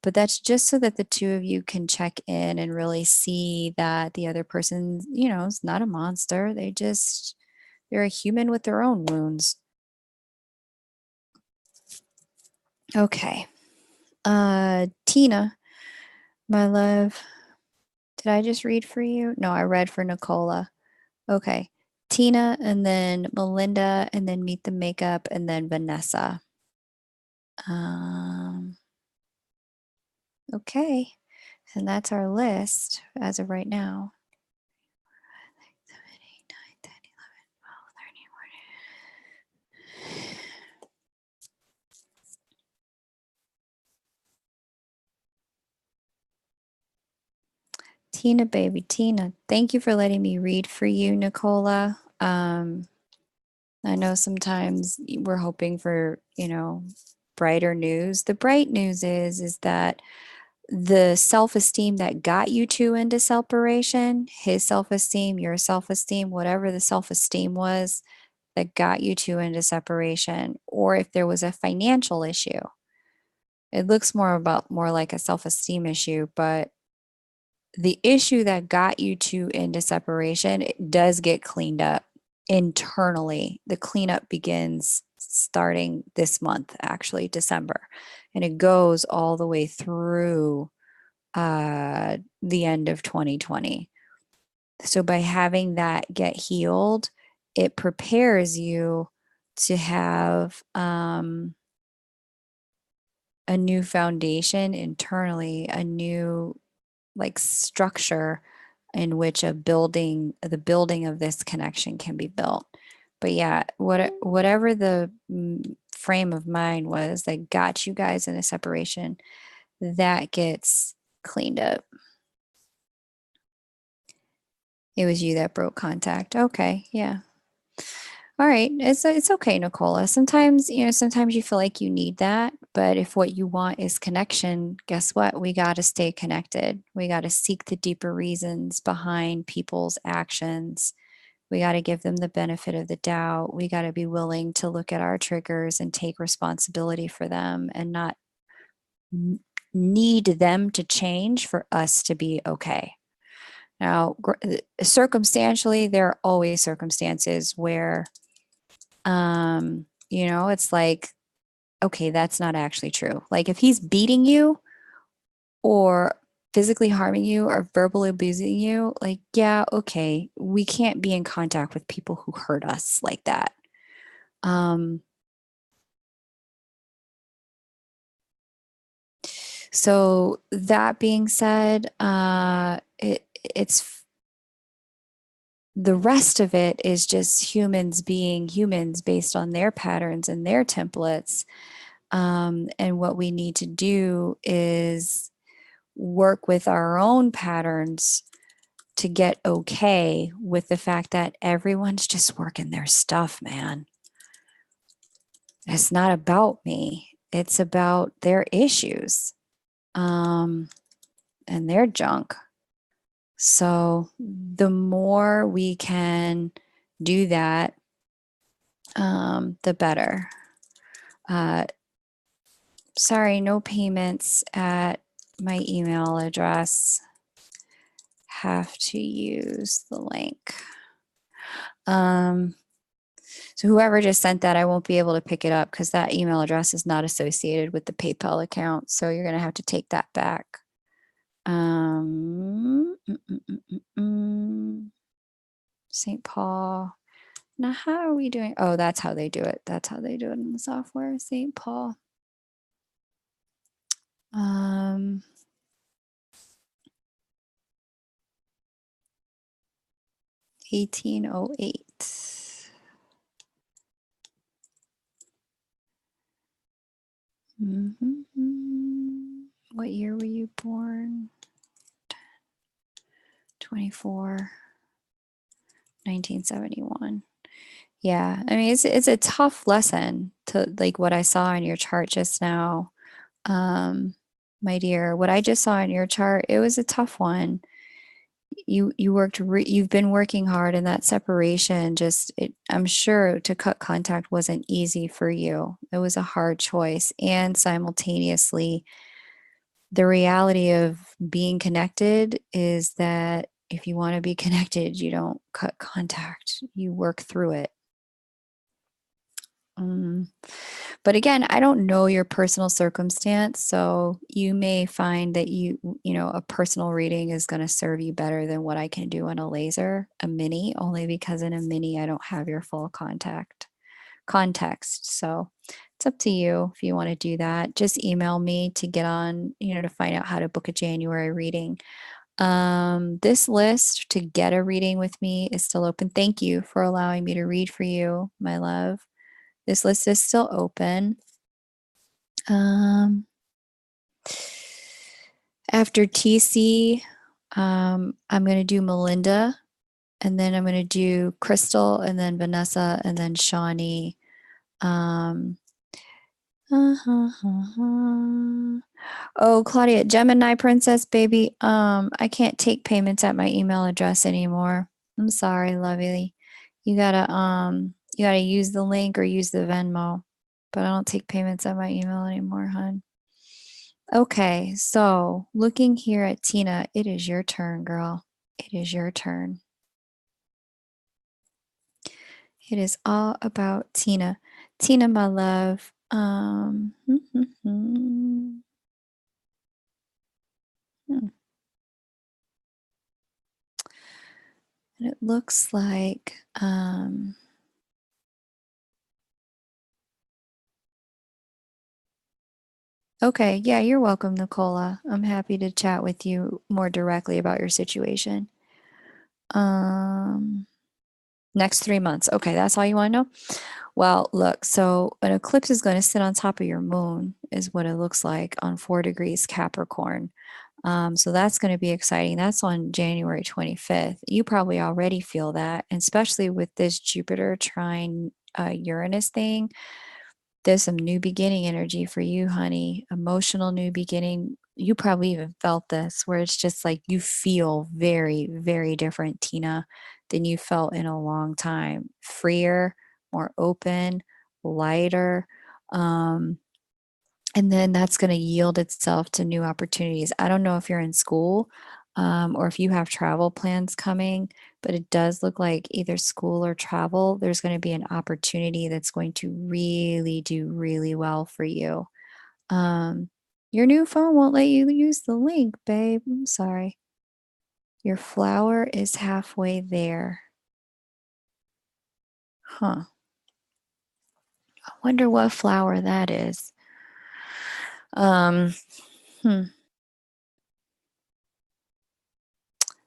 But that's just so that the two of you can check in and really see that the other person, is not a monster. They're a human with their own wounds. Okay. Tina, my love, did I just read for you? No, I read for Nicola. Okay. Tina, and then Melinda, and then Meet the Makeup, and then Vanessa. Okay. And that's our list as of right now. 7, 8, 9, 10, 11, 12, 13, 14. Tina, baby, Tina, thank you for letting me read for you, Nicola. I know sometimes we're hoping for, brighter news. The bright news is that the self-esteem that got you two into separation, his self-esteem, your self-esteem, whatever the self-esteem was that got you two into separation, or if there was a financial issue, it looks more like a self-esteem issue, but the issue that got you two into separation, it does get cleaned up internally. The cleanup begins starting this month, actually, December, and it goes all the way through the end of 2020. So by having that get healed, it prepares you to have a new foundation internally, a new like structure in which the building of this connection can be built. But yeah, whatever the frame of mind was that got you guys in a separation, that gets cleaned up. It was you that broke contact. Okay, yeah. All right, it's okay, Nicola. Sometimes, sometimes you feel like you need that, but if what you want is connection, guess what? We got to stay connected. We got to seek the deeper reasons behind people's actions. We got to give them the benefit of the doubt. We got to be willing to look at our triggers and take responsibility for them and not need them to change for us to be okay. Now, circumstantially, there are always circumstances where it's like, okay, that's not actually true. Like if he's beating you or physically harming you or verbally abusing you, like, yeah, okay, we can't be in contact with people who hurt us like that. So that being said, it's the rest of it is just humans being humans based on their patterns and their templates. And what we need to do is work with our own patterns to get okay with the fact that everyone's just working their stuff, man. It's not about me. It's about their issues and their junk. So the more we can do that, the better. Sorry, no payments at my email address. Have to use the link. So whoever just sent that, I won't be able to pick it up because that email address is not associated with the PayPal account. So you're going to have to take that back. St. Paul. Now, how are we doing? Oh, that's how they do it. That's how they do it in the software. St. Paul. 1808. What year were you born? 24, 1971. Yeah, I mean, it's a tough lesson to like what I saw in your chart just now. My dear, what I just saw in your chart, it was a tough one. You've been working hard, and that separation I'm sure to cut contact wasn't easy for you. It was a hard choice, and simultaneously the reality of being connected is that if you want to be connected, you don't cut contact, you work through it. But again, I don't know your personal circumstance, so you may find that a personal reading is going to serve you better than what I can do in a laser, a mini, only because in a mini I don't have your full context. So it's up to you if you want to do that. Just email me to get on, to find out how to book a January reading. This list to get a reading with me is still open. Thank you for allowing me to read for you, my love. This list is still open. After TC, I'm going to do Melinda, and then I'm going to do Crystal, and then Vanessa, and then Shaunie. Oh, Claudia, Gemini Princess, baby. I can't take payments at my email address anymore. I'm sorry, lovely. You gotta use the link or use the Venmo, but I don't take payments at my email anymore, hon. Okay, so looking here at Tina, it is your turn, girl. It is your turn. It is all about Tina. Tina, my love. And it looks like okay, yeah, you're welcome, Nicola. I'm happy to chat with you more directly about your situation. Next 3 months. Okay, that's all you want to know? Well, look, so an eclipse is going to sit on top of your moon, is what it looks like on 4 degrees Capricorn. So that's going to be exciting. That's on January 25th. You probably already feel that, and especially with this Jupiter trine Uranus thing. There's some new beginning energy for you, honey. Emotional new beginning. You probably even felt this, where it's just like you feel very, very different, Tina, than you felt in a long time. Freer, more open, lighter. And then that's going to yield itself to new opportunities. I don't know if you're in school or if you have travel plans coming, but it does look like either school or travel, there's going to be an opportunity that's going to really do really well for you. Your new phone won't let you use the link, babe. I'm sorry. Your flower is halfway there. Huh. I wonder what flower that is.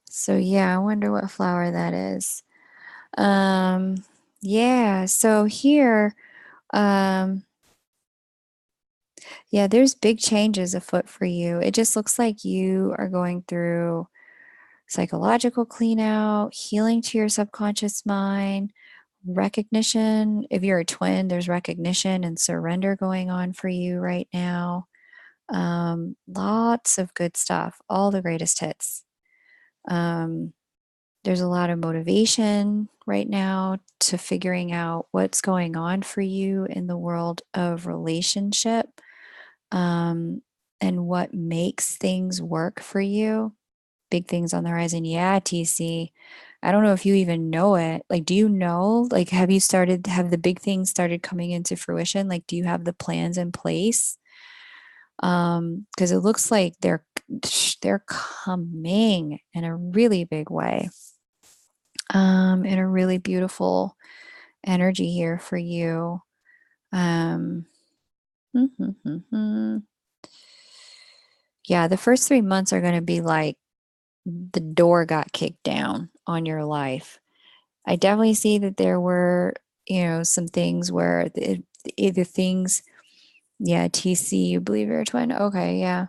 So yeah, I wonder what flower that is. Yeah, so here, yeah, there's big changes afoot for you. It just looks like you are going through psychological clean out, healing to your subconscious mind, recognition. If you're a twin, there's recognition and surrender going on for you right now. Lots of good stuff, all the greatest hits. There's a lot of motivation right now to figuring out what's going on for you in the world of relationship, and what makes things work for you. Big things on the horizon. Yeah, TC. I don't know if you even know it. Like, do you know? Like, have the big things started coming into fruition? Like, do you have the plans in place? Because it looks like they're coming in a really big way. In a really beautiful energy here for you. Yeah, the first 3 months are going to be like the door got kicked down on your life. I definitely see that there were, some things where either things, yeah, TC, you believe you're a twin? Okay, yeah.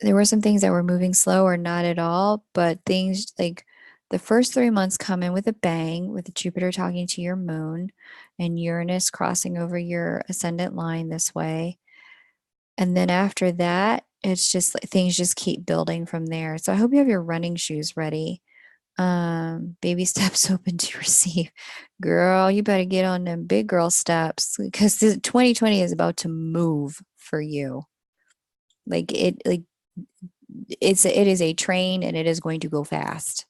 There were some things that were moving slow or not at all, but things like the first 3 months come in with a bang, with Jupiter talking to your moon and Uranus crossing over your ascendant line this way. And then after that, it's just like things just keep building from there. So I hope you have your running shoes ready. Baby steps open to receive. Girl, you better get on them big girl steps, because 2020 is about to move for you. Like it is a train, and it is going to go fast.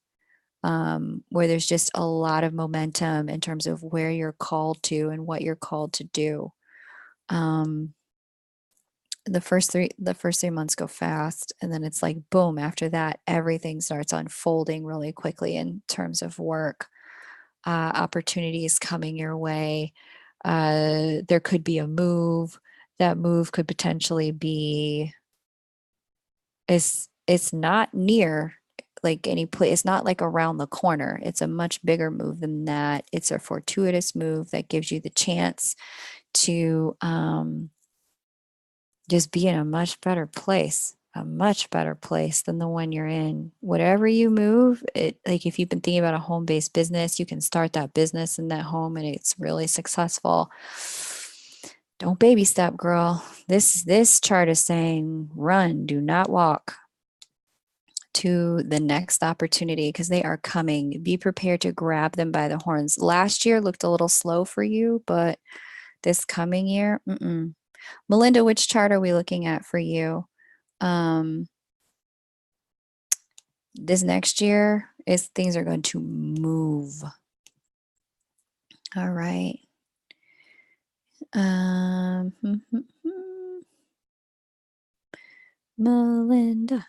where there's just a lot of momentum in terms of where you're called to and what you're called to do. The first 3 months go fast, and then it's like boom, after that everything starts unfolding really quickly in terms of work, opportunities coming your way. There could be a move. That move could potentially be, it's not near like any place, it's not like around the corner. It's a much bigger move than that. It's a fortuitous move that gives you the chance to just be in a much better place than the one you're in. Whatever you move, it, like if you've been thinking about a home-based business, you can start that business in that home and it's really successful. Don't baby step, girl. This chart is saying run, do not walk to the next opportunity, because they are coming. Be prepared to grab them by the horns. Last year looked a little slow for you, but this coming year, Melinda, which chart are we looking at for you? This next year is things are going to move. All right. Melinda.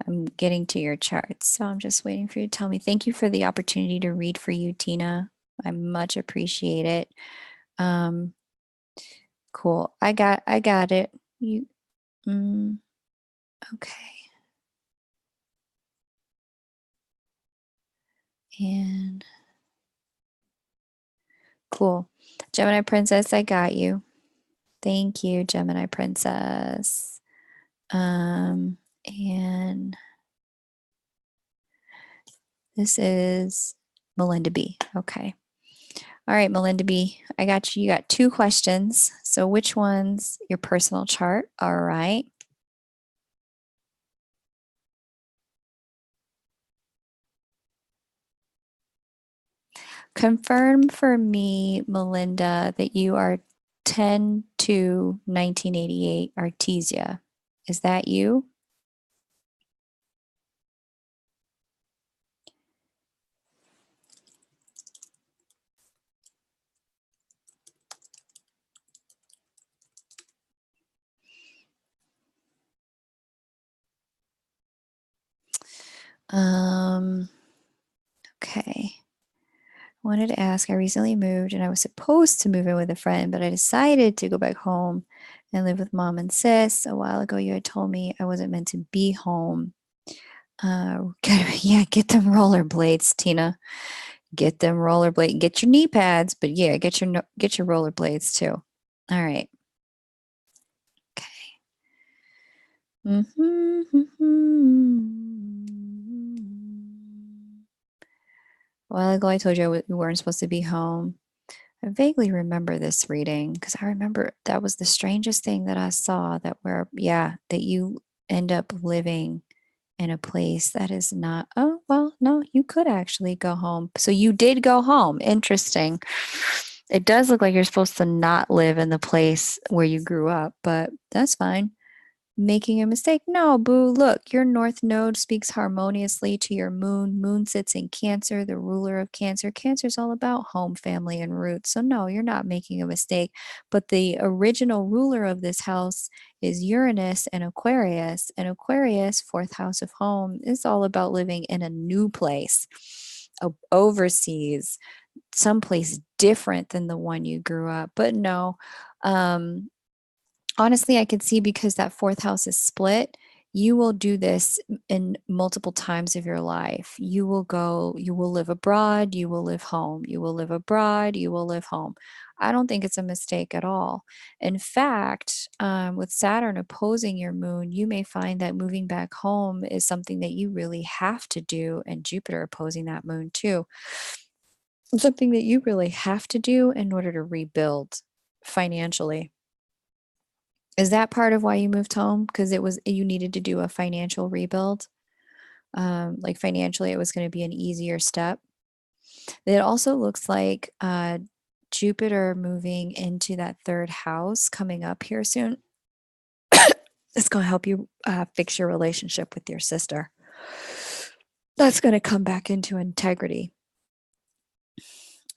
I'm getting to your charts, so I'm just waiting for you to tell me. Thank you for the opportunity to read for you, Tina. I much appreciate it. Cool. I got it. You okay. And cool. Gemini Princess, I got you. Thank you, Gemini Princess. And this is Melinda B. Okay. All right, Melinda B. I got you. You got 2 questions. So which one's your personal chart? All right. Confirm for me, Melinda, that you are 10/2/1988 Artesia. Is that you? Okay. I wanted to ask, I recently moved and I was supposed to move in with a friend, but I decided to go back home and live with mom and sis. A while ago, you had told me I wasn't meant to be home. Yeah, get them rollerblades, Tina. Get them rollerblades. Get your knee pads, but yeah, get your rollerblades too. All right. Okay. A while ago, I told you we weren't supposed to be home. I vaguely remember this reading because I remember that was the strangest thing that I saw, that you end up living in a place that is not, oh, well, no, you could actually go home. So you did go home. Interesting. It does look like you're supposed to not live in the place where you grew up, but that's fine. Making a mistake? No, boo. Look, your north node speaks harmoniously to your moon. Moon sits in Cancer, the ruler of Cancer. Cancer is all about home, family, and roots. So, no, you're not making a mistake. But the original ruler of this house is Uranus and Aquarius. And Aquarius, 4th house of home, is all about living in a new place, overseas, someplace different than the one you grew up. But no, honestly, I could see, because that 4th house is split, you will do this in multiple times of your life. You will live abroad, you will live home. You will live abroad, you will live home. I don't think it's a mistake at all. In fact, with Saturn opposing your moon, you may find that moving back home is something that you really have to do, and Jupiter opposing that moon too. Something that you really have to do in order to rebuild financially. Is that part of why you moved home? Because you needed to do a financial rebuild? Like financially, it was going to be an easier step. It also looks like Jupiter moving into that 3rd house coming up here soon. It's going to help you fix your relationship with your sister. That's going to come back into integrity.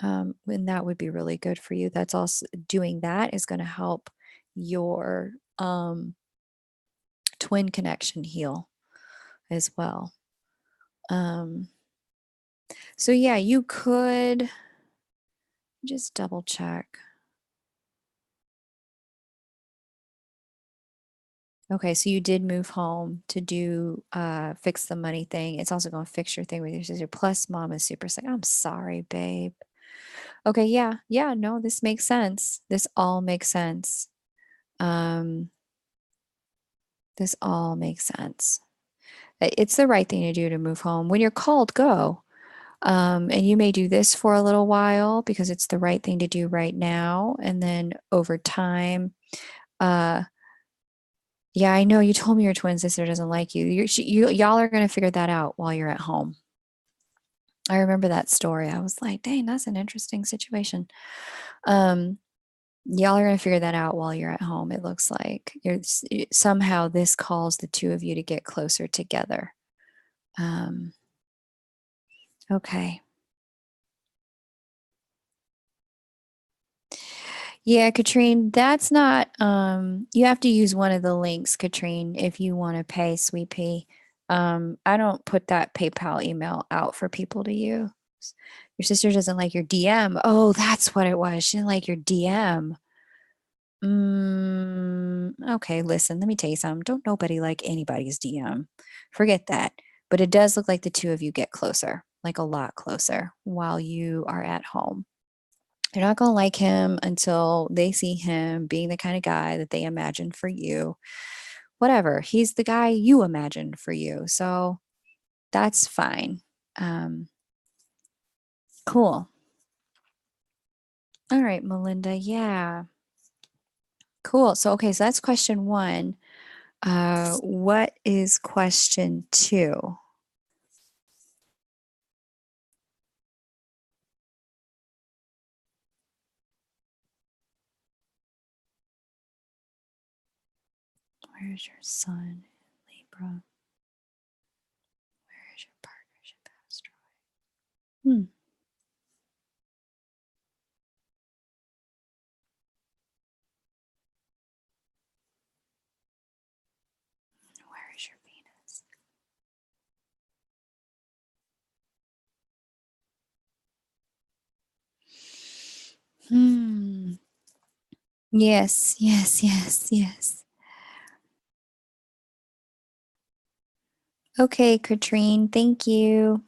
And that would be really good for you. That's also doing that is going to help your twin connection heal as well. So yeah, you could just double check. Okay, so you did move home to do fix the money thing. It's also going to fix your thing with your sister. Plus, mom is super sick. I'm sorry, babe. Okay, yeah, no, this makes sense. This all makes sense. This all makes sense. It's the right thing to do to move home. When you're called, go. And you may do this for a little while because it's the right thing to do right now. And then over time, yeah, I know you told me your twin sister doesn't like you. Y'all are going to figure that out while you're at home. I remember that story. I was like, dang, that's an interesting situation. Y'all are going to figure that out while you're at home. It looks like somehow this calls the two of you to get closer together. Okay. Yeah, Katrine, that's not, you have to use one of the links, Katrine, if you want to pay Sweet Pea. I don't put that PayPal email out for people to use. Your sister doesn't like your DM. Oh, that's what it was. She didn't like your DM. Okay, listen, let me tell you something. Don't nobody like anybody's DM. Forget that. But it does look like the two of you get closer, like a lot closer while you are at home. You're not going to like him until they see him being the kind of guy that they imagined for you. Whatever. He's the guy you imagined for you. So that's fine. Cool. All right, Melinda. Yeah. Cool. So, okay. So that's question one. What is question two? Where is your sun, Libra? Where is your partnership asteroid? Where is your Venus? Yes, yes, yes, yes. Okay, Katrine, thank you.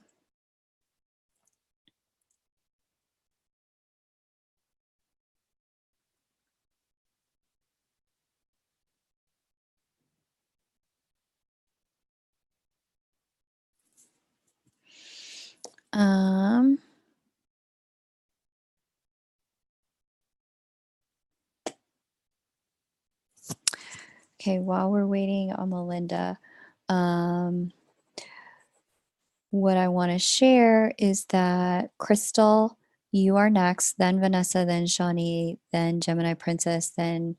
Okay, while we're waiting on Melinda, what I want to share is that Crystal, you are next, then Vanessa, then Shaunie, then Gemini Princess, then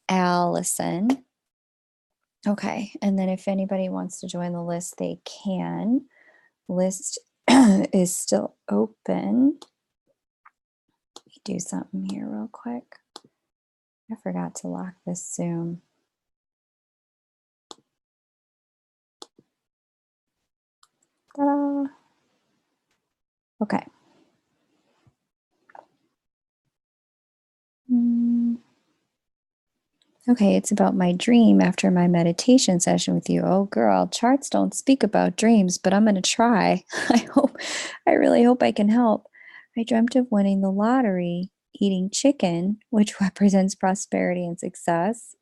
Allison. Okay, and then if anybody wants to join the list, they can. List is still open. Let me do something here real quick. I forgot to lock this Zoom. Ta-da! Okay. Okay, it's about my dream after my meditation session with you. Oh, girl, charts don't speak about dreams, but I'm going to try. I really hope I can help. I dreamt of winning the lottery, eating chicken, which represents prosperity and success.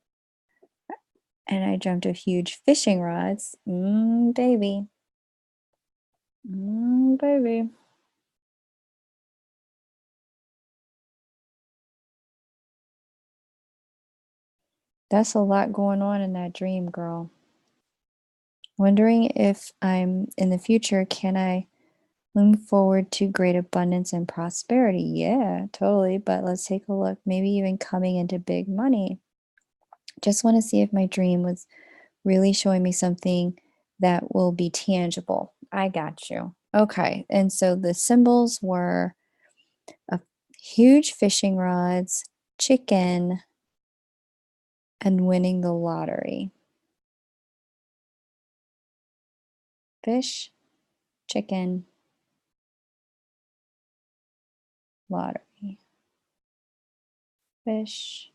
And I dreamt of huge fishing rods. Baby. Baby. That's a lot going on in that dream, girl. Wondering if I'm in the future, can I look forward to great abundance and prosperity? Yeah, totally. But let's take a look. Maybe even coming into big money. Just want to see if my dream was really showing me something that will be tangible. I got you. Okay. And so the symbols were a huge fishing rods, chicken, and winning the lottery. Fish, chicken, lottery. Fish,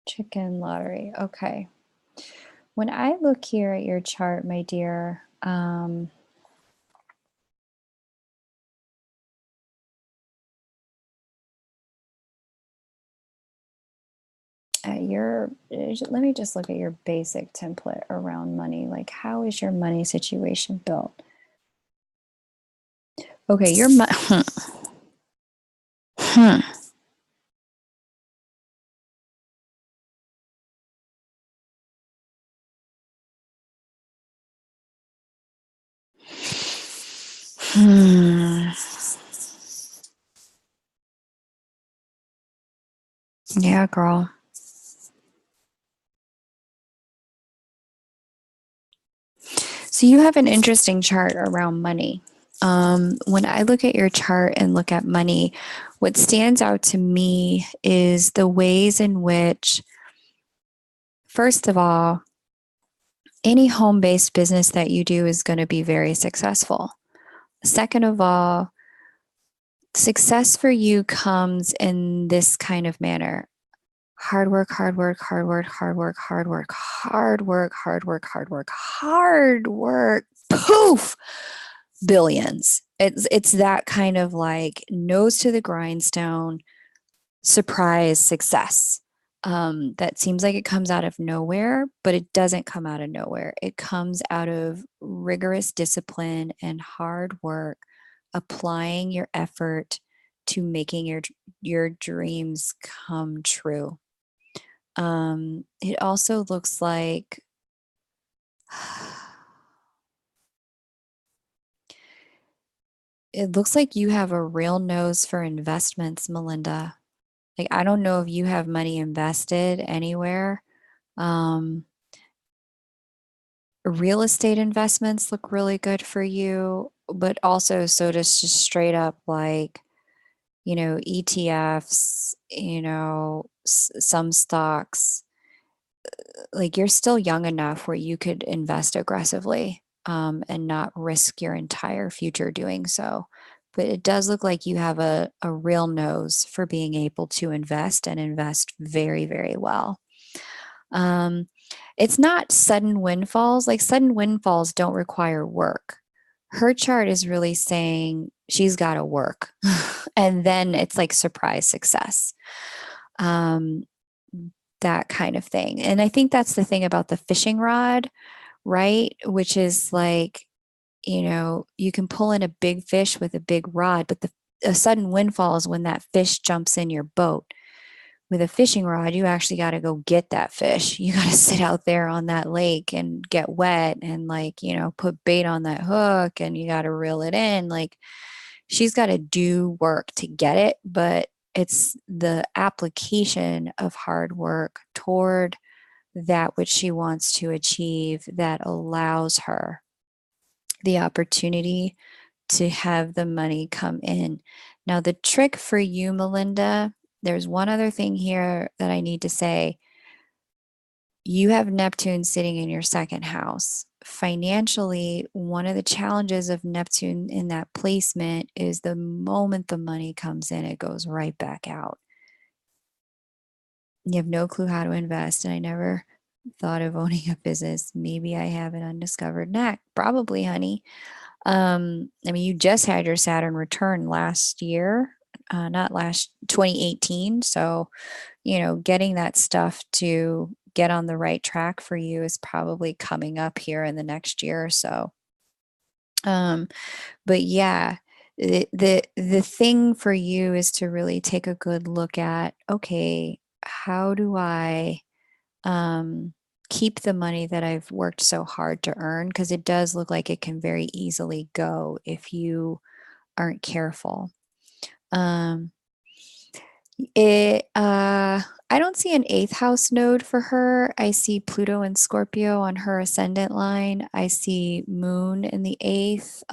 chicken, lottery. Okay. When I look here at your chart, my dear, let me just look at your basic template around money. Like, how is your money situation built? Okay, your money. Yeah, girl. So you have an interesting chart around money. When I look at your chart and look at money, what stands out to me is the ways in which, first of all, any home based business that you do is going to be very successful. Second of all, success for you comes in this kind of manner: hard work, hard work, hard work, hard work, hard work, hard work, hard work, hard work, hard work, poof, billions. It's that kind of like nose to the grindstone, surprise success. That seems like it comes out of nowhere, but it doesn't come out of nowhere. It comes out of rigorous discipline and hard work, applying your effort to making your dreams come true. It also looks like you have a real nose for investments, Melinda. Like, I don't know if you have money invested anywhere. Um, Real estate investments look really good for you, but also so does just straight up like, ETFs, some stocks. Like, you're still young enough where you could invest aggressively, and not risk your entire future doing so. But it does look like you have a real nose for being able to invest and invest very, very well. Um, it's not sudden windfalls. Like, sudden windfalls don't require work. Her chart is really saying she's got to work. And then it's like surprise success. Um, that kind of thing. And I think that's the thing about the fishing rod, right? Which is like, you can pull in a big fish with a big rod, but a sudden windfall is when that fish jumps in your boat. With a fishing rod, you actually got to go get that fish. You got to sit out there on that lake and get wet and, like, put bait on that hook, and you got to reel it in. Like, she's got to do work to get it, but it's the application of hard work toward that which she wants to achieve that allows her the opportunity to have the money come in. Now, the trick for you, Melinda, there's one other thing here that I need to say. You have Neptune sitting in your second house. Financially, one of the challenges of Neptune in that placement is the moment the money comes in, it goes right back out. You have no clue how to invest. And I never thought of owning a business. Maybe I have an undiscovered knack. Probably, honey. I mean, you just had your Saturn return last year, not last 2018. So, getting that stuff to get on the right track for you is probably coming up here in the next year or so. But yeah, the thing for you is to really take a good look at, okay, how do I keep the money that I've worked so hard to earn? Because it does look like it can very easily go if you aren't careful. Um, I don't see an 8th house node for her. I see Pluto and Scorpio on her ascendant line. I see Moon in the 8th,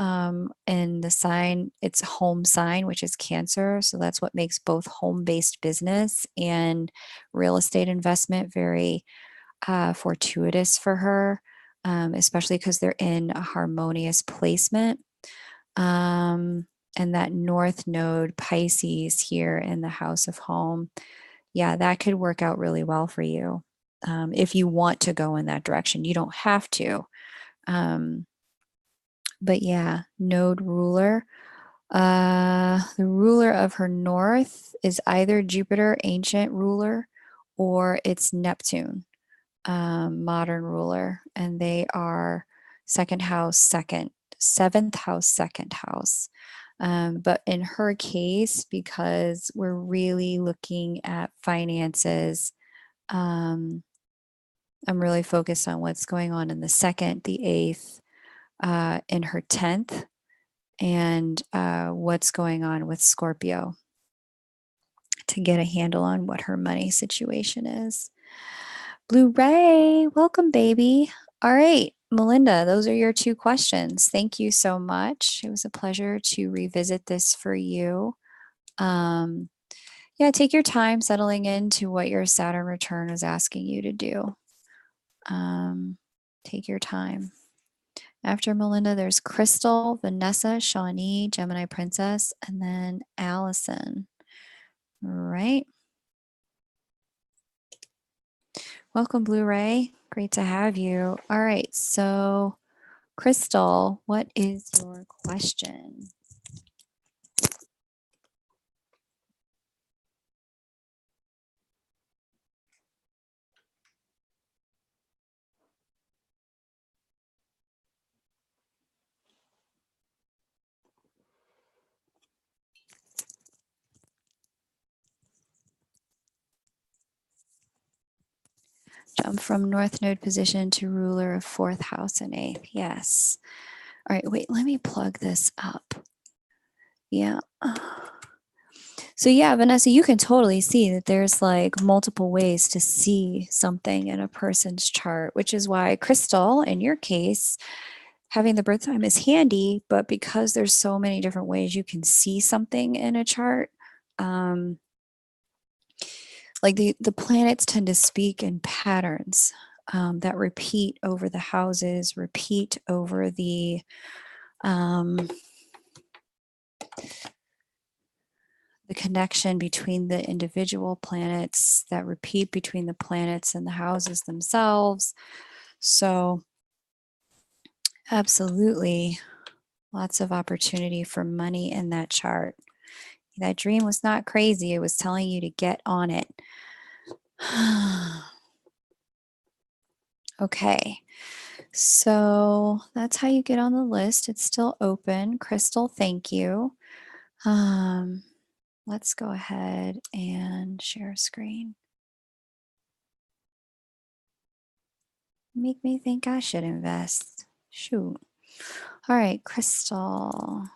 and the sign, it's home sign, which is Cancer. So that's what makes both home-based business and real estate investment very fortuitous for her, especially because they're in a harmonious placement. And that North Node Pisces here in the House of Home, yeah, that could work out really well for you if you want to go in that direction. You don't have to. But yeah, Node ruler. The ruler of her North is either Jupiter, ancient ruler, or it's Neptune, modern ruler. And they are second house, second, 7th house, second house. But in her case, because we're really looking at finances, I'm really focused on what's going on in the 2nd, the 8th, in her 10th, and what's going on with Scorpio to get a handle on what her money situation is. Blue Ray, welcome, baby. All right, Melinda, those are your 2 questions. Thank you so much. It was a pleasure to revisit this for you. Yeah, take your time settling into what your Saturn return is asking you to do. Take your time. After Melinda, there's Crystal, Vanessa, Shaunie, Gemini Princess, and then Allison. All right. Welcome, Blu-ray. Great to have you. All right, so Crystal, what is your question? Jump from North Node position to ruler of 4th house and 8th. Yes. All right, wait, let me plug this up. Yeah. So yeah, Vanessa, you can totally see that there's like multiple ways to see something in a person's chart, which is why Crystal, in your case, having the birth time is handy, but because there's so many different ways you can see something in a chart, like the planets tend to speak in patterns that repeat over the houses, repeat over the connection between the individual planets, that repeat between the planets and the houses themselves. So absolutely lots of opportunity for money in that chart. That dream was not crazy. It was telling you to get on it. Okay, so that's how you get on the list. It's still open. Crystal, thank you. Let's go ahead and share screen. Make me think I should invest. Shoot. All right, Crystal.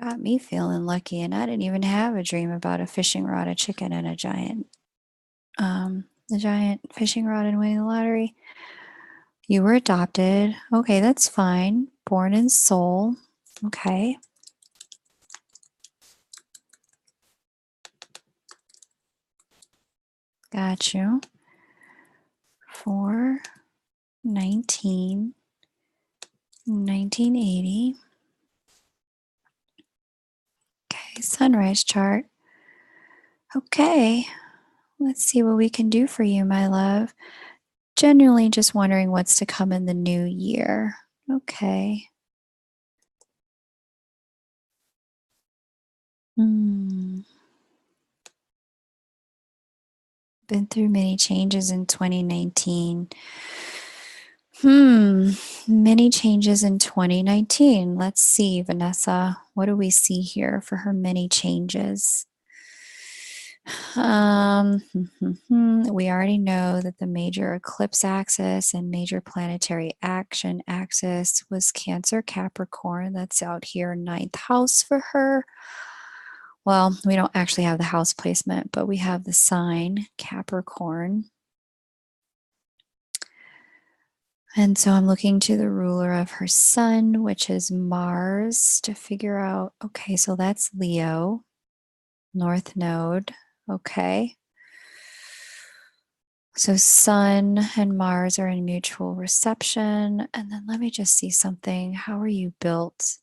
Got me feeling lucky, and I didn't even have a dream about a fishing rod, a chicken, and a giant fishing rod and winning the lottery. You were adopted. Okay, that's fine. Born in Seoul. Okay. Got you. 4/19/1980. Okay, sunrise chart. Okay, let's see what we can do for you, my love. Genuinely just wondering what's to come in the new year. Okay. Been through many changes in 2019. Many changes in 2019. Let's see, Vanessa, what do we see here for her many changes? We already know that the major eclipse axis and major planetary action axis was Cancer Capricorn. That's out here, ninth house for her. Well, we don't actually have the house placement, but we have the sign Capricorn. And so I'm looking to the ruler of her sun, which is Mars, to figure out, okay, so that's Leo, North Node. Okay. So Sun and Mars are in mutual reception. And then let me just see something. How are you built?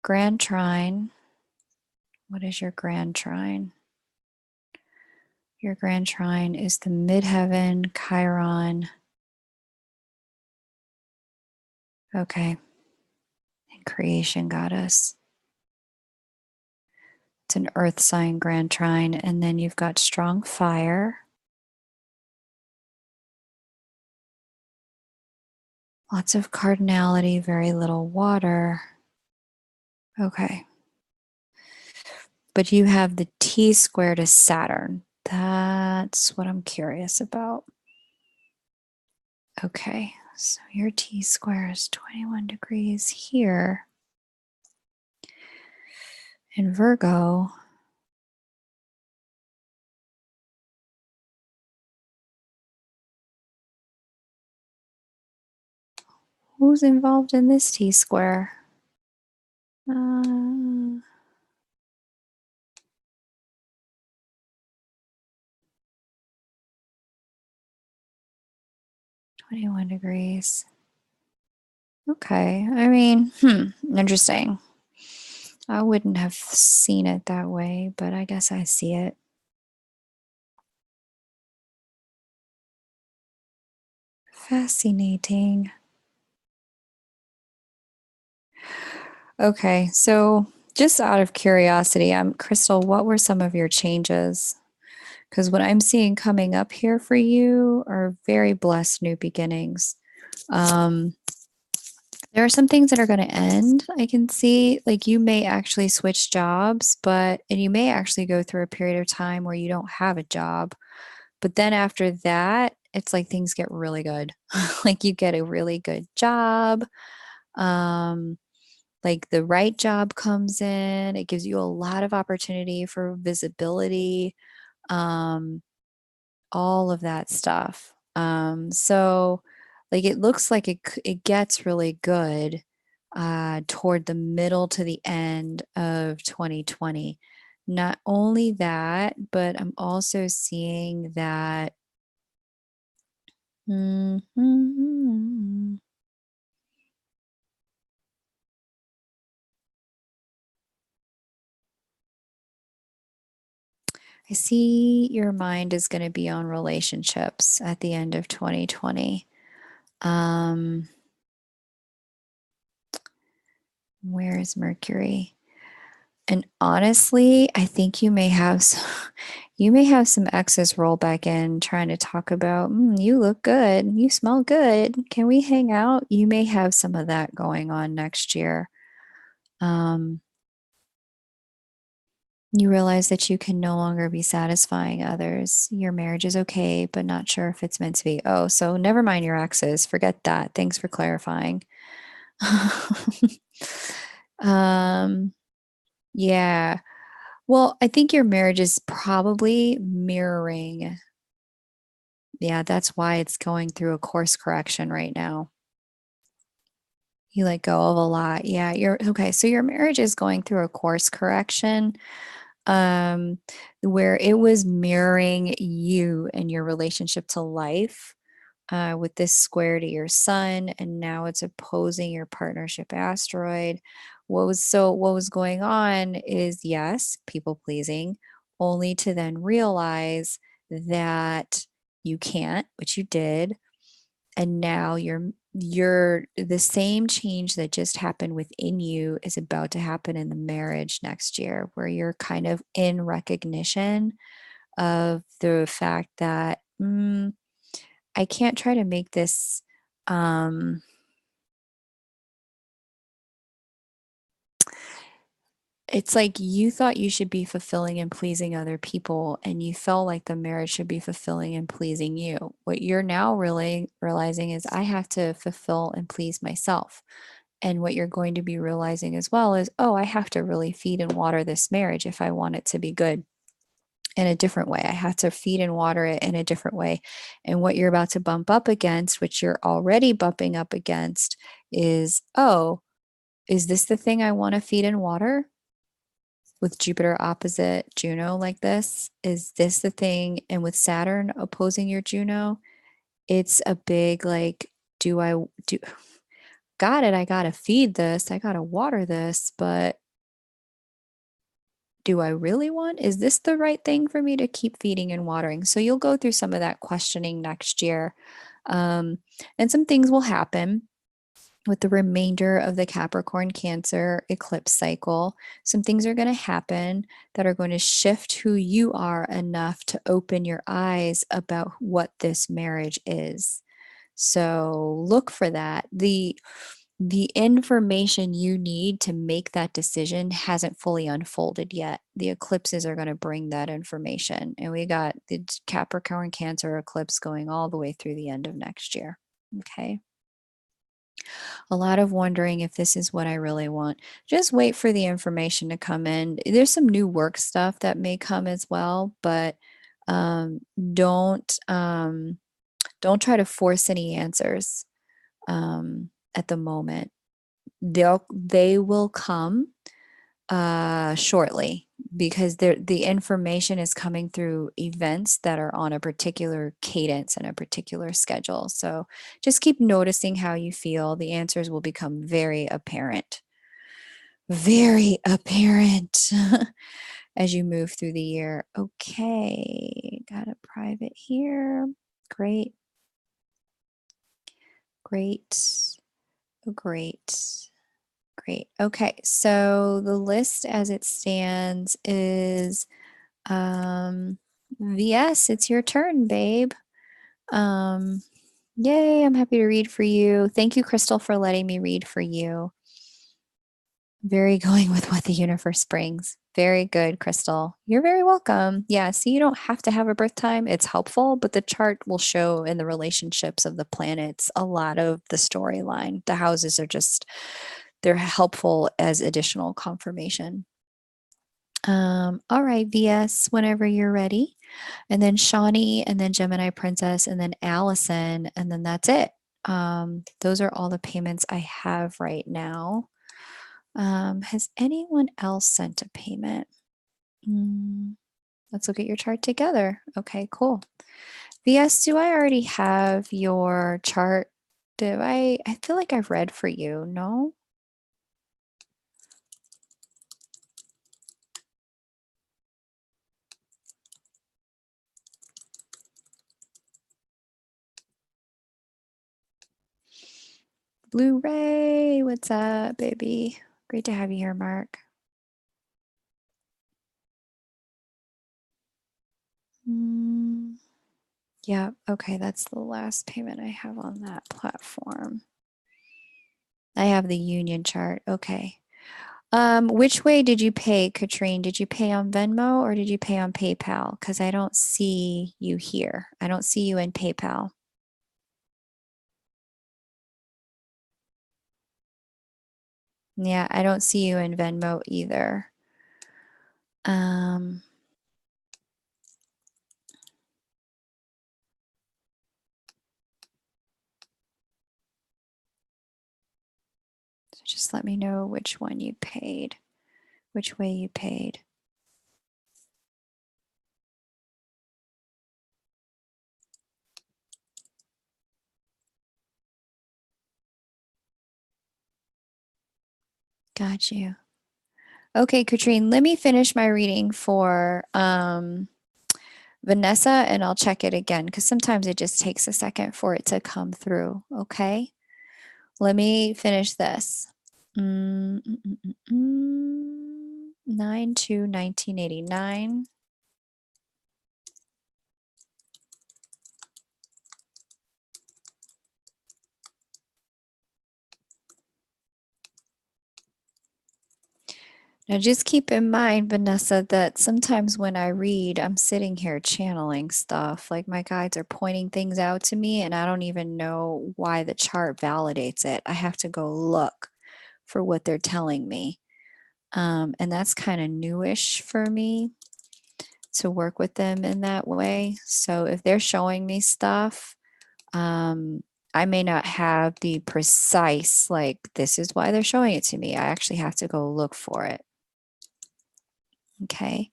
Grand trine. What is your grand trine? Your grand trine is the midheaven Chiron. Okay. And creation goddess. It's an earth sign grand trine. And then you've got strong fire. Lots of cardinality, very little water. Okay. But you have the T square to Saturn. That's what I'm curious about. Okay, so your T square is 21 degrees here. In Virgo, who's involved in this T square? 21 degrees. Okay, I mean, interesting. I wouldn't have seen it that way, but I guess I see it. Fascinating. Okay, so just out of curiosity, Crystal, what were some of your changes? Because what I'm seeing coming up here for you are very blessed new beginnings. There are some things that are going to end. I can see, like, you may actually switch jobs, and you may actually go through a period of time where you don't have a job. But then after that, it's like things get really good. Like you get a really good job. Like the right job comes in, it gives you a lot of opportunity for visibility, all of that stuff. So like it looks like it gets really good toward the middle to the end of 2020. Not only that, but I'm also seeing that I see your mind is going to be on relationships at the end of 2020. Where is Mercury? And honestly, I think you may have some exes roll back in trying to talk about, you look good, you smell good. Can we hang out? You may have some of that going on next year. You realize that you can no longer be satisfying others. Your marriage is okay, but not sure if it's meant to be. Oh, so never mind your exes. Forget that. Thanks for clarifying. Yeah. Well, I think your marriage is probably mirroring. Yeah, that's why it's going through a course correction right now. You let go of a lot. Yeah, you're okay. So your marriage is going through a course correction where it was mirroring you and your relationship to life with this square to your sun, and now it's opposing your partnership asteroid. What was going on is, yes, people pleasing, only to then realize that you can't, which you did, and now you're the same change that just happened within you is about to happen in the marriage next year, where you're kind of in recognition of the fact that I can't try to make this it's like you thought you should be fulfilling and pleasing other people, and you felt like the marriage should be fulfilling and pleasing you. What you're now really realizing is I have to fulfill and please myself. And what you're going to be realizing as well is, oh, I have to really feed and water this marriage if I want it to be good in a different way. I have to feed and water it in a different way. And what you're about to bump up against, which you're already bumping up against, is, oh, is this the thing I want to feed and water? With Jupiter opposite Juno like this, is this the thing? And with Saturn opposing your Juno, it's a big like, do I do got it? I gotta feed this, I gotta water this, but do I really want? Is this the right thing for me to keep feeding and watering? So you'll go through some of that questioning next year. And some things will happen with the remainder of the Capricorn Cancer eclipse cycle. Some things are going to happen that are going to shift who you are enough to open your eyes about what this marriage is. So look for that. The information you need to make that decision hasn't fully unfolded yet. The eclipses are going to bring that information. And we got the Capricorn Cancer eclipse going all the way through the end of next year. Okay. A lot of wondering if this is what I really want. Just wait for the information to come in. There's some new work stuff that may come as well, but um, don't don't try to force any answers at the moment. They will come shortly because the information is coming through events that are on a particular cadence and a particular schedule. So just keep noticing how you feel. The answers will become very apparent. Very apparent as you move through the year. Okay, got a private here. Great. Great. Great. Great. Okay, so the list as it stands is VS, it's your turn, babe. Yay, I'm happy to read for you. Thank you, Crystal, for letting me read for you. Very going with what the universe brings. Very good, Crystal. You're very welcome. Yeah, see, you don't have to have a birth time. It's helpful, but the chart will show in the relationships of the planets a lot of the storyline. The houses are just, they're helpful as additional confirmation. All right, VS, whenever you're ready. And then Shaunie, and then Gemini Princess, and then Allison, and then that's it. Those are all the payments I have right now. Has anyone else sent a payment? Let's look at your chart together. Okay, cool. VS, do I already have your chart? I feel like I've read for you, no? Blu-ray, what's up, baby? Great to have you here, Mark. Yeah, okay, that's the last payment I have on that platform. I have the union chart. Okay. Which way did you pay, Katrine? Did you pay on Venmo or did you pay on PayPal? Because I don't see you here. I don't see you in PayPal. Yeah, I don't see you in Venmo either. So just let me know which one you paid, which way you paid. Got you. Okay, Katrine, let me finish my reading for Vanessa and I'll check it again because sometimes it just takes a second for it to come through. Okay, let me finish this. 9/2/1989. Now, just keep in mind, Vanessa, that sometimes when I read, I'm sitting here channeling stuff. Like my guides are pointing things out to me, and I don't even know why the chart validates it. I have to go look for what they're telling me. And that's kind of newish for me to work with them in that way. So if they're showing me stuff, I may not have the precise, like, this is why they're showing it to me. I actually have to go look for it. Okay.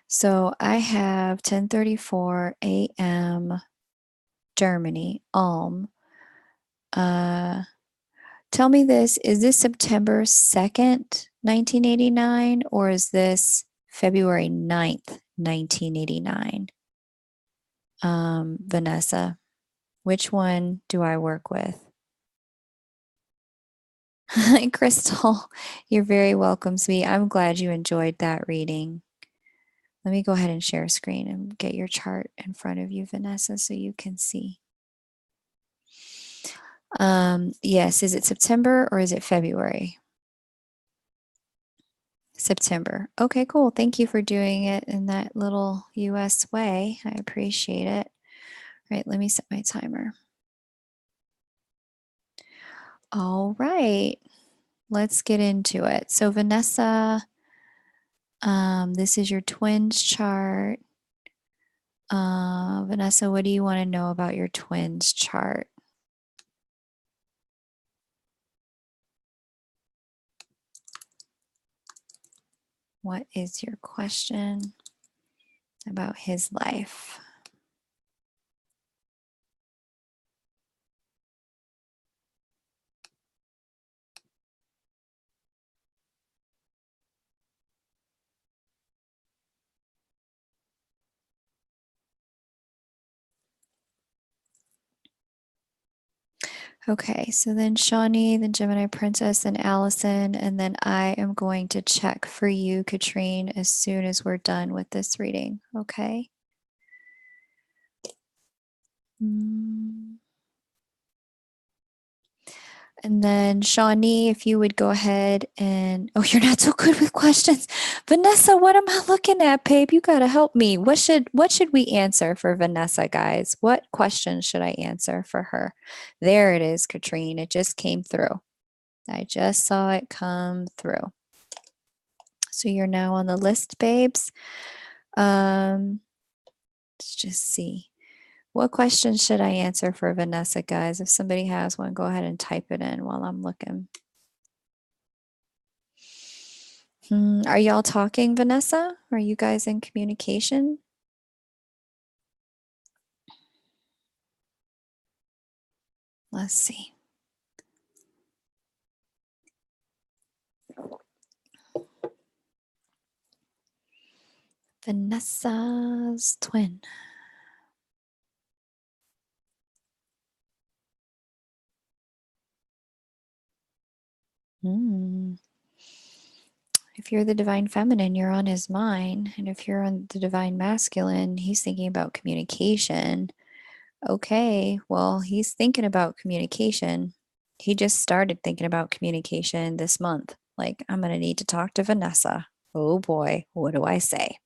So I have 10:34 a.m. Germany, Ulm. Tell me this, is this September 2nd, 1989, or is this February 9th, 1989? Vanessa, which one do I work with? Crystal, you're very welcome, sweet. I'm glad you enjoyed that reading. Let me go ahead and share screen and get your chart in front of you, Vanessa, so you can see. Yes, is it September or is it February? September. Okay, cool. Thank you for doing it in that little US way. I appreciate it. All right, let me set my timer. All right, let's get into it. So Vanessa, this is your twins chart. Vanessa, what do you want to know about your twins chart? What is your question about his life? Okay, so then Shaunie, then Gemini Princess, then Allison, and then I am going to check for you, Katrine, as soon as we're done with this reading, okay? And then Shaunie, if you would go ahead and, oh, you're not so good with questions. Vanessa, what am I looking at, babe? You gotta help me. What should we answer for Vanessa, guys? What question should I answer for her? There it is, Katrine. It just came through. I just saw it come through. So you're now on the list, babes. Let's just see. What question should I answer for Vanessa, guys? If somebody has one, go ahead and type it in while I'm looking. Are y'all talking, Vanessa? Are you guys in communication? Let's see. Vanessa's twin. If you're the divine feminine, you're on his mind. And if you're on the divine masculine, he's thinking about communication. Okay, well, he's thinking about communication. He just started thinking about communication this month. Like, I'm going to need to talk to Vanessa. Oh boy, what do I say?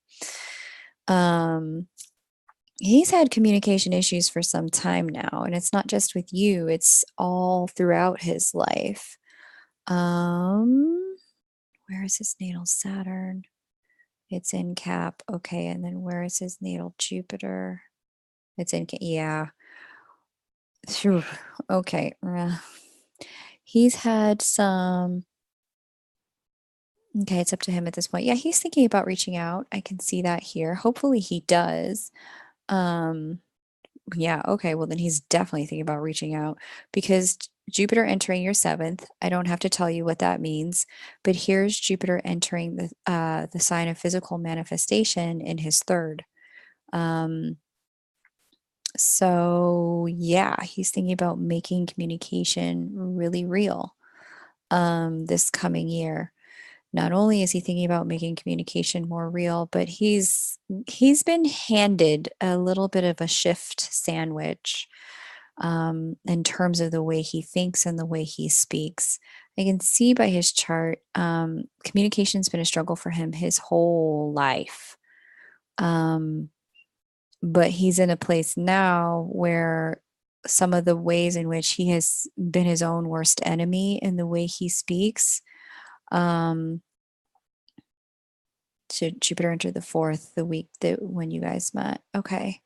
He's had communication issues for some time now, and it's not just with you, it's all throughout his life. Where is his natal Saturn? It's in Cap. Okay, and then where is his natal Jupiter? It's in, yeah. Okay. He's had some, okay, it's up to him at this point. Yeah, he's thinking about reaching out. I can see that here. Hopefully he does. Yeah, okay, well then he's definitely thinking about reaching out because Jupiter entering your seventh, I don't have to tell you what that means, but here's Jupiter entering the sign of physical manifestation in his third. So yeah, he's thinking about making communication really real this coming year. Not only is he thinking about making communication more real, but he's been handed a little bit of a shift sandwich in terms of the way he thinks and the way he speaks. I can see by his chart, communication's been a struggle for him his whole life. But he's in a place now where some of the ways in which he has been his own worst enemy in the way he speaks. So Jupiter entered the 4th the week that when you guys met. Okay.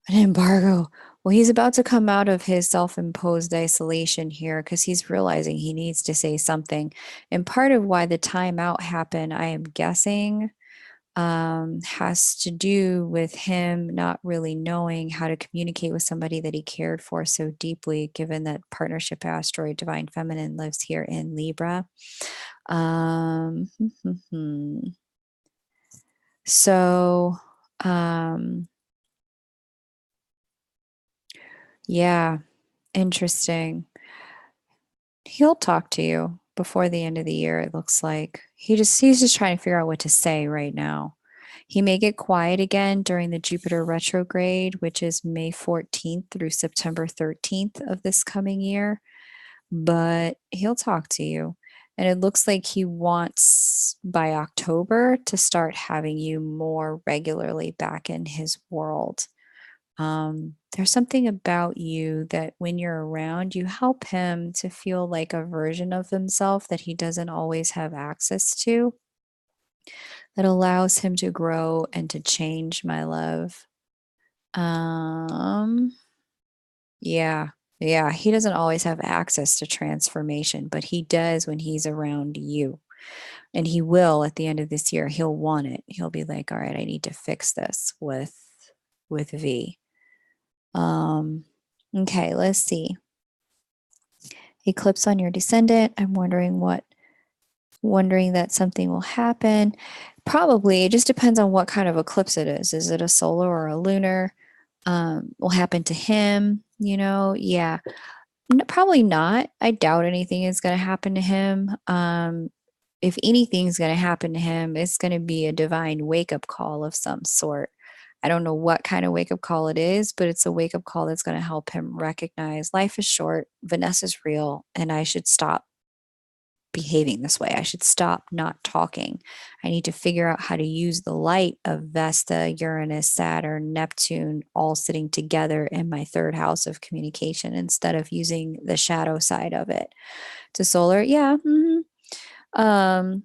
An embargo. Well, he's about to come out of his self-imposed isolation here because he's realizing he needs to say something. And part of why the timeout happened, I am guessing, has to do with him not really knowing how to communicate with somebody that he cared for so deeply, given that partnership asteroid Divine Feminine lives here in Libra. So, yeah, interesting. He'll talk to you before the end of the year, it looks like. He's just trying to figure out what to say right now. He may get quiet again during the Jupiter retrograde, which is May 14th through September 13th of this coming year, but he'll talk to you. And it looks like he wants by October to start having you more regularly back in his world. There's something about you that when you're around, you help him to feel like a version of himself that he doesn't always have access to, that allows him to grow and to change, my love. Yeah, he doesn't always have access to transformation, but he does when he's around you. And he will at the end of this year. He'll want it. He'll be like, all right, I need to fix this with V. Okay, let's see. Eclipse on your descendant. I'm wondering that something will happen. Probably, it just depends on what kind of eclipse it is. Is it a solar or a lunar? Will happen to him, Yeah. Probably not. I doubt anything is going to happen to him. If anything's going to happen to him, it's going to be a divine wake-up call of some sort. I don't know what kind of wake-up call it is, but it's a wake-up call that's going to help him recognize life is short, Vanessa's real, and I should stop behaving this way. I should stop not talking. I need to figure out how to use the light of Vesta, Uranus, Saturn, Neptune, all sitting together in my 3rd house of communication instead of using the shadow side of it. To solar, yeah. A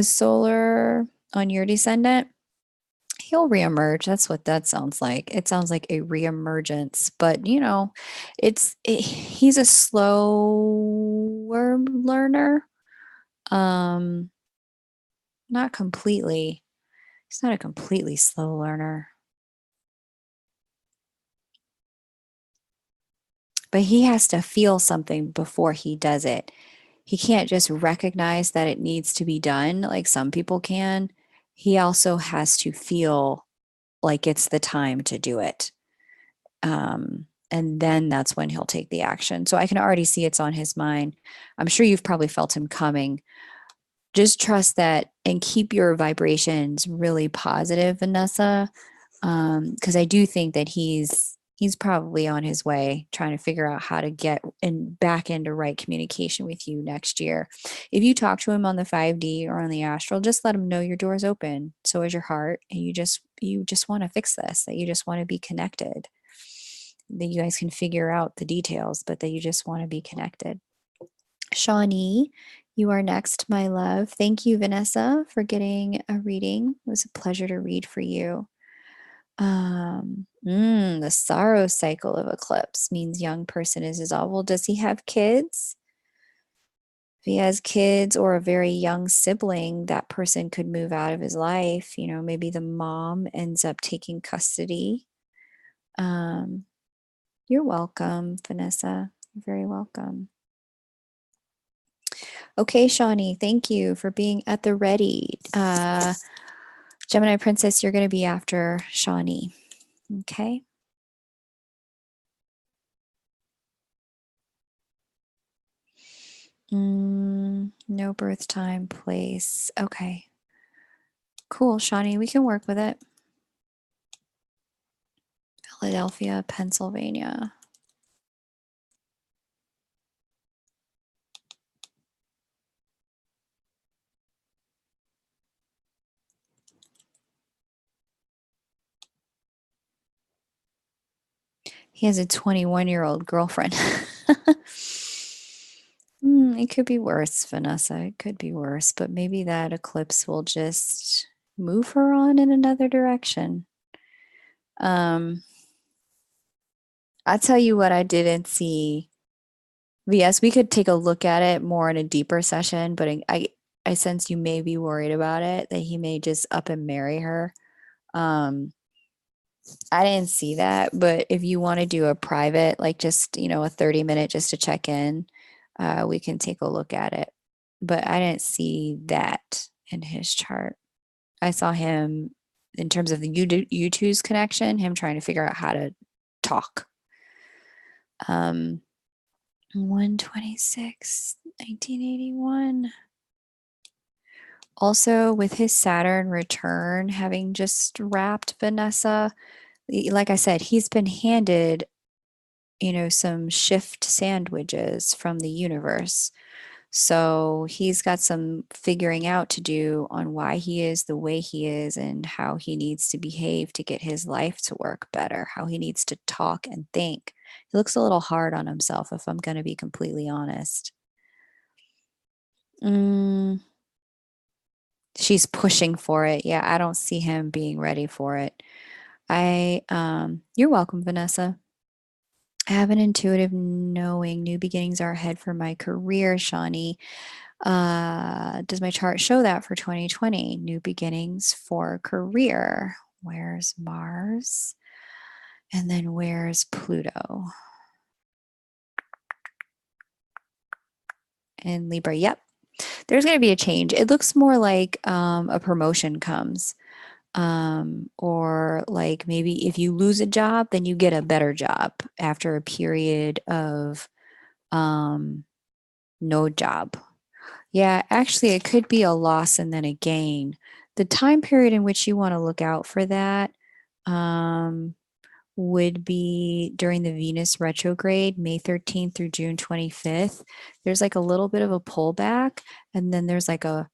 solar on your descendant, he'll reemerge. That's what that sounds like. It sounds like a reemergence, but he's a slower learner. Not completely. He's not a completely slow learner. But he has to feel something before he does it. He can't just recognize that it needs to be done like some people can. He also has to feel like it's the time to do it. And then that's when he'll take the action. So I can already see it's on his mind. I'm sure you've probably felt him coming. Just trust that and keep your vibrations really positive, Vanessa. Because I do think that he's probably on his way trying to figure out how to get back into right communication with you next year. If you talk to him on the 5D or on the astral, just let him know your door's open. So is your heart, and you just want to fix this, that you just want to be connected, that you guys can figure out the details, but that you just want to be connected. Shaunie, you are next, my love. Thank you, Vanessa, for getting a reading. It was a pleasure to read for you. The sorrow cycle of eclipse means young person is dissolved. Well, does he have kids? If he has kids or a very young sibling, that person could move out of his life. Maybe the mom ends up taking custody. You're welcome, Vanessa. You're very welcome. Okay, Shaunie, thank you for being at the ready. Gemini Princess, you're going to be after Shaunie. Okay. No birth time, place. Okay. Cool, Shaunie, we can work with it. Philadelphia, Pennsylvania. He has a 21-year-old girlfriend. It could be worse, Vanessa. It could be worse, but maybe that eclipse will just move her on in another direction. I'll tell you what I didn't see. Yes, we could take a look at it more in a deeper session, but I sense you may be worried about it, that he may just up and marry her. I didn't see that, but if you want to do a private, like just, a 30-minute just to check in, we can take a look at it. But I didn't see that in his chart. I saw him in terms of the you two's connection, him trying to figure out how to talk. 126, 1981. Also, with his Saturn return having just wrapped Vanessa, like I said, he's been handed, some shift sandwiches from the universe. So he's got some figuring out to do on why he is the way he is and how he needs to behave to get his life to work better, how he needs to talk and think. He looks a little hard on himself, if I'm going to be completely honest. She's pushing for it. Yeah, I don't see him being ready for it. You're welcome, Vanessa. I have an intuitive knowing new beginnings are ahead for my career, Shaunie. Does my chart show that for 2020? New beginnings for career. Where's Mars? And then where's Pluto? And Libra, yep. There's going to be a change. It looks more like a promotion comes. Or like maybe if you lose a job, then you get a better job after a period of no job. Yeah, actually, it could be a loss and then a gain. The time period in which you want to look out for that would be during the Venus retrograde, May 13th through June 25th. There's like a little bit of a pullback, and then there's it's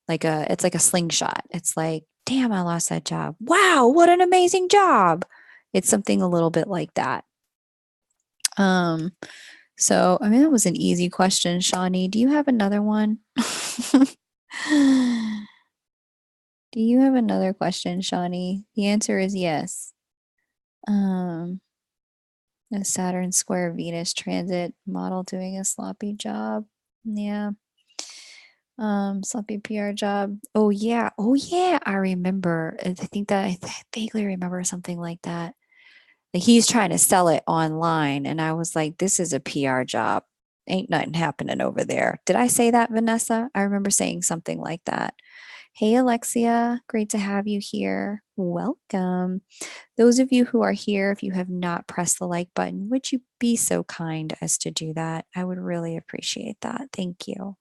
like a slingshot. It's like, damn, I lost that job. Wow, what an amazing job. It's something a little bit like that. So, I mean, that was an easy question, Shaunie. Do you have another one? Do you have another question, Shaunie? The answer is yes. A Saturn square Venus transit model doing a sloppy job. Yeah. Sloppy PR job. Oh yeah. Oh yeah. I remember. I think that I vaguely remember something like that. He's trying to sell it online, and I was like, this is a PR job. Ain't nothing happening over there. Did I say that, Vanessa? I remember saying something like that. Hey, Alexia, great to have you here. Welcome. Those of you who are here, if you have not pressed the like button, would you be so kind as to do that? I would really appreciate that. Thank you.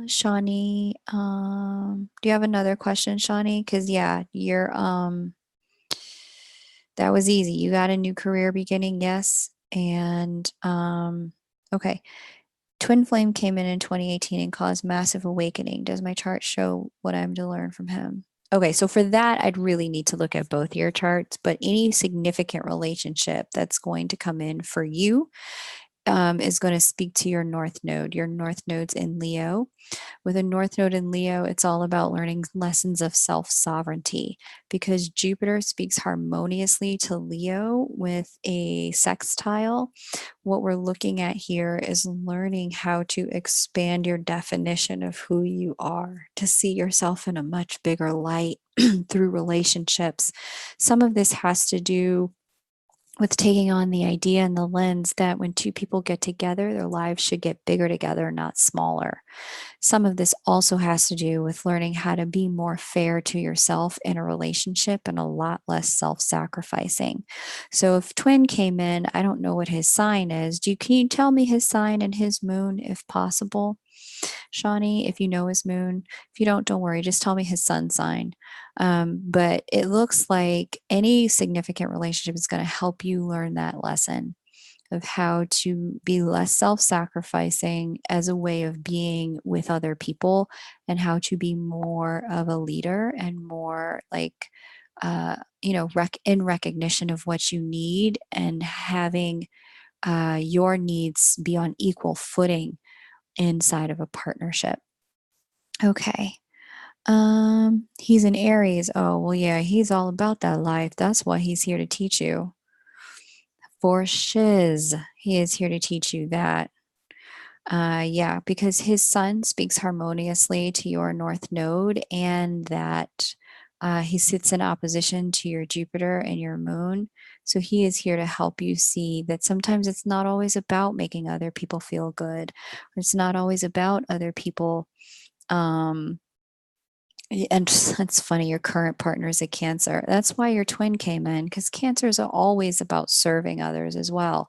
Shaunie, do you have another question, Shaunie? Because yeah, you're that was easy. You got a new career beginning, yes. And okay. Twin flame came in 2018 and caused massive awakening. Does my chart show what I'm to learn from him? Okay, so for that, I'd really need to look at both your charts, but any significant relationship that's going to come in for you is going to speak to your North Node. Your North Node's in Leo. With a North Node in Leo, it's all about learning lessons of self-sovereignty because Jupiter speaks harmoniously to Leo with a sextile. What we're looking at here is learning how to expand your definition of who you are, to see yourself in a much bigger light through relationships. Some of this has to do with taking on the idea and the lens that when two people get together, their lives should get bigger together, not smaller. Some of this also has to do with learning how to be more fair to yourself in a relationship and a lot less self-sacrificing. So if twin came in, I don't know what his sign is. Can you tell me his sign and his moon if possible? Shaunie, if you know his moon. If you don't worry, just tell me his sun sign. But it looks like any significant relationship is going to help you learn that lesson of how to be less self-sacrificing as a way of being with other people, and how to be more of a leader and more like, in recognition of what you need, and having your needs be on equal footing inside of a partnership. Okay. He's an Aries. Oh, well, yeah, he's all about that life. That's what he's here to teach you. For shiz, he is here to teach you that. Yeah, because his sun speaks harmoniously to your north node, and that he sits in opposition to your Jupiter and your moon. So he is here to help you see that sometimes it's not always about making other people feel good. Or it's not always about other people. And that's funny, your current partner is a Cancer. That's why your twin came in, because Cancers are always about serving others as well.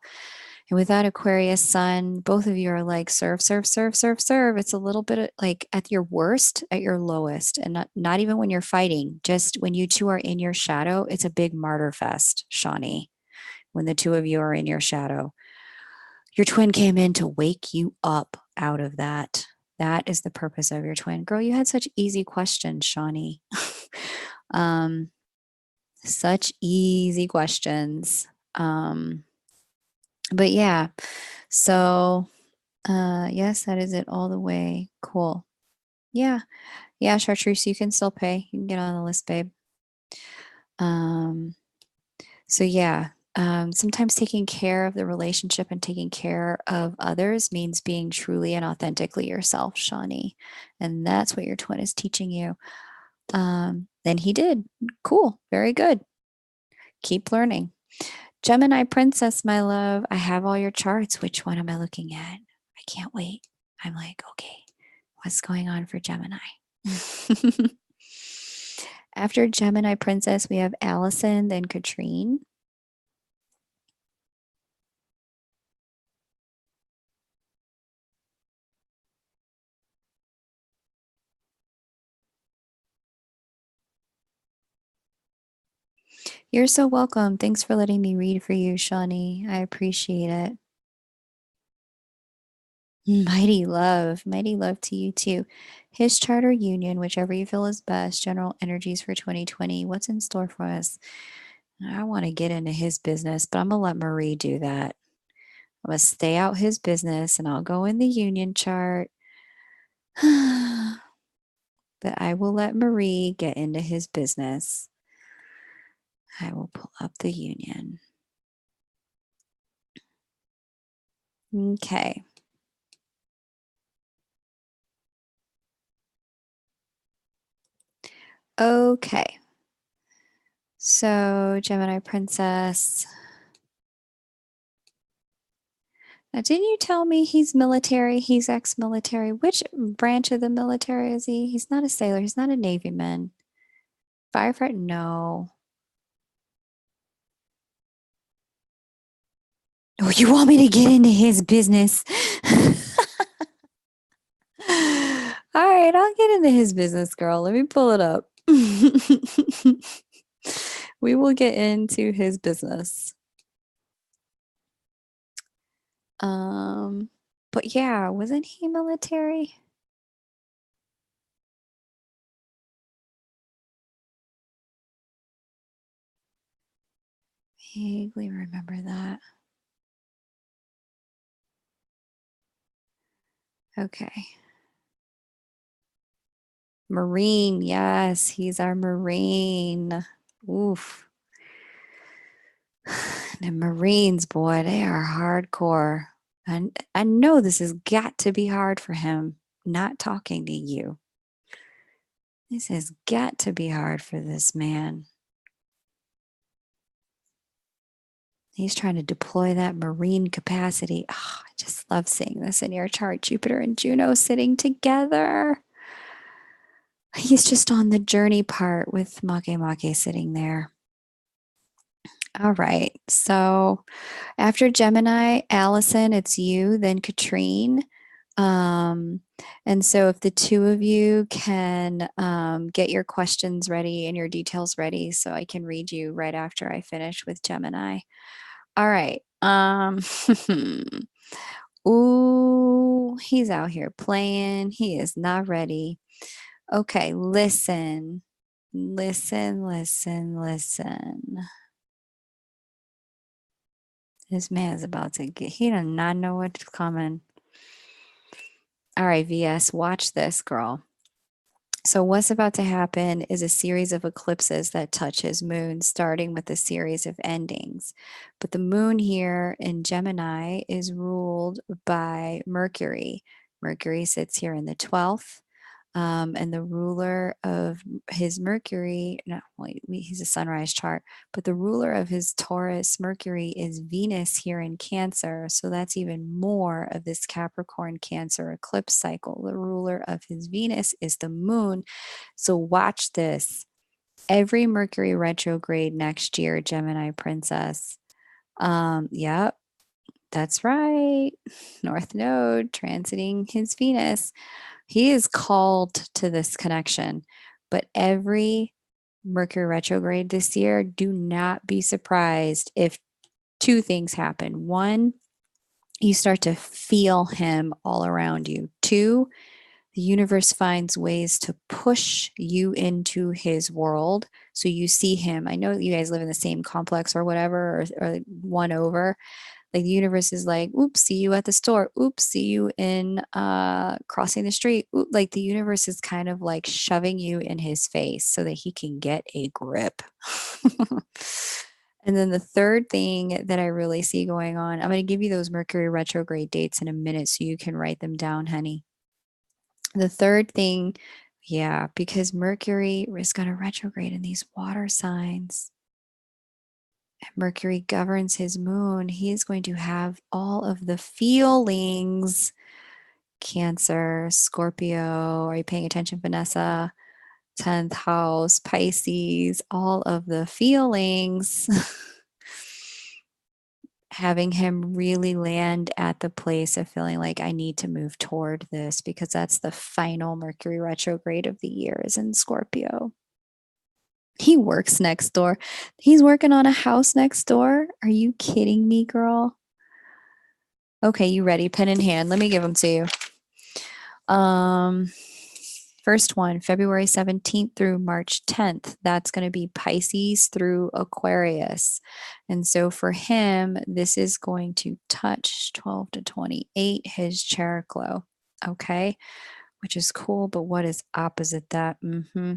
And with that Aquarius sun, both of you are like serve, serve, serve, serve, serve. It's a little bit like at your worst, at your lowest, and not even when you're fighting, just when you two are in your shadow, it's a big martyr fest, Shaunie, when the two of you are in your shadow. Your twin came in to wake you up out of that. That is the purpose of your twin. Girl, you had such easy questions, Shaunie. Such easy questions. But yeah, so yes, that is it all the way. Cool. Yeah. Yeah, Chartreuse, you can still pay. You can get on the list, babe. So yeah, sometimes taking care of the relationship and taking care of others means being truly and authentically yourself, Shaunie. And that's what your twin is teaching you. Then he did. Cool. Very good. Keep learning. Gemini Princess, my love, I have all your charts. Which one am I looking at? I can't wait. I'm like, okay, what's going on for Gemini? After Gemini Princess, we have Allison, then Katrine. You're so welcome. Thanks for letting me read for you, Shaunie. I appreciate it. Mighty love to you too. His charter union, whichever you feel is best, general energies for 2020. What's in store for us? I want to get into his business, but I'm going to let Marie do that. I'm going to stay out his business and I'll go in the union chart. But I will let Marie get into his business. I will pull up the union. Okay. Okay. So, Gemini Princess. Now, didn't you tell me he's military? He's ex-military. Which branch of the military is he? He's not a sailor. He's not a Navy man. Firefighter? No. Oh, you want me to get into his business? All right, I'll get into his business, girl. Let me pull it up. We will get into his business. But yeah, wasn't he military? Vaguely remember that. Okay. Marine, yes, he's our Marine. Oof. The Marines, boy, they are hardcore. And I know this has got to be hard for him, not talking to you. This has got to be hard for this man. He's trying to deploy that Marine capacity. Oh, I just love seeing this in your chart. Jupiter and Juno sitting together. He's just on the journey part with Make sitting there. All right. So after Gemini, Allison, it's you, then Katrine. And so if the two of you can get your questions ready and your details ready so I can read you right after I finish with Gemini. All right. Ooh, he's out here playing. He is not ready. Okay, listen. Listen, listen, listen. This man's about to get, he does not know what's coming. All right, VS, watch this, girl. So, what's about to happen is a series of eclipses that touch his moon, starting with a series of endings. But the moon here in Gemini is ruled by Mercury. Mercury sits here in the 12th. And the ruler of his Mercury, no, wait, he's a sunrise chart, but the ruler of his Taurus Mercury is Venus here in Cancer. So that's even more of this Capricorn Cancer eclipse cycle. The ruler of his Venus is the moon. So watch this. Every Mercury retrograde next year, Gemini Princess. Yep, that's right. North Node transiting his Venus. He is called to this connection, but every Mercury retrograde this year, do not be surprised if two things happen. One, you start to feel him all around you. Two, the universe finds ways to push you into his world. So you see him. I know you guys live in the same complex or whatever, or one over. Like the universe is like, oops, see you at the store. Oops, see you in crossing the street. Oop, like the universe is kind of like shoving you in his face so that he can get a grip. And then the third thing that I really see going on, I'm going to give you those Mercury retrograde dates in a minute so you can write them down, honey. The third thing, yeah, because Mercury is going to retrograde in these water signs. Mercury governs his moon, he is going to have all of the feelings. Cancer, Scorpio, are you paying attention, Vanessa? 10th house, Pisces, all of the feelings. Having him really land at the place of feeling like I need to move toward this because that's the final Mercury retrograde of the year is in Scorpio. He works next door. He's working on a house next door. Are you kidding me, girl? Okay, you ready? Pen in hand. Let me give them to you. First one, February 17th through March 10th. That's going to be Pisces through Aquarius. And so for him, this is going to touch 12 to 28, his Chariklo. Okay. Which is cool, but what is opposite that?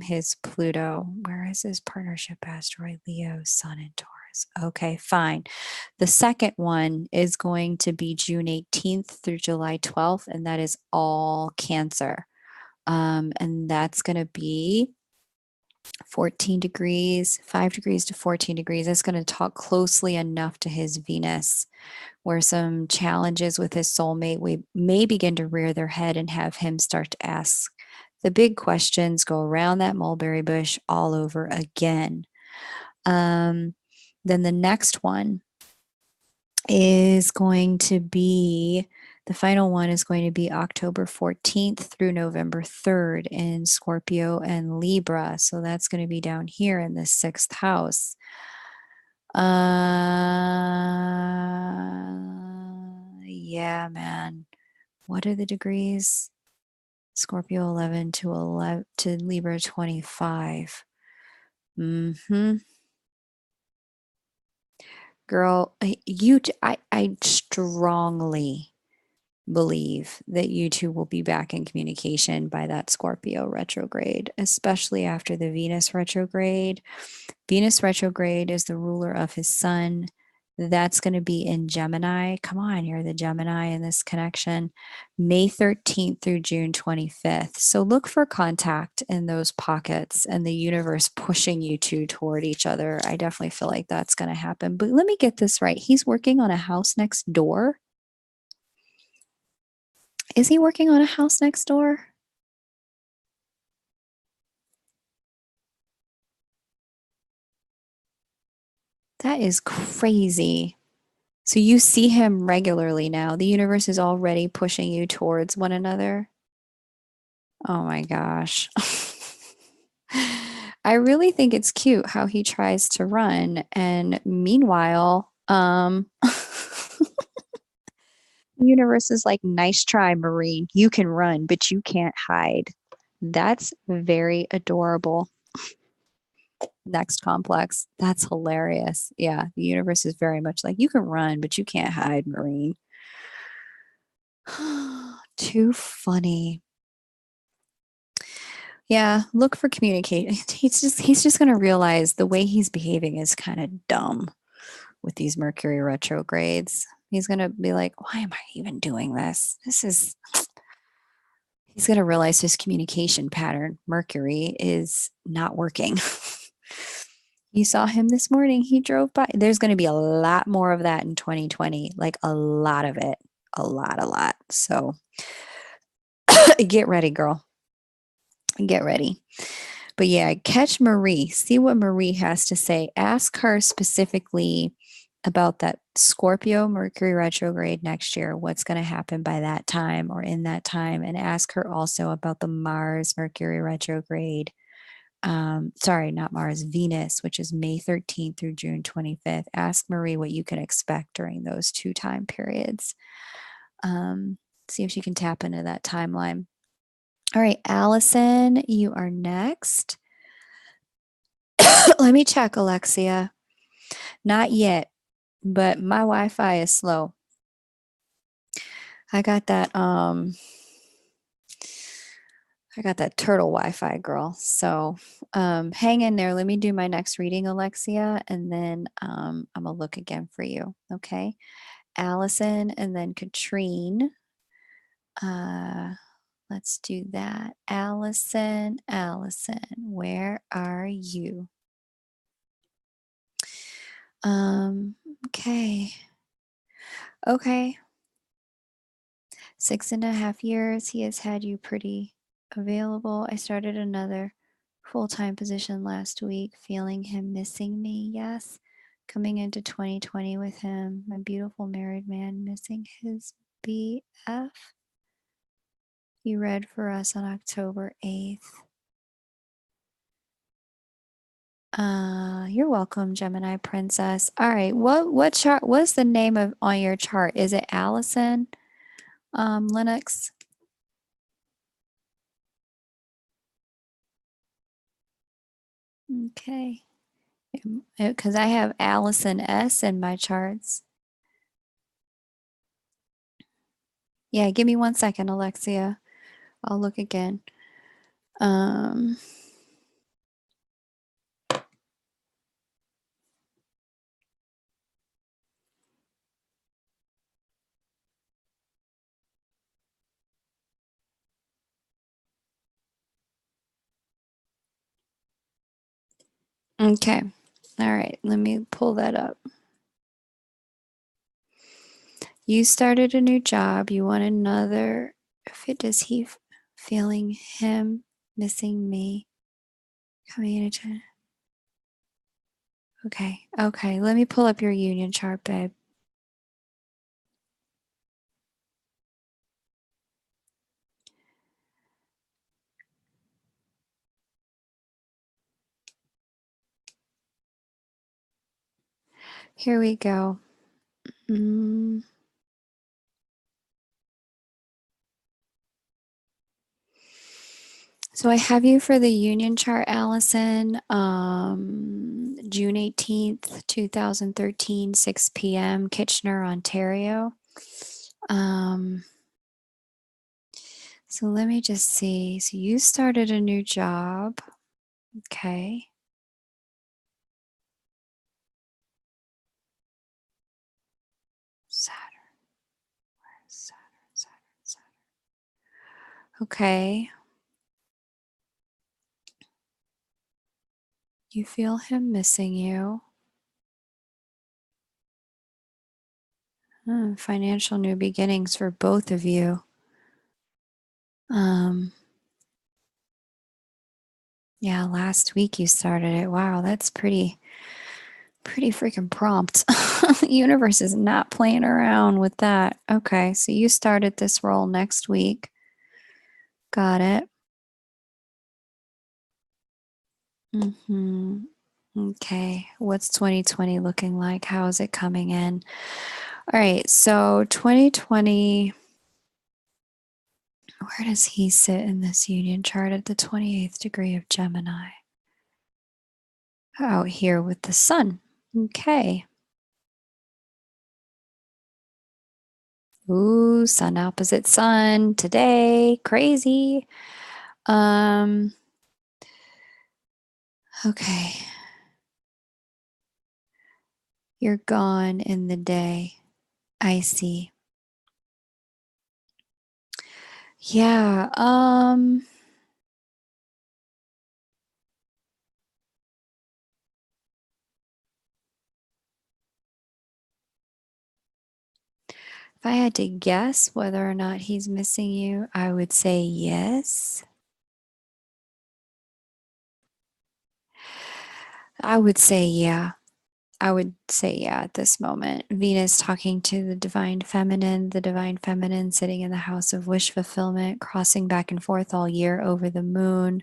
His Pluto. Where is his partnership asteroid? Leo, Sun, and Taurus. Okay, fine. The second one is going to be June 18th through July 12th, and that is all Cancer. And that's going to be 14 degrees, 5 degrees to 14 degrees. That's going to talk closely enough to his Venus where some challenges with his soulmate may begin to rear their head and have him start to ask the big questions, go around that mulberry bush all over again. Then the next one is going to be, the final one is going to be October 14th through November 3rd in Scorpio and Libra. So that's going to be down here in the 6th house. Yeah, man. What are the degrees? Scorpio 11 to Libra 25. Girl, I strongly believe that you two will be back in communication by that Scorpio retrograde, especially after the Venus retrograde. Venus retrograde is the ruler of his sun. That's going to be in Gemini. Come on, you're the Gemini in this connection. May 13th through June 25th. So look for contact in those pockets and the universe pushing you two toward each other. I definitely feel like that's going to happen. But let me get this right. He's working on a house next door. Is he working on a house next door? That is crazy. So you see him regularly now. The universe is already pushing you towards one another. Oh my gosh. I really think it's cute how he tries to run. And meanwhile, Universe is like, nice try, Marine. You can run, but you can't hide. That's very adorable. Next complex. That's hilarious. Yeah, the universe is very much like, you can run, but you can't hide, Marine. Too funny. Yeah, look for communication. He's just going to realize the way he's behaving is kind of dumb with these Mercury retrogrades. He's going to be like, why am I even doing this? He's going to realize his communication pattern, Mercury, is not working. You saw him this morning. He drove by. There's going to be a lot more of that in 2020, like a lot of it. A lot. So get ready, girl. Get ready. But yeah, catch Marie. See what Marie has to say. Ask her specifically about that Scorpio Mercury retrograde next year. What's going to happen by that time or in that time? And ask her also about the Mars Mercury retrograde. Sorry, not Mars, Venus, which is May 13th through June 25th. Ask Marie what you can expect during those 2 time periods. See if she can tap into that timeline. All right, Allison, you are next. Let me check, Alexia. Not yet, but my Wi-Fi is slow. I got that turtle Wi-Fi, girl. So hang in there. Let me do my next reading, Alexia, and then I'm gonna look again for you. Okay. Allison and then Katrine. Let's do that. Allison, where are you? Okay. Okay. 6.5 years, he has had you pretty available. I started another full-time position last week, feeling him missing me. Yes. Coming into 2020 with him, my beautiful married man missing his BF. You read for us on October 8th. You're welcome, Gemini Princess. All right, what chart? What's the name of on your chart? Is it Allison? Linux. Okay, because I have Allison S in my charts. Yeah, give me 1 second, Alexia. I'll look again. Okay. All right, let me pull that up. You started a new job. You want another. Does he feeling him missing me? Coming into. Okay. Let me pull up your union chart, babe. Here we go. So I have you for the union chart, Allison. June 18th, 2013, 6 p.m., Kitchener, Ontario. So let me just see. So you started a new job. Okay. Saturn. Where's Saturn? Okay. You feel him missing you. Financial new beginnings for both of you. Yeah, last week you started it. Wow, that's pretty freaking prompt. The universe is not playing around with that. Okay, so you started this role next week. Got it. Okay, what's 2020 looking like? How is it coming in? All right, so 2020, where does he sit in this union chart at the 28th degree of Gemini? Out here with the sun. Okay. Ooh, sun opposite sun today. Crazy. Okay. You're gone in the day. I see. Yeah. If I had to guess whether or not he's missing you, I would say yes. I would say yeah. I would say yeah at this moment. Venus talking to the divine feminine sitting in the house of wish fulfillment, crossing back and forth all year over the moon.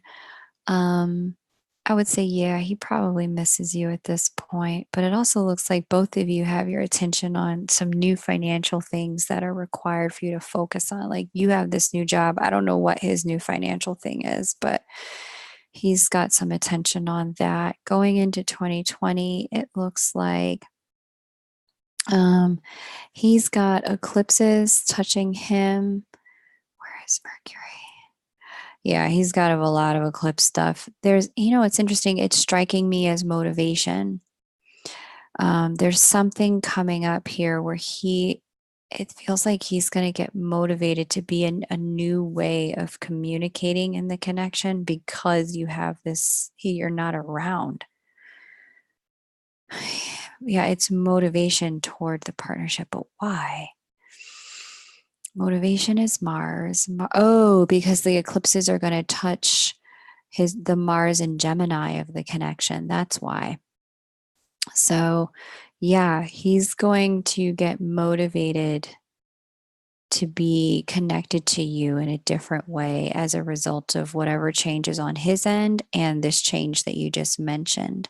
I would say, yeah, he probably misses you at this point, but it also looks like both of you have your attention on some new financial things that are required for you to focus on. Like you have this new job. I don't know what his new financial thing is, but he's got some attention on that. Going into 2020, it looks like he's got eclipses touching him. Where is Mercury? Yeah, he's got a lot of eclipse stuff. There's, it's interesting. It's striking me as motivation. There's something coming up here where it feels like he's going to get motivated to be in a new way of communicating in the connection because you have this, you're not around. Yeah, it's motivation toward the partnership, but why? Motivation is Mars. Oh, because the eclipses are going to touch the Mars and Gemini of the connection. That's why. So, yeah, he's going to get motivated to be connected to you in a different way as a result of whatever changes on his end and this change that you just mentioned.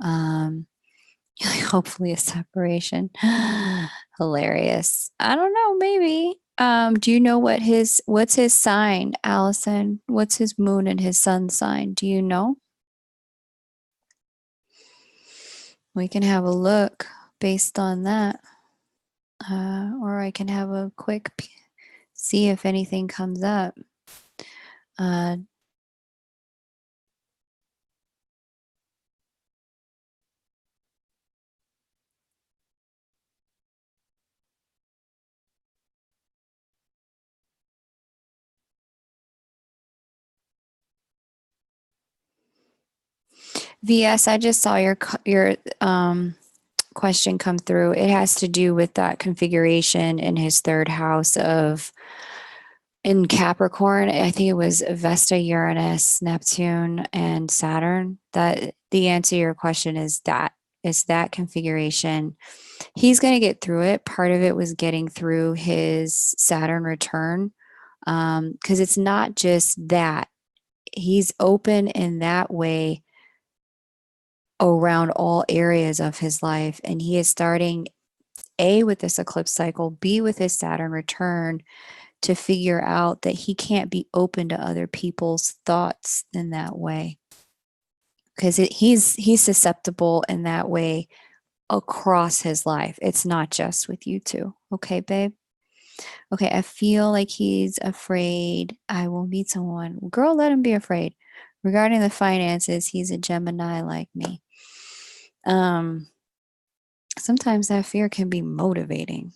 Um, hopefully a separation. Hilarious. I don't know, maybe. Do you know what's his sign, Allison? What's his moon and his sun sign? Do you know? We can have a look based on that. Or I can have a quick see if anything comes up. VS, I just saw your question come through. It has to do with that configuration in his third house of in Capricorn. I think it was Vesta, Uranus, Neptune, and Saturn. That the answer to your question is that configuration. He's going to get through it. Part of it was getting through his Saturn return, because it's not just that. He's open in that way around all areas of his life. And he is starting A, with this eclipse cycle, B, with his Saturn return, to figure out that he can't be open to other people's thoughts in that way. Because he's susceptible in that way across his life. It's not just with you two. Okay, babe? Okay, I feel like he's afraid I will meet someone. Girl, let him be afraid. Regarding the finances, he's a Gemini like me. Sometimes that fear can be motivating.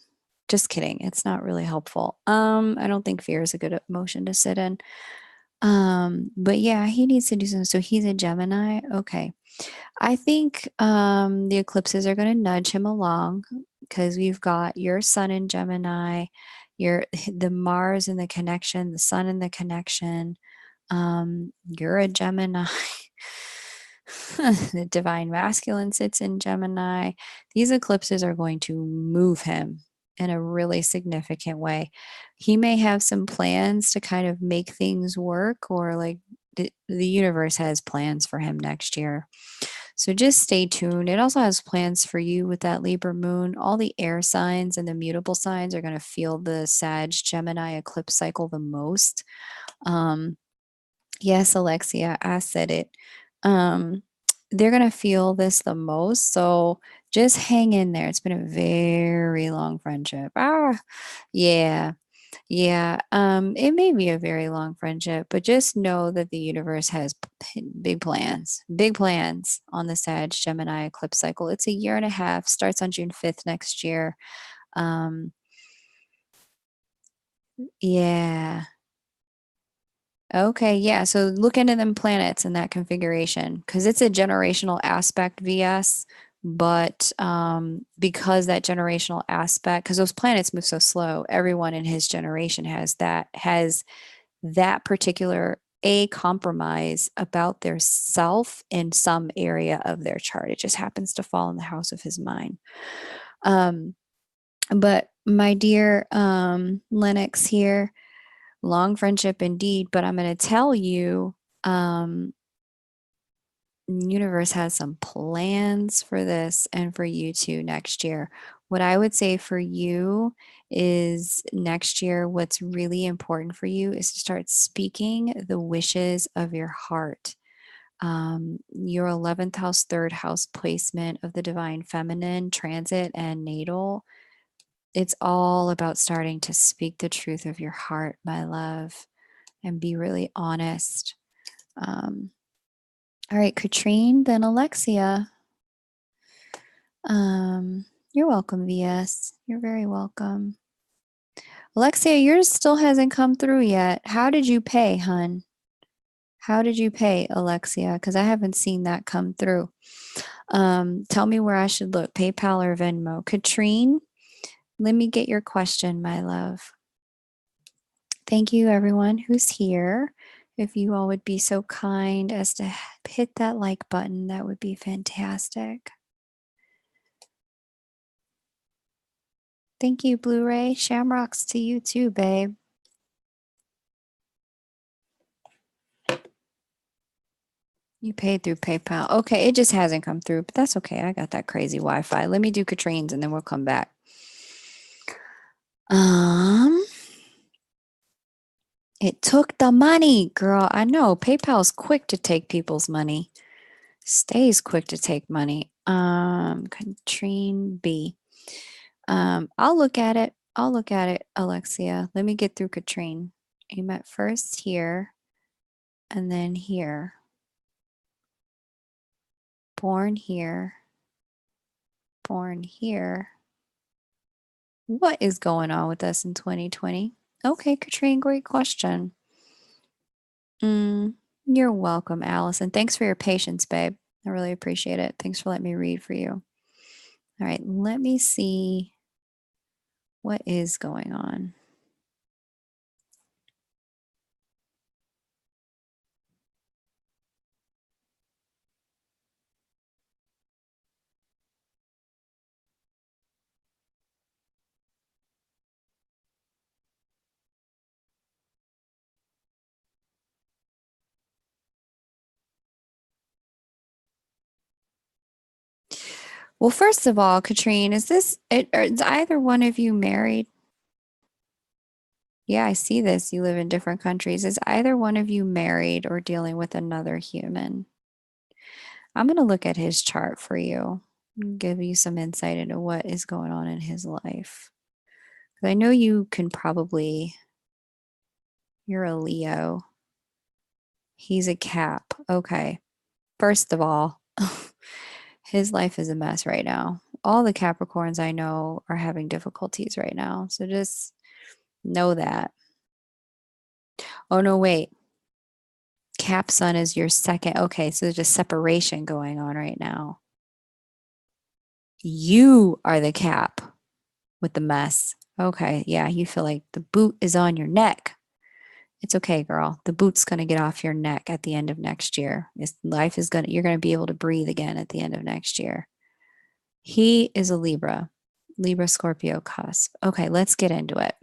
Just kidding. It's not really helpful. I don't think fear is a good emotion to sit in. But yeah, he needs to do something. So he's a Gemini. Okay. I think the eclipses are going to nudge him along because we've got your sun in Gemini, the Mars in the connection, the sun in the connection. You're a Gemini. The divine masculine sits in Gemini. These eclipses are going to move him in a really significant way. He may have some plans to kind of make things work, or like the universe has plans for him next year. So just stay tuned. It also has plans for you with that Libra moon. All the air signs and the mutable signs are going to feel the Sag Gemini eclipse cycle the most. Yes, Alexia, I said it. Um, they're going to feel this the most. So just hang in there. It's been a very long friendship. Yeah. Yeah, it may be a very long friendship, but just know that the universe has big plans on the Sag Gemini eclipse cycle. It's a year and a half, starts on June 5th next year. Um, yeah. Okay, yeah. So look into them planets in that configuration because it's a generational aspect VS, but because that generational aspect, because those planets move so slow, everyone in his generation has that particular a compromise about their self in some area of their chart. It just happens to fall in the house of his mind. Um, but my dear Lennox here, long friendship indeed, but I'm going to tell you, um, universe has some plans for this and for you too next year. What I would say for you is next year, what's really important for you is to start speaking the wishes of your heart. Your 11th house, third house placement of the divine feminine transit and natal. It's all about starting to speak the truth of your heart, my love, and be really honest. Um, all right, Katrine, then Alexia. You're welcome, VS. You're very welcome. Alexia, yours still hasn't come through yet. How did you pay, hun? How did you pay, Alexia? Because I haven't seen that come through. Tell me where I should look, PayPal or Venmo. Katrine, let me get your question, my love. Thank you, everyone who's here. If you all would be so kind as to hit that like button, that would be fantastic. Thank you, Blu-ray. Shamrocks to you too, babe. You paid through PayPal. Okay, it just hasn't come through, but that's okay. I got that crazy Wi-Fi. Let me do Katrine's and then we'll come back. It took the money, girl. I know PayPal's quick to take people's money. Stays quick to take money. Katrine B. I'll look at it. I'll look at it, Alexia. Let me get through Katrine. You met first here and then here. Born here. Born here. What is going on with us in 2020? Okay, Katrine, great question. You're welcome, Allison. Thanks for your patience, babe. I really appreciate it. Thanks for letting me read for you. All right, let me see what is going on. Well, first of all, Katrine, is either one of you married? Yeah, I see this. You live in different countries. Is either one of you married or dealing with another human? I'm going to look at his chart for you and give you some insight into what is going on in his life. I know you can probably, you're a Leo. He's a Cap. Okay. First of all, his life is a mess right now. All the Capricorns I know are having difficulties right now. So just know that. Oh, no, wait. Cap Sun is your second. Okay. So there's a separation going on right now. You are the Cap with the mess. Okay. Yeah. You feel like the boot is on your neck. It's okay, girl. The boot's going to get off your neck at the end of next year. You're going to be able to breathe again at the end of next year. He is a Libra, Libra Scorpio cusp. Okay, let's get into it.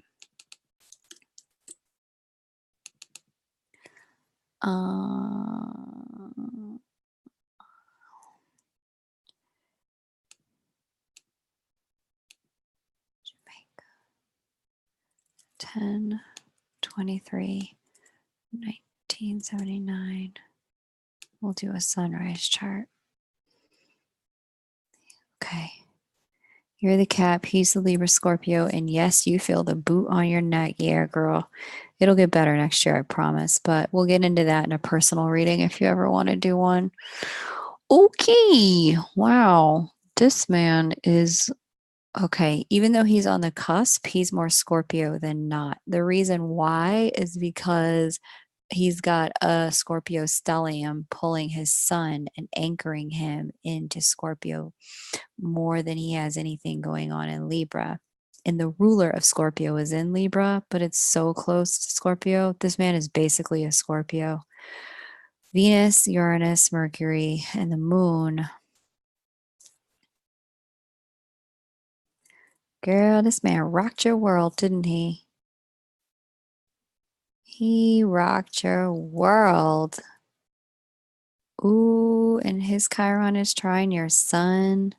10/23, 1979. We'll do a sunrise chart. Okay. You're the Cap, he's the Libra Scorpio, and yes, you feel the boot on your neck. Yeah, girl. It'll get better next year, I promise. But we'll get into that in a personal reading if you ever want to do one. Okay. Wow. This man is okay. Even though he's on the cusp, he's more Scorpio than not. The reason why is because he's got a Scorpio stellium pulling his sun and anchoring him into Scorpio more than he has anything going on in Libra. And the ruler of Scorpio is in Libra, but it's so close to Scorpio. This man is basically a Scorpio. Venus, Uranus, Mercury, and the moon. Girl, this man rocked your world, didn't he? He rocked your world. Ooh, and his Chiron is trine your sun.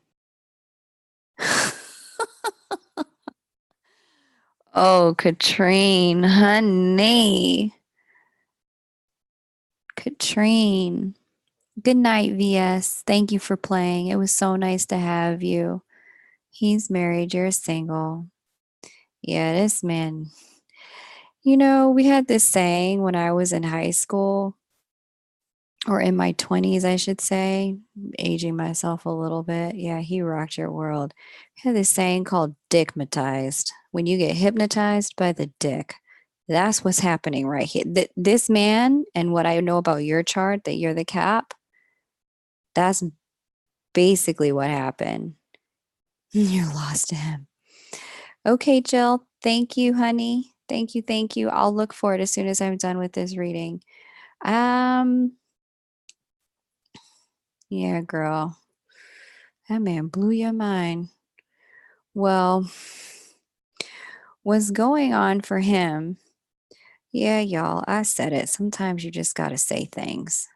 Oh, Katrine, honey. Katrine. Good night, VS. Thank you for playing. It was so nice to have you. He's married, you're single. Yeah, this man. You know, we had this saying when I was in high school, or in my 20s, I should say, aging myself a little bit. Yeah, he rocked your world. We had this saying called dickmatized. When you get hypnotized by the dick, that's what's happening right here. This man, and what I know about your chart, that you're the Cap, that's basically what happened. You're lost to him. Okay, Jill. Thank you, honey. Thank you. Thank you. I'll look for it as soon as I'm done with this reading. Yeah, girl. That man blew your mind. Well, what's going on for him? Yeah, y'all, I said it. Sometimes you just got to say things.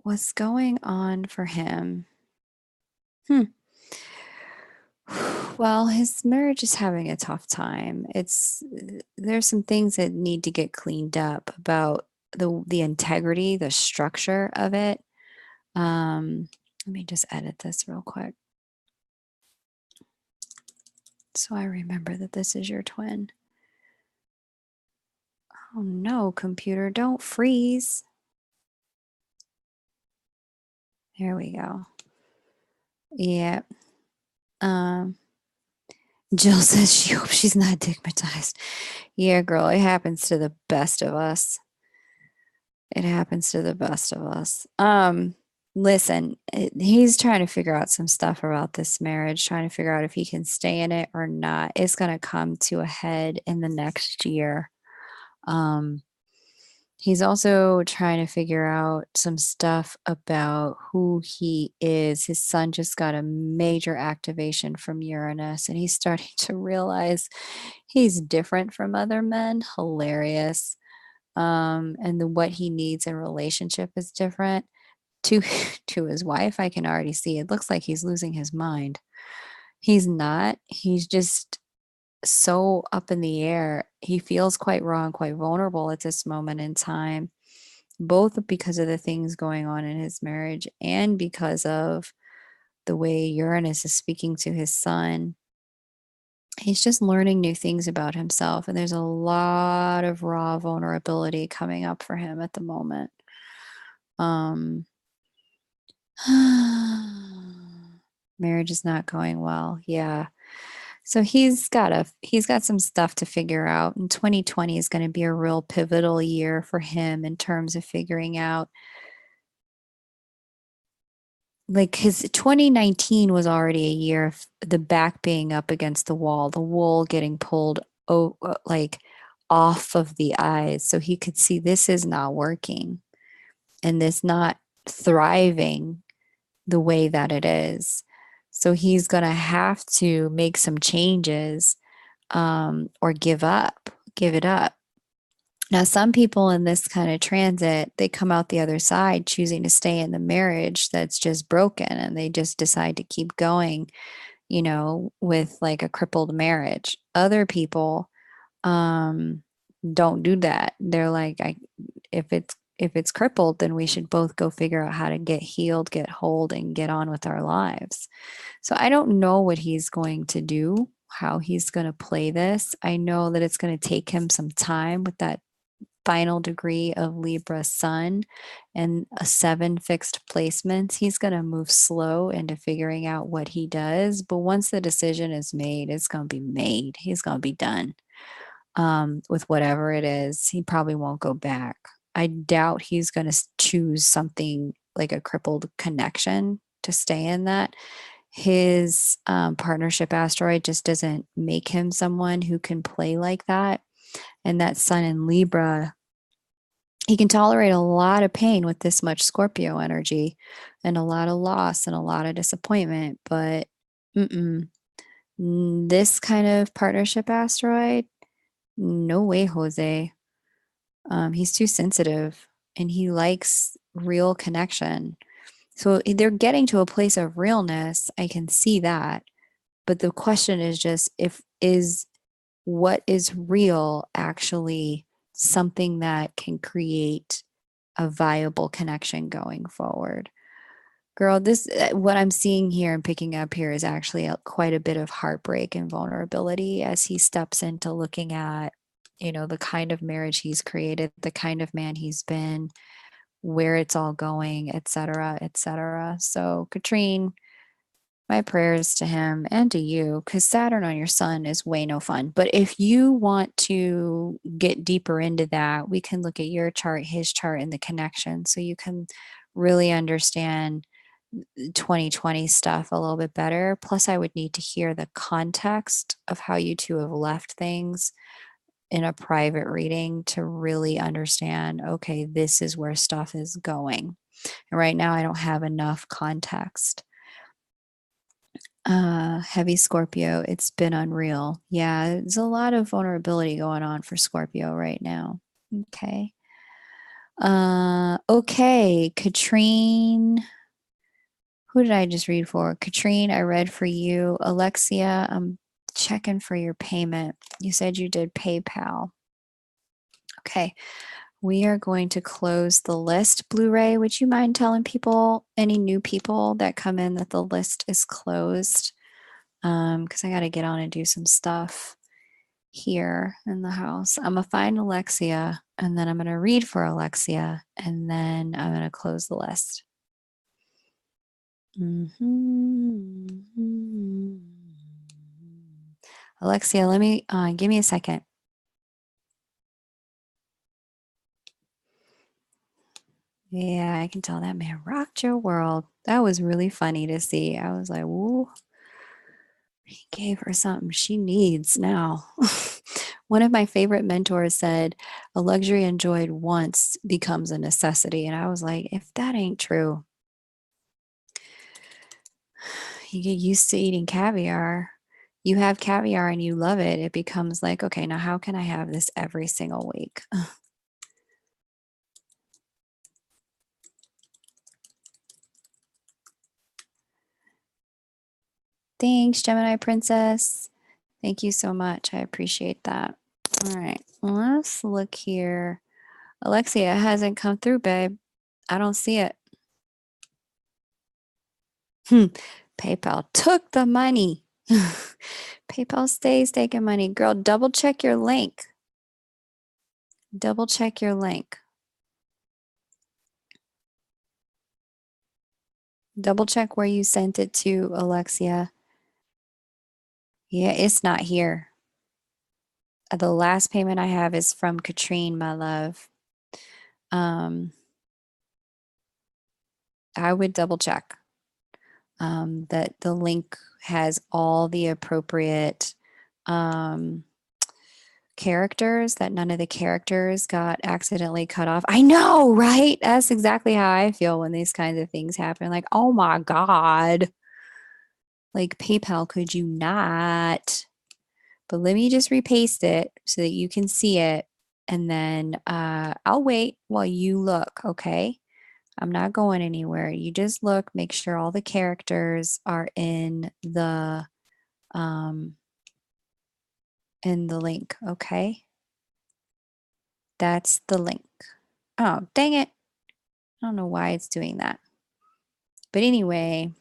What's going on for him? Well, his marriage is having a tough time. There's some things that need to get cleaned up about the integrity, the structure of it. Let me just edit this real quick, so I remember that this is your twin. Oh no, computer, don't freeze. There we go. Yeah. Jill says she hopes she's not stigmatized. Yeah, girl, it happens to the best of us. It happens to the best of us. Listen, he's trying to figure out some stuff about this marriage, trying to figure out if he can stay in it or not. It's going to come to a head in the next year. He's also trying to figure out some stuff about who he is. His son just got a major activation from Uranus, and he's starting to realize he's different from other men. Hilarious. And what he needs in relationship is different. To his wife, I can already see it looks like he's losing his mind. He's not. He's just so up in the air. He feels quite raw and quite vulnerable at this moment in time, both because of the things going on in his marriage and because of the way Uranus is speaking to his son. He's just learning new things about himself, and there's a lot of raw vulnerability coming up for him at the moment. Marriage is not going well. Yeah. So he's got some stuff to figure out, and 2020 is going to be a real pivotal year for him in terms of figuring out, like, his 2019 was already a year of the back being up against the wool getting pulled like off of the eyes, so he could see this is not working and this not thriving the way that it is. So he's going to have to make some changes, or give it up. Now, some people in this kind of transit, they come out the other side choosing to stay in the marriage that's just broken, and they just decide to keep going with like a crippled marriage. Other people don't do that. They're like, if it's crippled, then we should both go figure out how to get healed, get whole, and get on with our lives. So I don't know what he's going to do, how he's going to play this. I know that it's going to take him some time with that final degree of Libra sun and a 7 fixed placements. He's going to move slow into figuring out what he does. But once the decision is made, it's going to be made. He's going to be done with whatever it is. He probably won't go back. I doubt he's going to choose something like a crippled connection to stay in that. His partnership asteroid just doesn't make him someone who can play like that. And that sun in Libra, he can tolerate a lot of pain with this much Scorpio energy and a lot of loss and a lot of disappointment. But this kind of partnership asteroid, no way, Jose. He's too sensitive and he likes real connection. So they're getting to a place of realness. I can see that. But the question is just is what is real actually something that can create a viable connection going forward? Girl, this what I'm seeing here and picking up here is actually quite a bit of heartbreak and vulnerability as he steps into looking at, the kind of marriage he's created, the kind of man he's been, where it's all going, et cetera, et cetera. So, Katrine, my prayers to him and to you, because Saturn on your sun is way no fun. But if you want to get deeper into that, we can look at your chart, his chart, and the connection so you can really understand 2020 stuff a little bit better. Plus, I would need to hear the context of how you two have left things in a private reading to really understand, okay, this is where stuff is going. And right now, I don't have enough context. Heavy Scorpio, it's been unreal. Yeah, there's a lot of vulnerability going on for Scorpio right now. Okay. Okay, Katrine. Who did I just read for? Katrine, I read for you. Alexia, I'm checking for your payment. You said you did PayPal. Okay. We are going to close the list. Blu-ray, would you mind telling people, any new people that come in, that the list is closed? Because I got to get on and do some stuff here in the house. I'm going to find Alexia, and then I'm going to read for Alexia, and then I'm going to close the list. Alexia, let me give me a second. Yeah, I can tell that man rocked your world. That was really funny to see. I was like, whoa, he gave her something she needs now. One of my favorite mentors said, a luxury enjoyed once becomes a necessity. And I was like, if that ain't true, you get used to eating caviar. You have caviar and you love it. It becomes like, okay, now how can I have this every single week? Thanks, Gemini Princess. Thank you so much. I appreciate that. All right, let's look here. Alexia, it hasn't come through, babe. I don't see it. PayPal took the money. PayPal stays taking money. Girl, double check your link. Double check your link. Double check where you sent it to, Alexia. Yeah, it's not here. The last payment I have is from Katrine, my love. I would double check that the link has all the appropriate characters, that none of the characters got accidentally cut off. I know, right? That's exactly how I feel when these kinds of things happen. Like, oh my God. Like, PayPal, could you not? But let me just repaste it so that you can see it. And then I'll wait while you look, okay? I'm not going anywhere. You just look, make sure all the characters are in the in the link, okay? That's the link. Oh, dang it. I don't know why it's doing that. But anyway,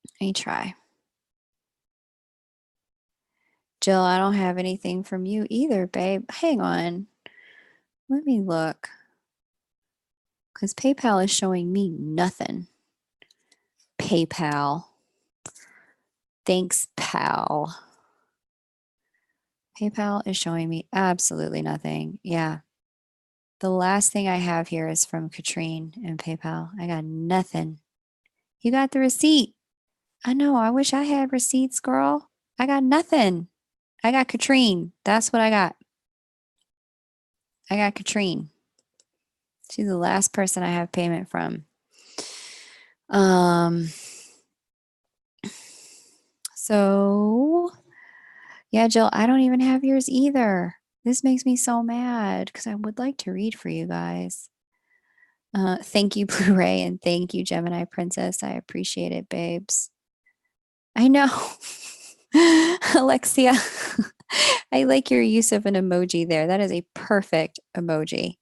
let me try. Jill, I don't have anything from you either, babe. Hang on. Let me look. Because PayPal is showing me nothing. PayPal. Thanks, pal. PayPal is showing me absolutely nothing. Yeah. The last thing I have here is from Katrine and PayPal. I got nothing. You got the receipt. I know. I wish I had receipts, girl. I got nothing. I got Katrine. That's what I got. I got Katrine. She's the last person I have payment from. So yeah, Jill, I don't even have yours either. This makes me so mad because I would like to read for you guys. Thank you, Blu-ray, and thank you, Gemini Princess. I appreciate it, babes. I know. Alexia, I like your use of an emoji there. That is a perfect emoji.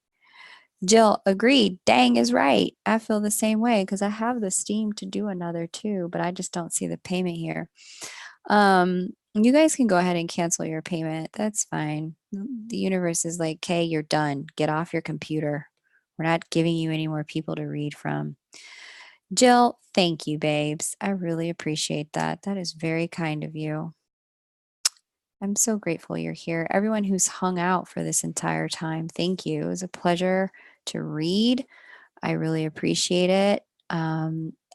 Jill, agreed. Dang is right. I feel the same way because I have the steam to do another too, but I just don't see the payment here. You guys can go ahead and cancel your payment. That's fine. The universe is like, okay, you're done. Get off your computer. We're not giving you any more people to read from. Jill, thank you, babes. I really appreciate that. That is very kind of you. I'm so grateful you're here. Everyone who's hung out for this entire time, thank you. It was a pleasure to read. I really appreciate it.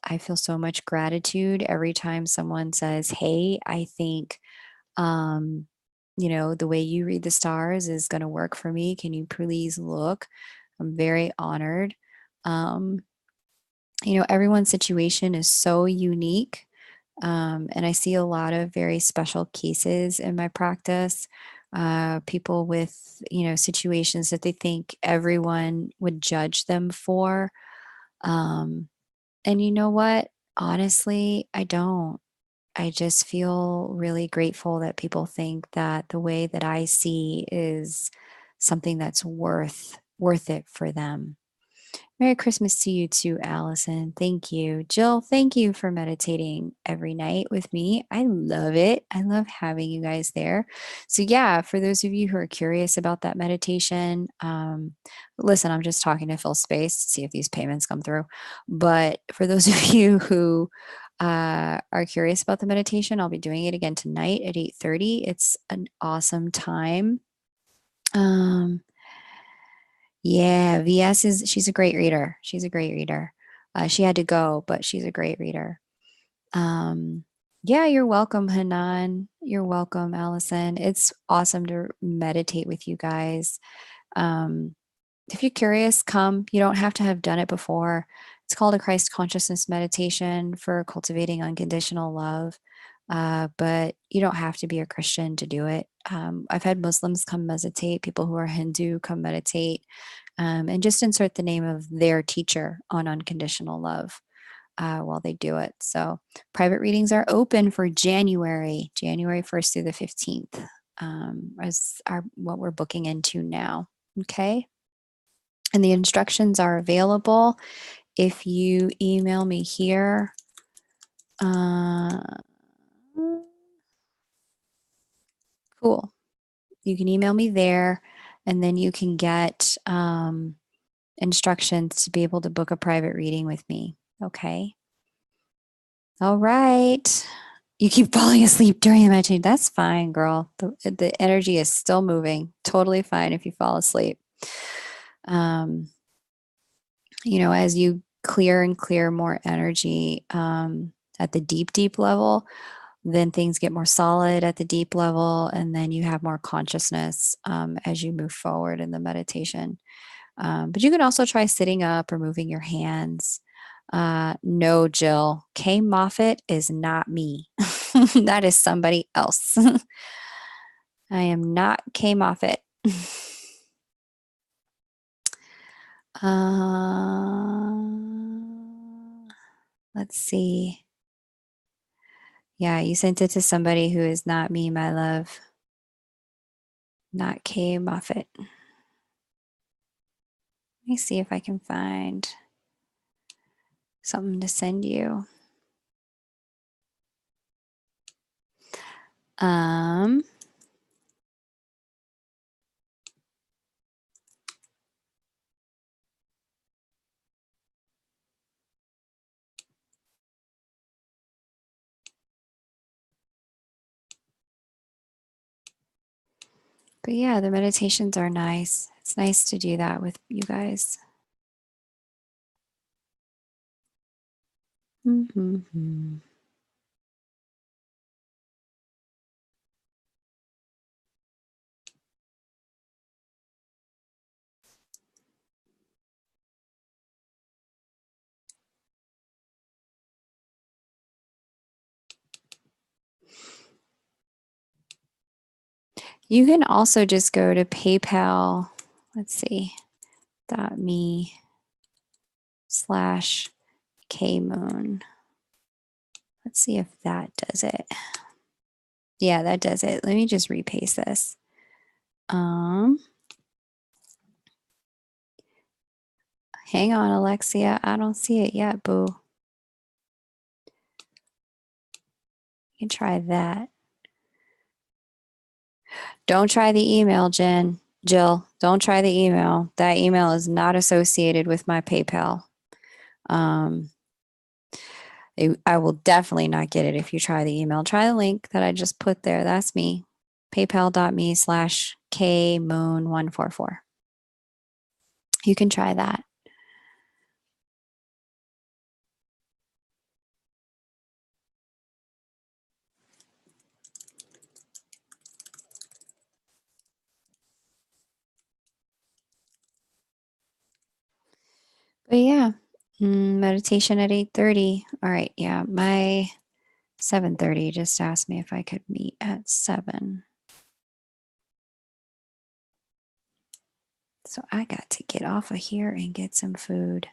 I feel so much gratitude every time someone says, hey, I think, the way you read the stars is going to work for me. Can you please look? I'm very honored. Everyone's situation is so unique. And I see a lot of very special cases in my practice. People with, situations that they think everyone would judge them for. And you know what? Honestly, I don't. I just feel really grateful that people think that the way that I see is something that's worth it for them. Merry Christmas to you too, Allison. Thank you. Jill, thank you for meditating every night with me. I love it. I love having you guys there. So, yeah, for those of you who are curious about that meditation, listen, I'm just talking to fill space to see if these payments come through. But for those of you who are curious about the meditation, I'll be doing it again tonight at 8:30. It's an awesome time. Yeah, she's a great reader. She's a great reader. She had to go, but she's a great reader. Um, yeah, you're welcome, Hanan. You're welcome, Allison. It's awesome to meditate with you guys. Um, if you're curious, come. You don't have to have done it before. It's called a Christ consciousness meditation for cultivating unconditional love. But you don't have to be a Christian to do it. I've had Muslims come meditate, people who are Hindu come meditate, and just insert the name of their teacher on unconditional love while they do it. So private readings are open for January 1st through the 15th, as what we're booking into now. Okay. And the instructions are available if you email me here. Cool. You can email me there, and then you can get instructions to be able to book a private reading with me. Okay. All right. You keep falling asleep during the meditation. That's fine, girl. The energy is still moving. Totally fine if you fall asleep. As you clear and clear more energy at the deep level, then things get more solid at the deep level, and then you have more consciousness as you move forward in the meditation. But you can also try sitting up or moving your hands. No, Jill, Kay Moffat is not me. That is somebody else. I am not Kay Moffat. Let's see. Yeah, you sent it to somebody who is not me, my love. Not Kay Moffat. Let me see if I can find something to send you. But yeah, the meditations are nice. It's nice to do that with you guys. Mm-hmm. You can also just go to PayPal. Let's see. .me/KMoon. Let's see if that does it. Yeah, that does it. Let me just repaste this. Hang on, Alexia. I don't see it yet, boo. You can try that. Don't try the email, Jill, don't try the email. That email is not associated with my PayPal. I will definitely not get it if you try the email. Try the link that I just put there. That's me. PayPal.me/KMoon144. You can try that. But yeah, meditation at 8:30. All right, yeah, my 7:30 just asked me if I could meet at 7. So I got to get off of here and get some food.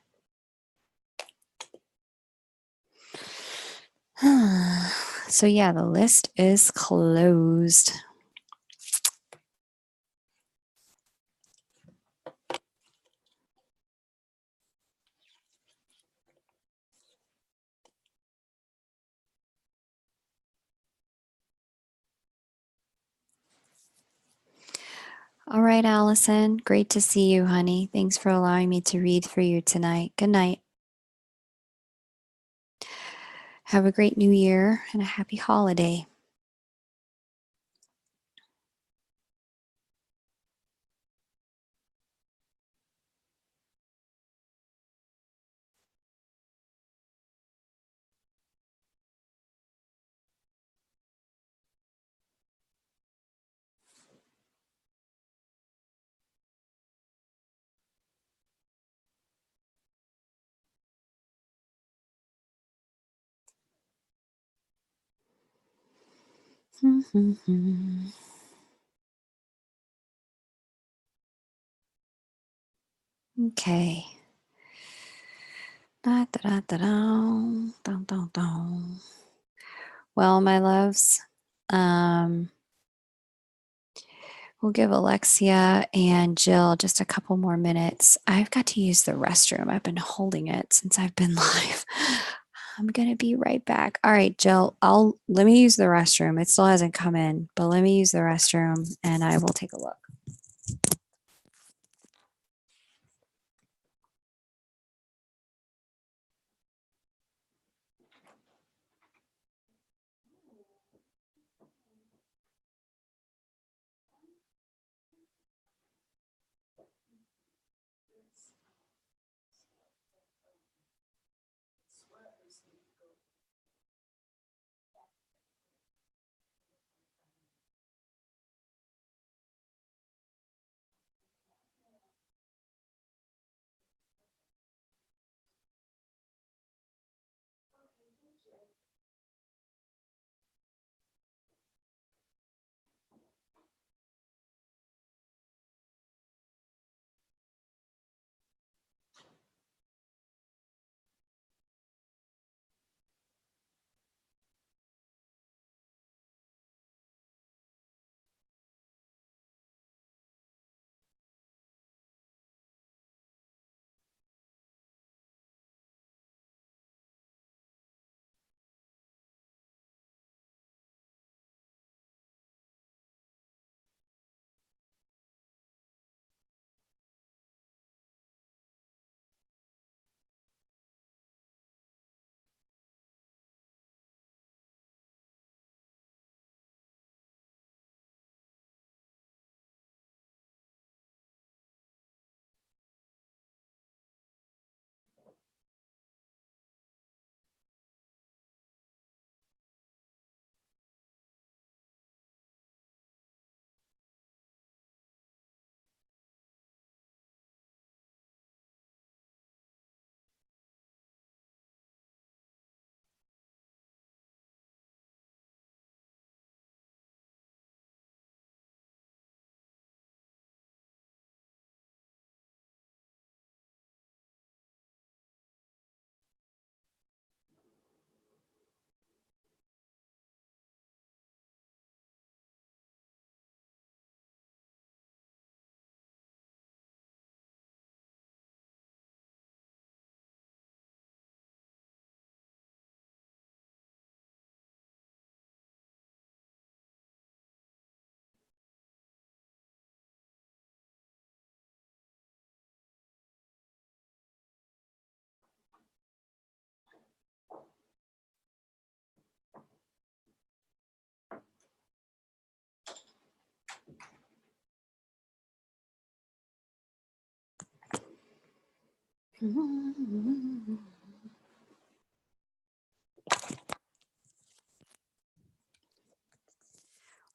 So yeah, the list is closed. All right, Allison. Great to see you, honey. Thanks for allowing me to read for you tonight. Good night. Have a great new year and a happy holiday. Okay. Da, da, da, da, da, da, da. Well, my loves, we'll give Alexia and Jill just a couple more minutes. I've got to use the restroom. I've been holding it since I've been live. I'm going to be right back. All right, Jill, let me use the restroom. It still hasn't come in, but let me use the restroom and I will take a look.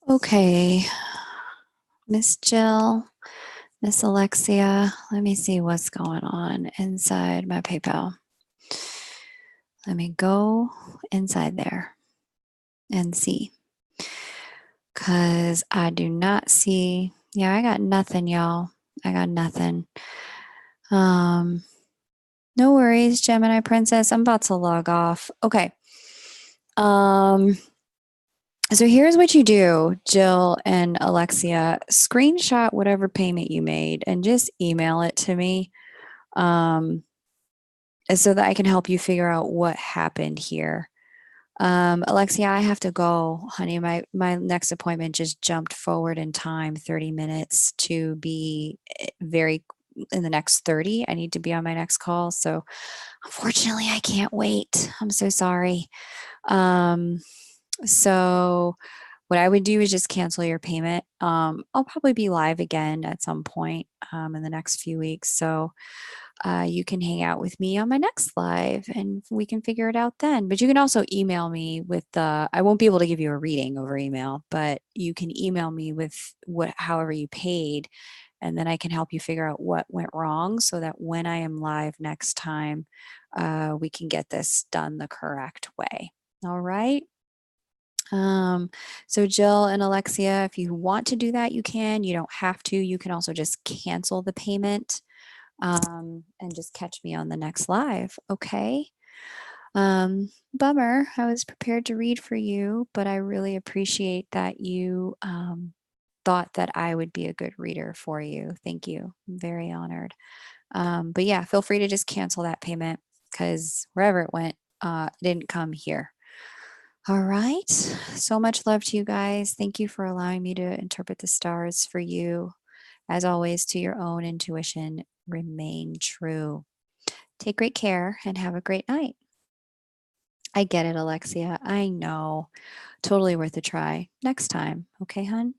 Okay, Miss Jill, Miss Alexia, let me see what's going on inside my PayPal. Let me go inside there and see. Because I do not see, yeah, I got nothing, y'all. I got nothing. No worries, Gemini Princess. I'm about to log off. Okay. So here's what you do, Jill and Alexia. Screenshot whatever payment you made and just email it to me, so that I can help you figure out what happened here. Alexia, I have to go, honey. My next appointment just jumped forward in time 30 minutes to be very in the next 30. I need to be on my next call. So unfortunately, I can't wait. I'm so sorry. So what I would do is just cancel your payment. I'll probably be live again at some point in the next few weeks. So you can hang out with me on my next live and we can figure it out then. But you can also email me with I won't be able to give you a reading over email, but you can email me with however you paid. And then I can help you figure out what went wrong so that when I am live next time, we can get this done the correct way. All right. So Jill and Alexia, if you want to do that, you can. You don't have to. You can also just cancel the payment and just catch me on the next live. Okay. Bummer. I was prepared to read for you, but I really appreciate that you thought that I would be a good reader for you. Thank you. I'm very honored. But yeah, feel free to just cancel that payment because wherever it went, it didn't come here. All right. So much love to you guys. Thank you for allowing me to interpret the stars for you. As always, to your own intuition, remain true. Take great care and have a great night. I get it, Alexia. I know. Totally worth a try. Next time. Okay, hun?